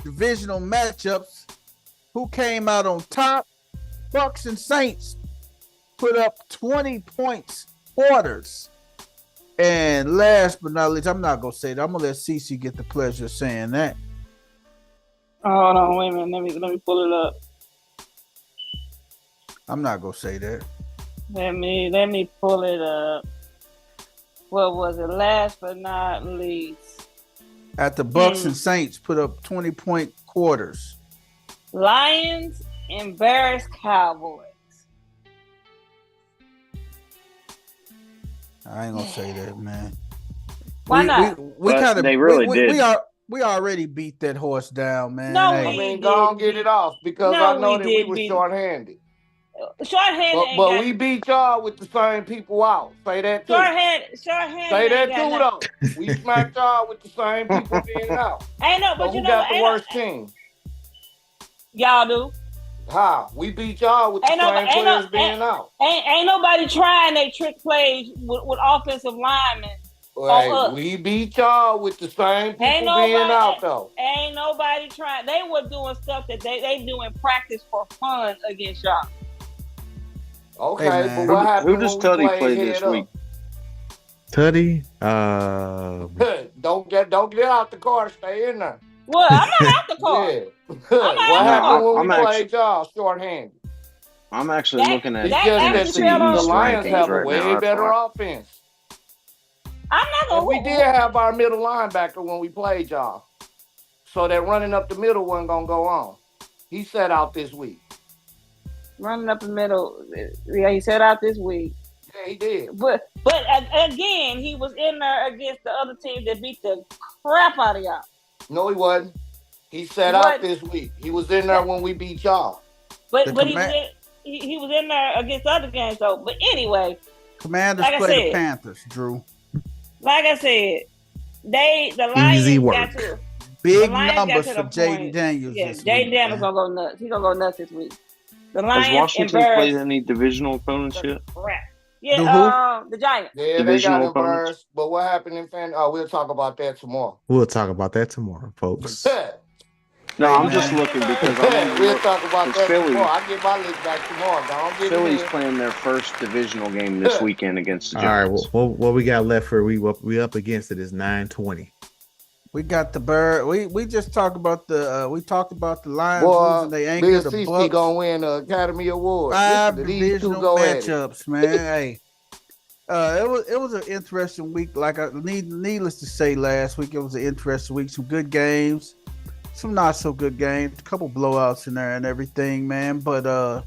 divisional matchups. Who came out on top? Bucks and Saints put up 20 points quarters. And last but not least, I'm not gonna say that. I'm gonna let Cece get the pleasure of saying that. Hold on, wait a minute. Let me pull it up. I'm not gonna say that. Let me pull it up. What was it? Last but not least. At the Bucks and Saints put up 20-point quarters. Lions embarrass Cowboys. I ain't gonna say that, man. Why not? We kind of they really did. We already beat that horse down, man. No, Hey, we I mean, did. go on, get it off because No, I know we that we did were beat- short-handed. Shorthanded ain't But got we beat y'all with the same people out. Say that too. shorthanded Say ain't that got too, nothing. though. We smacked y'all with the same people being out. Ain't no, So but who you know, got the ain't worst team? y'all do. How? We beat y'all with the Ain't same no- players being out. Ain't nobody trying they trick plays with offensive linemen. Right. us. We beat y'all with the same people Ain't being nobody- out, though. Ain't nobody trying. They were doing stuff that they do in practice for fun against y'all. Okay, Hey, but man. what happened Who does when we Tutty played play head this up? week? Tutty, Don't get out the car. Stay in there. Well, I'm not out the car. Yeah. not What out happened the when we car. played y'all short-handed? I'm actually looking at It's that just actually that fell on the the Lions rankings have a right way now, that's better why. offense. I'm not And gonna. we did have our middle linebacker when we played y'all. So that running up the middle wasn't going to go on. He set out this week. Running up the middle. Yeah, he set out this week. Yeah, he did. But again, he was in there against the other team that beat the crap out of y'all. No, he wasn't. He set out this week. He was in there when we beat y'all. But The he was in there against other games though. But anyway, Commanders like I play the said- Panthers, Drew. like I said, the Lions Easy got work. to Big the Lions got numbers to for the Jaden point- Daniels Yeah, this Jaden week, Daniels man. gonna go nuts. He's gonna go nuts this week. The Has Lions Washington embarrassed played any divisional opponents yet? crap. Yeah, The the Giants. Yeah, they got Divisional opponents? embarrassed. But what happened in fan? Oh, we'll talk about that tomorrow. we'll talk about that tomorrow, folks. No, Hey, I'm man. just looking because I'm on the We'll look. talk about because that tomorrow. I'll get my list back tomorrow. Don't get Philly's it in. playing their first divisional game this weekend against the All right, Giants. what we got left for we up against it is 9:20. We got the bird. We just talked about the we talked about the Lions Boy, losing they anchor Bill the Cece Bucks. gonna win the Academy Award. 5 Listen to these two divisional go at it. matchups, man. Hey, it was an interesting week. Like needless to say, last week it was an interesting week. Some good games, some not so good games. A couple blowouts in there and everything, man. But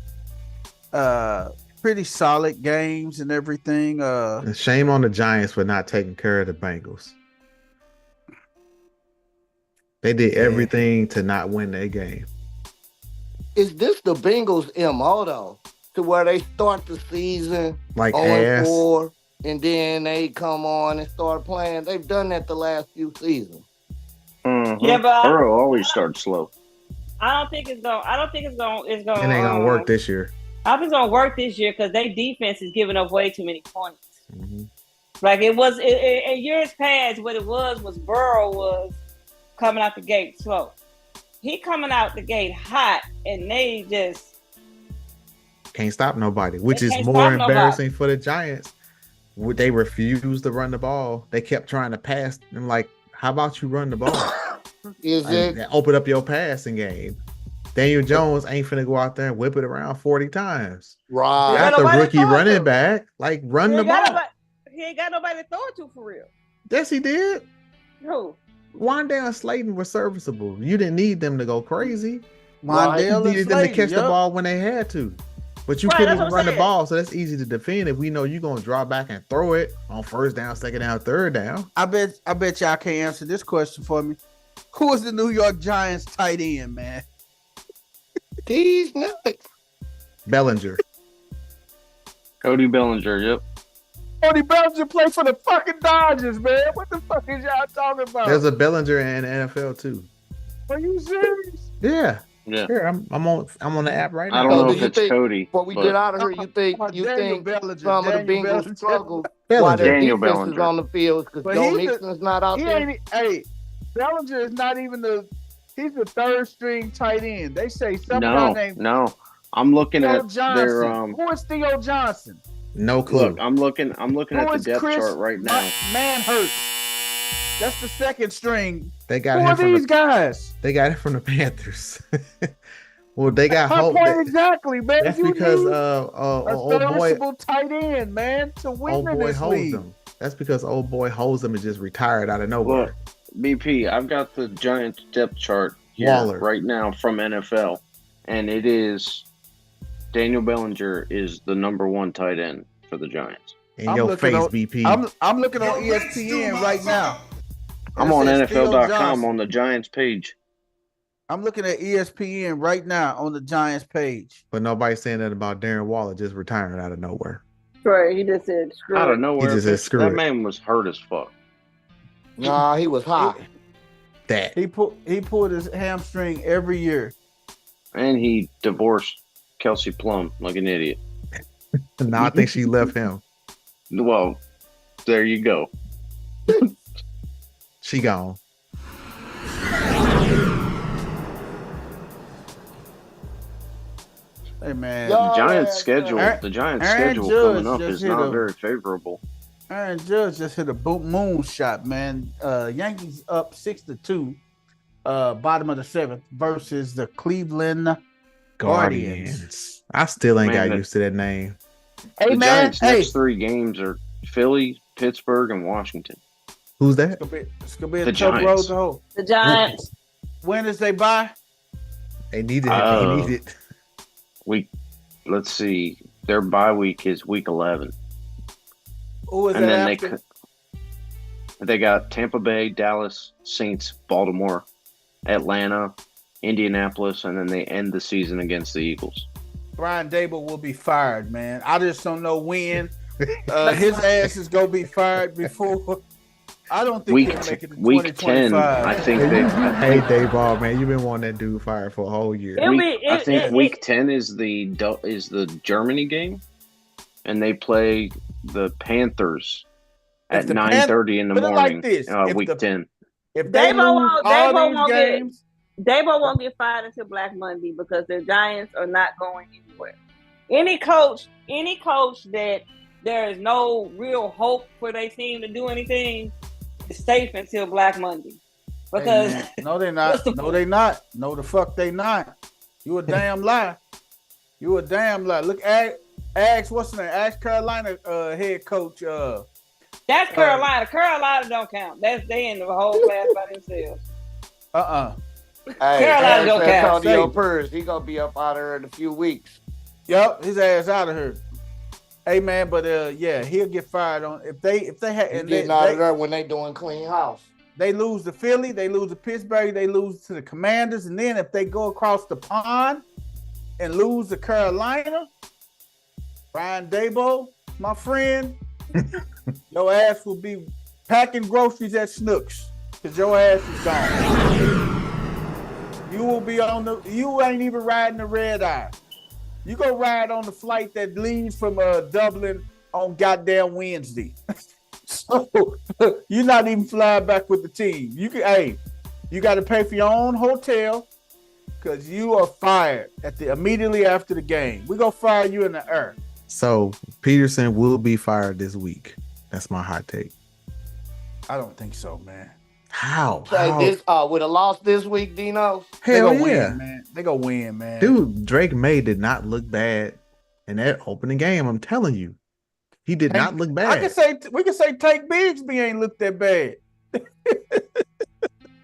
pretty solid games and everything. And shame on the Giants for not taking care of the Bengals. They did everything to not win that game. Is this the Bengals' MO though? To where they start the season Like ass. 0-4, and then they come on and start playing. They've done that the last few seasons. Mhm. Yeah, but Burrow always starts slow. I don't think it's gonna. It's gonna. It ain't gonna work this year. I don't think it's gonna work this year because their defense is giving up way too many points. Mm-hmm. Like it was in years past. What it was Burrow was coming out the gate slow. He coming out the gate hot, and they just Can't stop nobody, which They is can't more stop nobody. embarrassing for the Giants. They refused to run the ball. They kept trying to pass. I'm like, how about you run the ball? Is it? Open up your passing game. Daniel Jones ain't finna go out there and whip it around 40 times. Right. Got the nobody rookie throw it running to. back. Like, run he the ain't got ball. nobody, he ain't got nobody to throw it to for real. Yes, he did. Who? Wandale and Slayton were serviceable. You didn't need them to go crazy. Wandale You and needed them to Slayton, catch the yup. ball when they had to. But you Right, couldn't that's even what run I'm the saying. ball, so that's easy to defend if we know you're gonna draw back and throw it on first down, second down, third down. I bet y'all can't answer this question for me. Who is the New York Giants tight end, man? These nuts. Bellinger. Cody Bellinger, yep. Cody Bellinger played for the fucking Dodgers, man. What the fuck is y'all talking about? There's a Bellinger in the NFL too. Are you serious? Yeah. Yeah. Here, I'm on the app right now. I don't know do if you it's think- Cody. Before we but get out of here, you think Daniel Bellinger, some of the Daniel Bengals Bellinger. struggle Bellinger. while their Daniel defense Bellinger. is on the field because But Joe he's Mixon's not out He there? ain't. Hey, Bellinger is not even he's the third string tight end. They say some guy named No. I'm looking Theo at their Johnson. Who is Theo Johnson? No clue. look, I'm looking Who at the is depth Chris chart right now. Manhurst? That's the second string. They got Who him are from these the, guys? they got it from the Panthers. Well, they got My hope. point exactly, man. That's You because need old a boy serviceable tight end, man, to win old in boy this holds league. them. That's because old boy holds them and just retired out of nowhere. Look, BP, I've got the Giants depth chart here Waller. right now from NFL. and it is Daniel Bellinger is the number 1 tight end for the Giants. In your face, BP. I'm looking on ESPN right now. I'm on NFL.com on the Giants page. I'm looking at ESPN right now on the Giants page. But nobody's saying that about Darren Waller just retiring out of nowhere. Right, he just said screw Out it. of nowhere. He just said screw that it. man was hurt as fuck. Nah, he was hot. That. He pulled his hamstring every year. And he divorced Kelsey Plum like an idiot. Now I think she left him. Well, there you go. She gone. Hey man, The Giants' schedule coming up is not very favorable. Aaron Judge just hit a moon shot, man. Yankees up 6-2, bottom of the 7th versus the Cleveland Guardians. I still ain't Man, got used to that name. Hey The man, Giants' next 3 games are Philly, Pittsburgh, and Washington. Who's that? It's gonna be a The tough road Giants. to hoe. The Giants. When is they bye? They needed it. They need it. Let's see. Their bye week is week 11. Who is And that then after? they got Tampa Bay, Dallas, Saints, Baltimore, Atlanta, Indianapolis, and then they end the season against the Eagles. Brian Dable will be fired, man. I just don't know when. His ass is gonna be fired before. I don't think he'll make it to week 10, 2025. I think Hey, Dave Ball, man, you've been wanting that dude fired for a whole year. I think week 10 is the Germany game, and they play the Panthers at 9:30 in the put it morning. like this, if Week the- 10. If they lose all these games, Dabo won't get fired until Black Monday because the Giants are not going anywhere. Any coach that there is no real hope for their team to do anything is safe until Black Monday. Because hey, man, no, they're not. No, they not. No, the fuck they not. You a damn lie. You a damn lie. Look, ask what's the name? Ask Carolina head coach. that's Carolina. Carolina don't count. They in the whole class by themselves. Hey, Carolina don't count. Antonio Purse, he gonna be up out there in a few weeks. Yup, his ass out of here. Hey man, but yeah, he'll get fired on if they had He's and getting out of there when they doing clean house. They lose to Philly, they lose to Pittsburgh, they lose to the Commanders, and then if they go across the pond and lose to Carolina, Brian Dabo, my friend, your ass will be packing groceries at Snooks because your ass is gone. You will be you ain't even riding the red eye. You go ride on the flight that leaves from Dublin on goddamn Wednesday. So you're not even flying back with the team. You got to pay for your own hotel because you are fired immediately after the game. We're gonna fire you in the air. So Peterson will be fired this week. That's my hot take. I don't think so, man. How? This with a loss this week, Dino. Hell they gonna yeah, win, man. They gonna win, man. Dude, Drake May did not look bad in that opening game. I'm telling you, he did not look bad. We can say Tank Bigsby ain't looked that bad.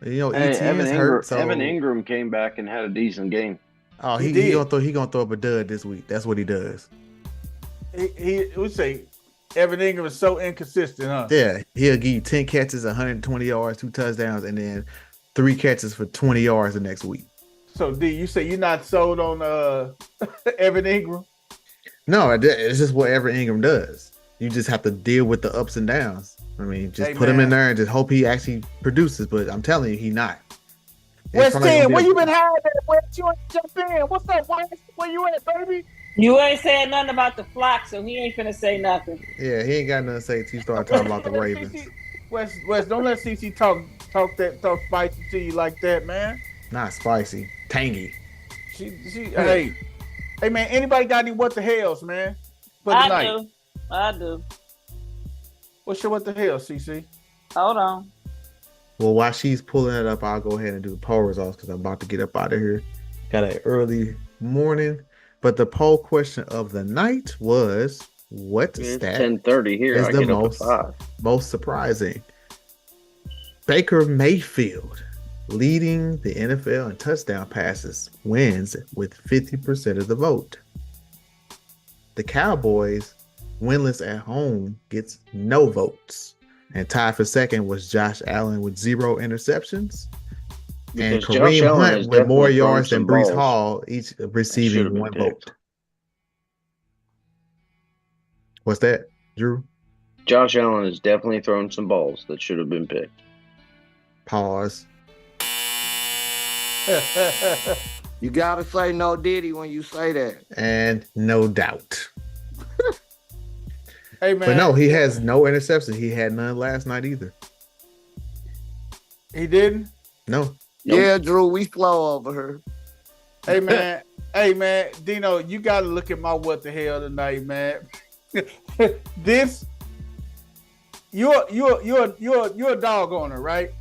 You know, Hey, ETN's hurt. So Evan Ingram came back and had a decent game. oh, he gonna throw up a dud this week. That's what he does. He would say Evan Ingram is so inconsistent, huh? Yeah, he'll give you 10 catches, 120 yards, 2 touchdowns, and then 3 catches for 20 yards the next week. So D, you say you're not sold on Evan Ingram? No, it's just what Evan Ingram does. You just have to deal with the ups and downs. I mean, just put him in there and just hope he actually produces. But I'm telling you, he not. West 10, where you been hiding at? West, you ain't jump in. What's up, West? Where you at, baby? You ain't saying nothing about the flock, so he ain't finna say nothing. Yeah, he ain't got nothing to say till you start talking about the Ravens. West, don't let CC talk spicy to you like that, man. Not spicy, tangy. Hey man, anybody got any what the hells, man? I do. What's your what the hell, CC? Hold on. Well, while she's pulling it up, I'll go ahead and do the poll results because I'm about to get up out of here. Got an early morning. But the poll question of the night was, what stat 10:30 here. is I the get up at 5. most surprising? Baker Mayfield leading the NFL in touchdown passes, wins with 50% of the vote. The Cowboys, winless at home, gets no votes. And tied for second was Josh Allen with 0 interceptions. And Because Josh Kareem Allen Hunt has with more definitely thrown yards than some Brees balls. Hall, each That should've receiving been 1 picked. vote. What's that, Drew? Josh Allen has definitely thrown some balls that should have been picked. Pause. You gotta say no Diddy when you say that. And no doubt. Hey, man. But no, he has no interception. He had none last night either. He didn't? No. Yeah, Drew, we slow over here. Hey, man. Hey, man. Dino, you got to look at my what the hell tonight, man. This, you're a dog owner, right?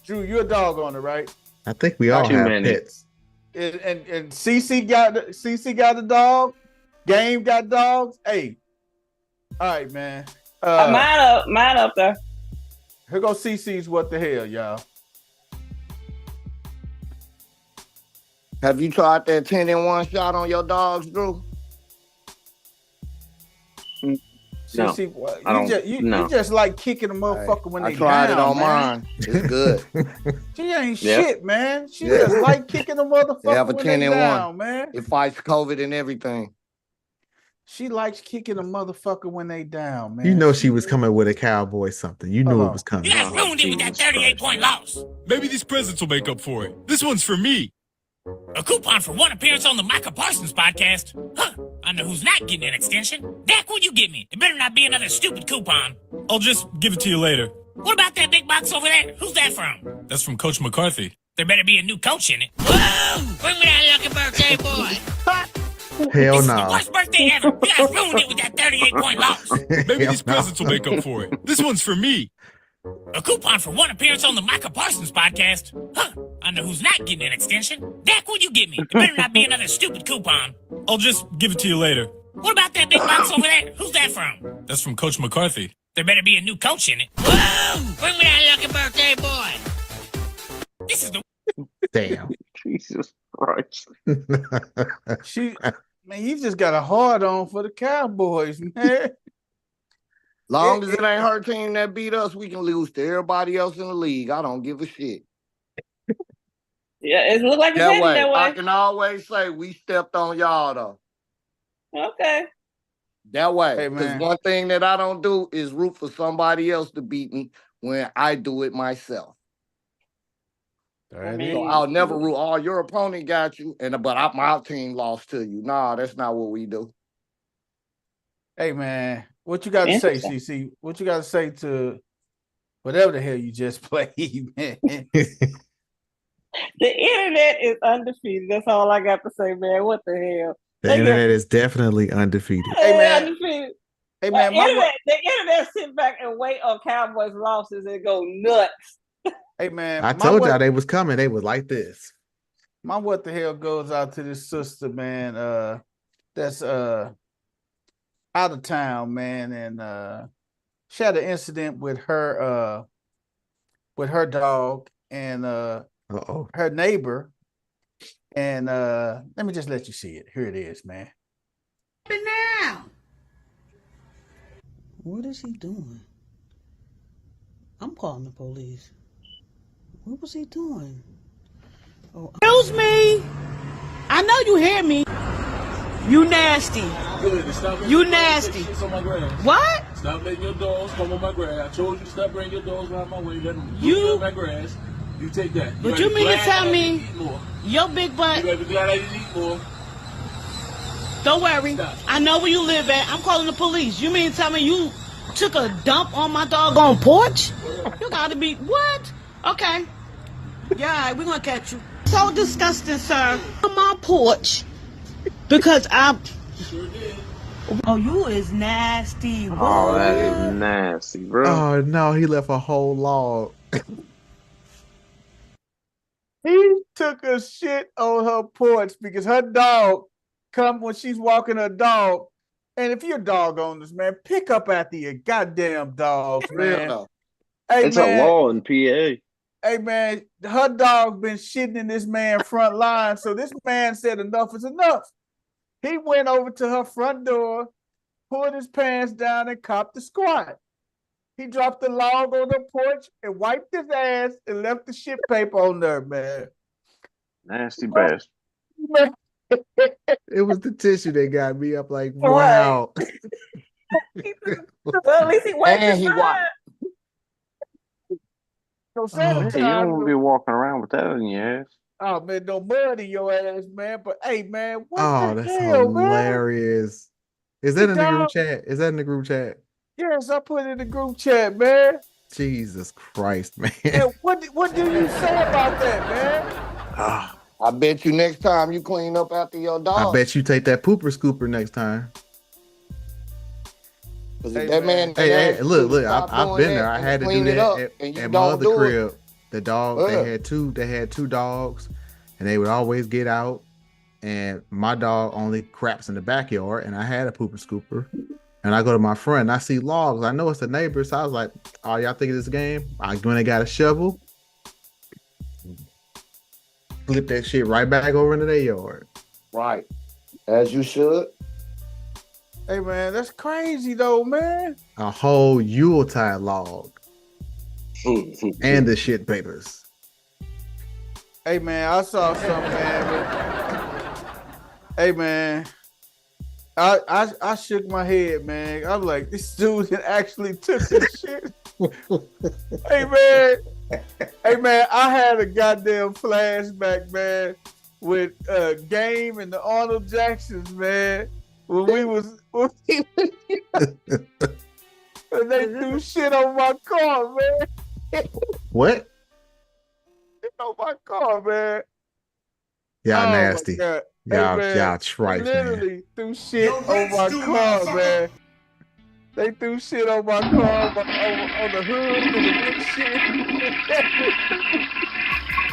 Drew, you're a dog owner, right? I think we all Too have many. pets. And CC got a dog. Game got dogs. Hey, all right, man. Mine up there. Here goes CC's what the hell, y'all. Have you tried that 10-1 shot on your dogs, Drew? No, CC, I don't- you no. just like kicking a motherfucker when I they tried down, it on man. mine. It's good. She ain't Yeah. shit, man. She Yeah. just like kicking a motherfucker They have a when 10 they and 1. down, man. It fights COVID and everything. She likes kicking a motherfucker when they down, man. You know she was coming with a cowboy something. You knew Hold it on. was coming. You guys ruined it with that 38-point loss. Maybe these presents will make up for it. This one's for me. A coupon for one appearance on the Micah Parsons podcast? Huh. I know who's not getting an extension. Dak, what'd you get me? It better not be another stupid coupon. I'll just give it to you later. What about that big box over there? Who's that from? That's from Coach McCarthy. There better be a new coach in it. Whoa! Bring me that lucky birthday boy. Hell This is the no. worst birthday ever. You guys ruined it with that 38-point loss. Maybe Hell these no. presents will make up for it. This one's for me. A coupon for one appearance on the Micah Parsons podcast? Huh. I know who's not getting an extension. Dak, what'd you get me? It better not be another stupid coupon. I'll just give it to you later. What about that big box over there? Who's that from? That's from Coach McCarthy. There better be a new coach in it. Whoa! Bring me that lucky birthday boy. This is the Damn. Jesus Christ. Man, you just got a hard on for the Cowboys, man. Long as it ain't her team that beat us, we can lose to everybody else in the league. I don't give a shit. Yeah, it look like it's That headed way, that I way. can always say we stepped on y'all though. Okay. That way, Hey, because man. one thing that I don't do is root for somebody else to beat me when I do it myself. There it So is. I'll never root. Oh, your opponent got you, but my team lost to you. Nah, that's not what we do. Hey, man, what you got to say, CC? What you got to say to whatever the hell you just played, man? The internet is undefeated. That's all I got to say, man. What the hell? The internet is definitely undefeated. Hey, man. Undefeated. Hey, man, The internet sit back and wait on Cowboys losses and go nuts. Hey, man. I told y'all they was coming. They was like this. My what the hell goes out to this sister, man. That's out of town, man, and she had an incident with her dog and her neighbor. And let me just let you see it. Here it is, man. Now, what is he doing? I'm calling the police. What was he doing? Oh, excuse me. I know you hear me. You nasty. You nasty. What? Stop letting your dogs come on my grass. I told you to stop bringing your dogs around my way. Let them You- on my grass. You take that. But gotta you be mean to glad tell I me didn't eat more. your big butt? You gotta be glad I didn't eat more. Don't worry. I know where you live at. I'm calling the police. You mean to tell me you took a dump on my doggone porch? You gotta be what? Okay. Yeah, all right, we're gonna catch you. So disgusting, sir. On my porch. Because I'm Oh, you is nasty. Oh, that boy. is nasty, bro. Oh no, he left a whole log. He took a shit on her porch because her dog come when she's walking her dog. And if you're dog owners, man, pick up after your goddamn dogs, Real man. though. Hey, It's man. a law in PA. Hey man, her dog been shitting in this man front line. So this man said enough is enough. He went over to her front door, pulled his pants down, and copped the squat. He dropped the log on the porch and wiped his ass and left the shit paper on there, man. Nasty bastard. It was the tissue that got me up like, wow. Well, at least he wiped And his he butt. wiped. So Hey, you don't sanitize. want to be walking around with that in your ass. Oh man, no mud in your ass, man. But hey, man, what Oh, the that's hell, man? hilarious. Is that in the group Dog. chat? Is that in the group chat? Yes, I put it in the group chat, man. Jesus Christ, man. And what do you say about that, man? Ah, I bet you next time you clean up after your I dog. bet you take that pooper scooper next time. 'Cause Hey, if that man, Hey, look, stop I've doing been that there. I and had to do clean it that up, at, and you at my don't other do it. crib. The dog, Yeah. they had two dogs, and they would always get out. And my dog only craps in the backyard, and I had a pooper scooper. And I go to my friend, I see logs. I know it's the neighbors. So I was like, "Oh, y'all think of this game?" I went and got a shovel, flip that shit right back over into their yard. Right, as you should. Hey man, that's crazy though, man. A whole Yuletide log and the shit papers. Hey man, I saw something, man. Hey man, I shook my head, man. I'm like, this dude actually took this shit. Hey man, I had a goddamn flashback, man, with Game and the Arnold Jacksons, man. When when they threw shit on my car, man. What? On my car, man. Y'all Oh, my nasty. God. Y'all, man, y'all tripe, man. literally threw shit on my car, man. They threw shit on my car, on the hood and the windshield.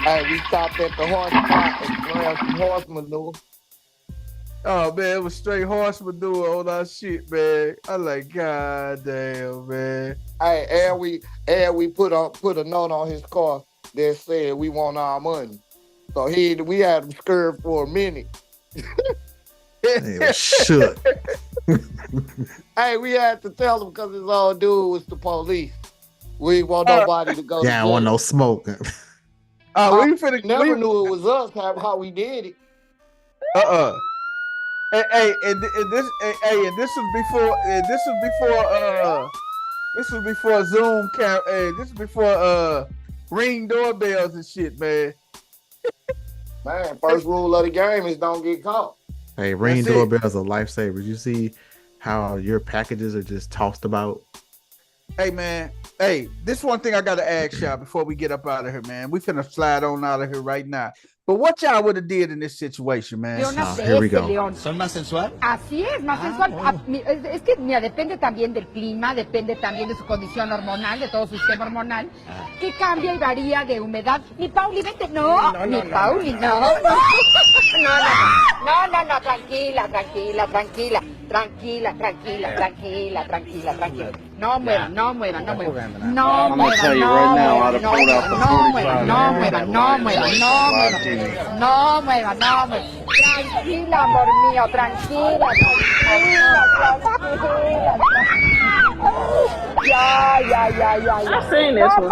Hey, we stopped at the horse spot and grabbed some horse manure. Oh man, it was straight horse manure on our shit, man. I'm like, God damn, man. Hey, and we put a note on his car that said we want our money. So we had him scared for a minute. They was shook. Hey, we had to tell him because his old dude was the police. We didn't want nobody to go. Yeah, I to want jail. no smoke. Oh, we never knew it was us how we did it. And this was before Zoom cam. This was before Ring doorbells and shit, man. Man, first rule of the game is don't get caught. Hey, Ring That's it. doorbells are lifesavers. You see how your packages are just tossed about? Hey man, hey, this one thing I gotta ask y'all before we get up out of here, man. We finna slide on out of here right now. But what y'all would have did in this situation, man? Leonas de here we este, go. León. ¿Son más sensual? Así es, más sensual. Es que, mira, depende también del clima, depende también de su condición hormonal, de todo su sistema hormonal, que cambia y varía de humedad. Mi Pauli, vete. No, Pauli, no. No, tranquila. No muevan. I'm gonna tell you right now how to pull out the 45. No muevan. Tranquila, amor mío, tranquila. Ya. I've seen this one.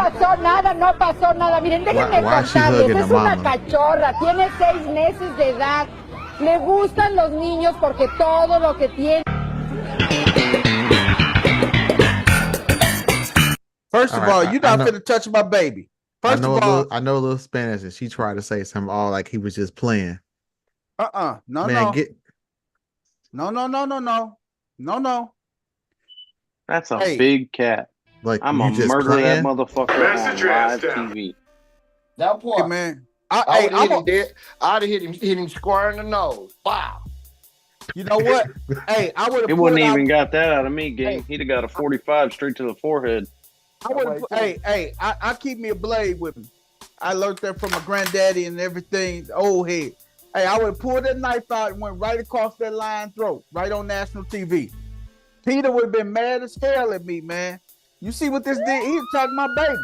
No pasó nada. Miren, déjenme Why is she contarles, hugging es the una mama? cachorra, tiene 6 meses de edad. Le gustan los niños porque todo lo que tiene. First of All all, right, you're I not know- finna touch my baby. I First know of a all, little, I know a little Spanish, and she tried to say something all like he was just playing. no, Man, get no. That's a Hey. big cat. like I'm you gonna just murder playing. that motherfucker Message on live ass down. TV. That Hey part. man, I'd have hit him square in the nose. Wow. you know what? Hey, I would It have wouldn't put out. even got that out of me, gang. He'd have got a 45 straight to the forehead. I would have. Hey, I keep me a blade with me. I learned that from my granddaddy and everything. Old head. Hey, I would have pulled that knife out and went right across that lion throat, right on national TV. Peter would have been mad as hell at me, man. You see what this did? He attacked my baby.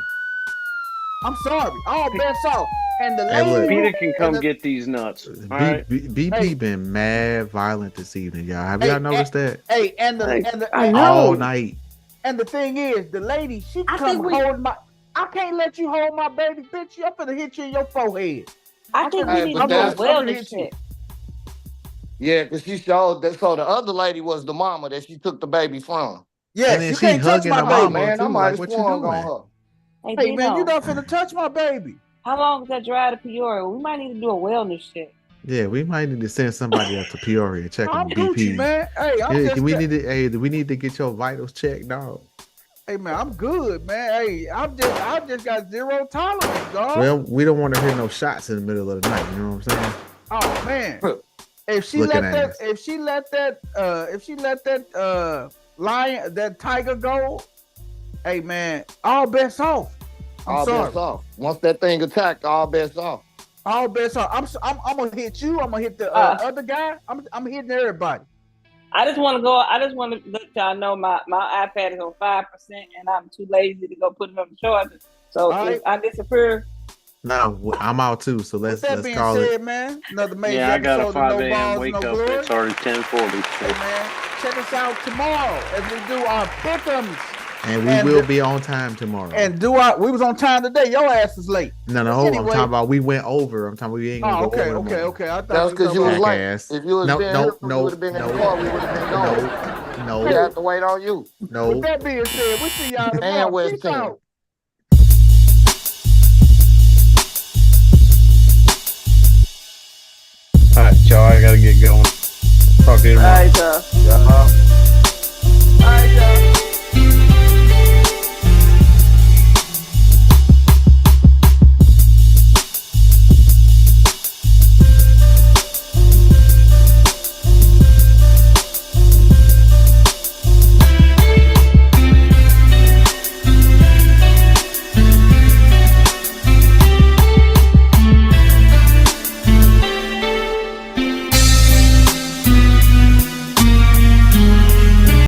I'm sorry. All bets off. And the Hey, look. lady, Peter can come and the- get these nuts. All right. BP Hey. been mad violent this evening, y'all. Have Hey, y'all noticed that? Hey, and the Hey, and the I and, know. All night. and the thing is, the lady, she I come think we- hold my. I can't let you hold my baby, bitch. I'm finna hit you in your forehead. I think Hey, we need but to do a that's- wellness check. Yeah, because she showed that. So the other lady was the mama that she took the baby from. Yes, And then you she can't touch hugging my the baby. Oh mama. man, too, I might like, have what you swung doing? on her. Hey, Hey man, you Dino, not finna touch my baby. how long is that drive to Peoria? We might need to do a wellness check. Yeah, we might need to send somebody up to Peoria and check I'm on Gucci, BP. man. Hey, I'm Yeah, just. we need to get your vitals checked, dog. Hey man, I'm good, man. Hey, I just got zero tolerance, dog. Well, we don't want to hear no shots in the middle of the night. You know what I'm saying? Oh man, if she Looking let at that, if she let that lion, that tiger go, hey man, all bets off. I'm All sorry, bets off. Once that thing attacked, all bets off. all bets off. I'm gonna hit you. I'm gonna hit the other guy. I'm hitting everybody. I just want to let y'all know my iPad is on 5%, and I'm too lazy to go put it on the charger. So All if right. I disappear, No, I'm out too. So With let's that being call said, it. man, another major Yeah, I got a episode 5 of No a.m. Balls, wake No up. Glory. It's already 10:40. Hey man, check us out tomorrow as we do our pick'ems And we and will the- be on time tomorrow. and do our. We was on time today. Your ass is late. no, hold on. I'm anyway- talking about we went over. I'm talking about we ain't gonna Oh, go okay, over okay, tomorrow. okay. I thought That's because you was talking late. Jackass. If you was No, being no, here, we no, would have been in the no, car. We would have been gone. No, We no, had to wait on you. no. With that being said, we see y'all tomorrow. And West Peace End. out. All right, y'all. I gotta get going. Talk to you tomorrow. all right, y'all.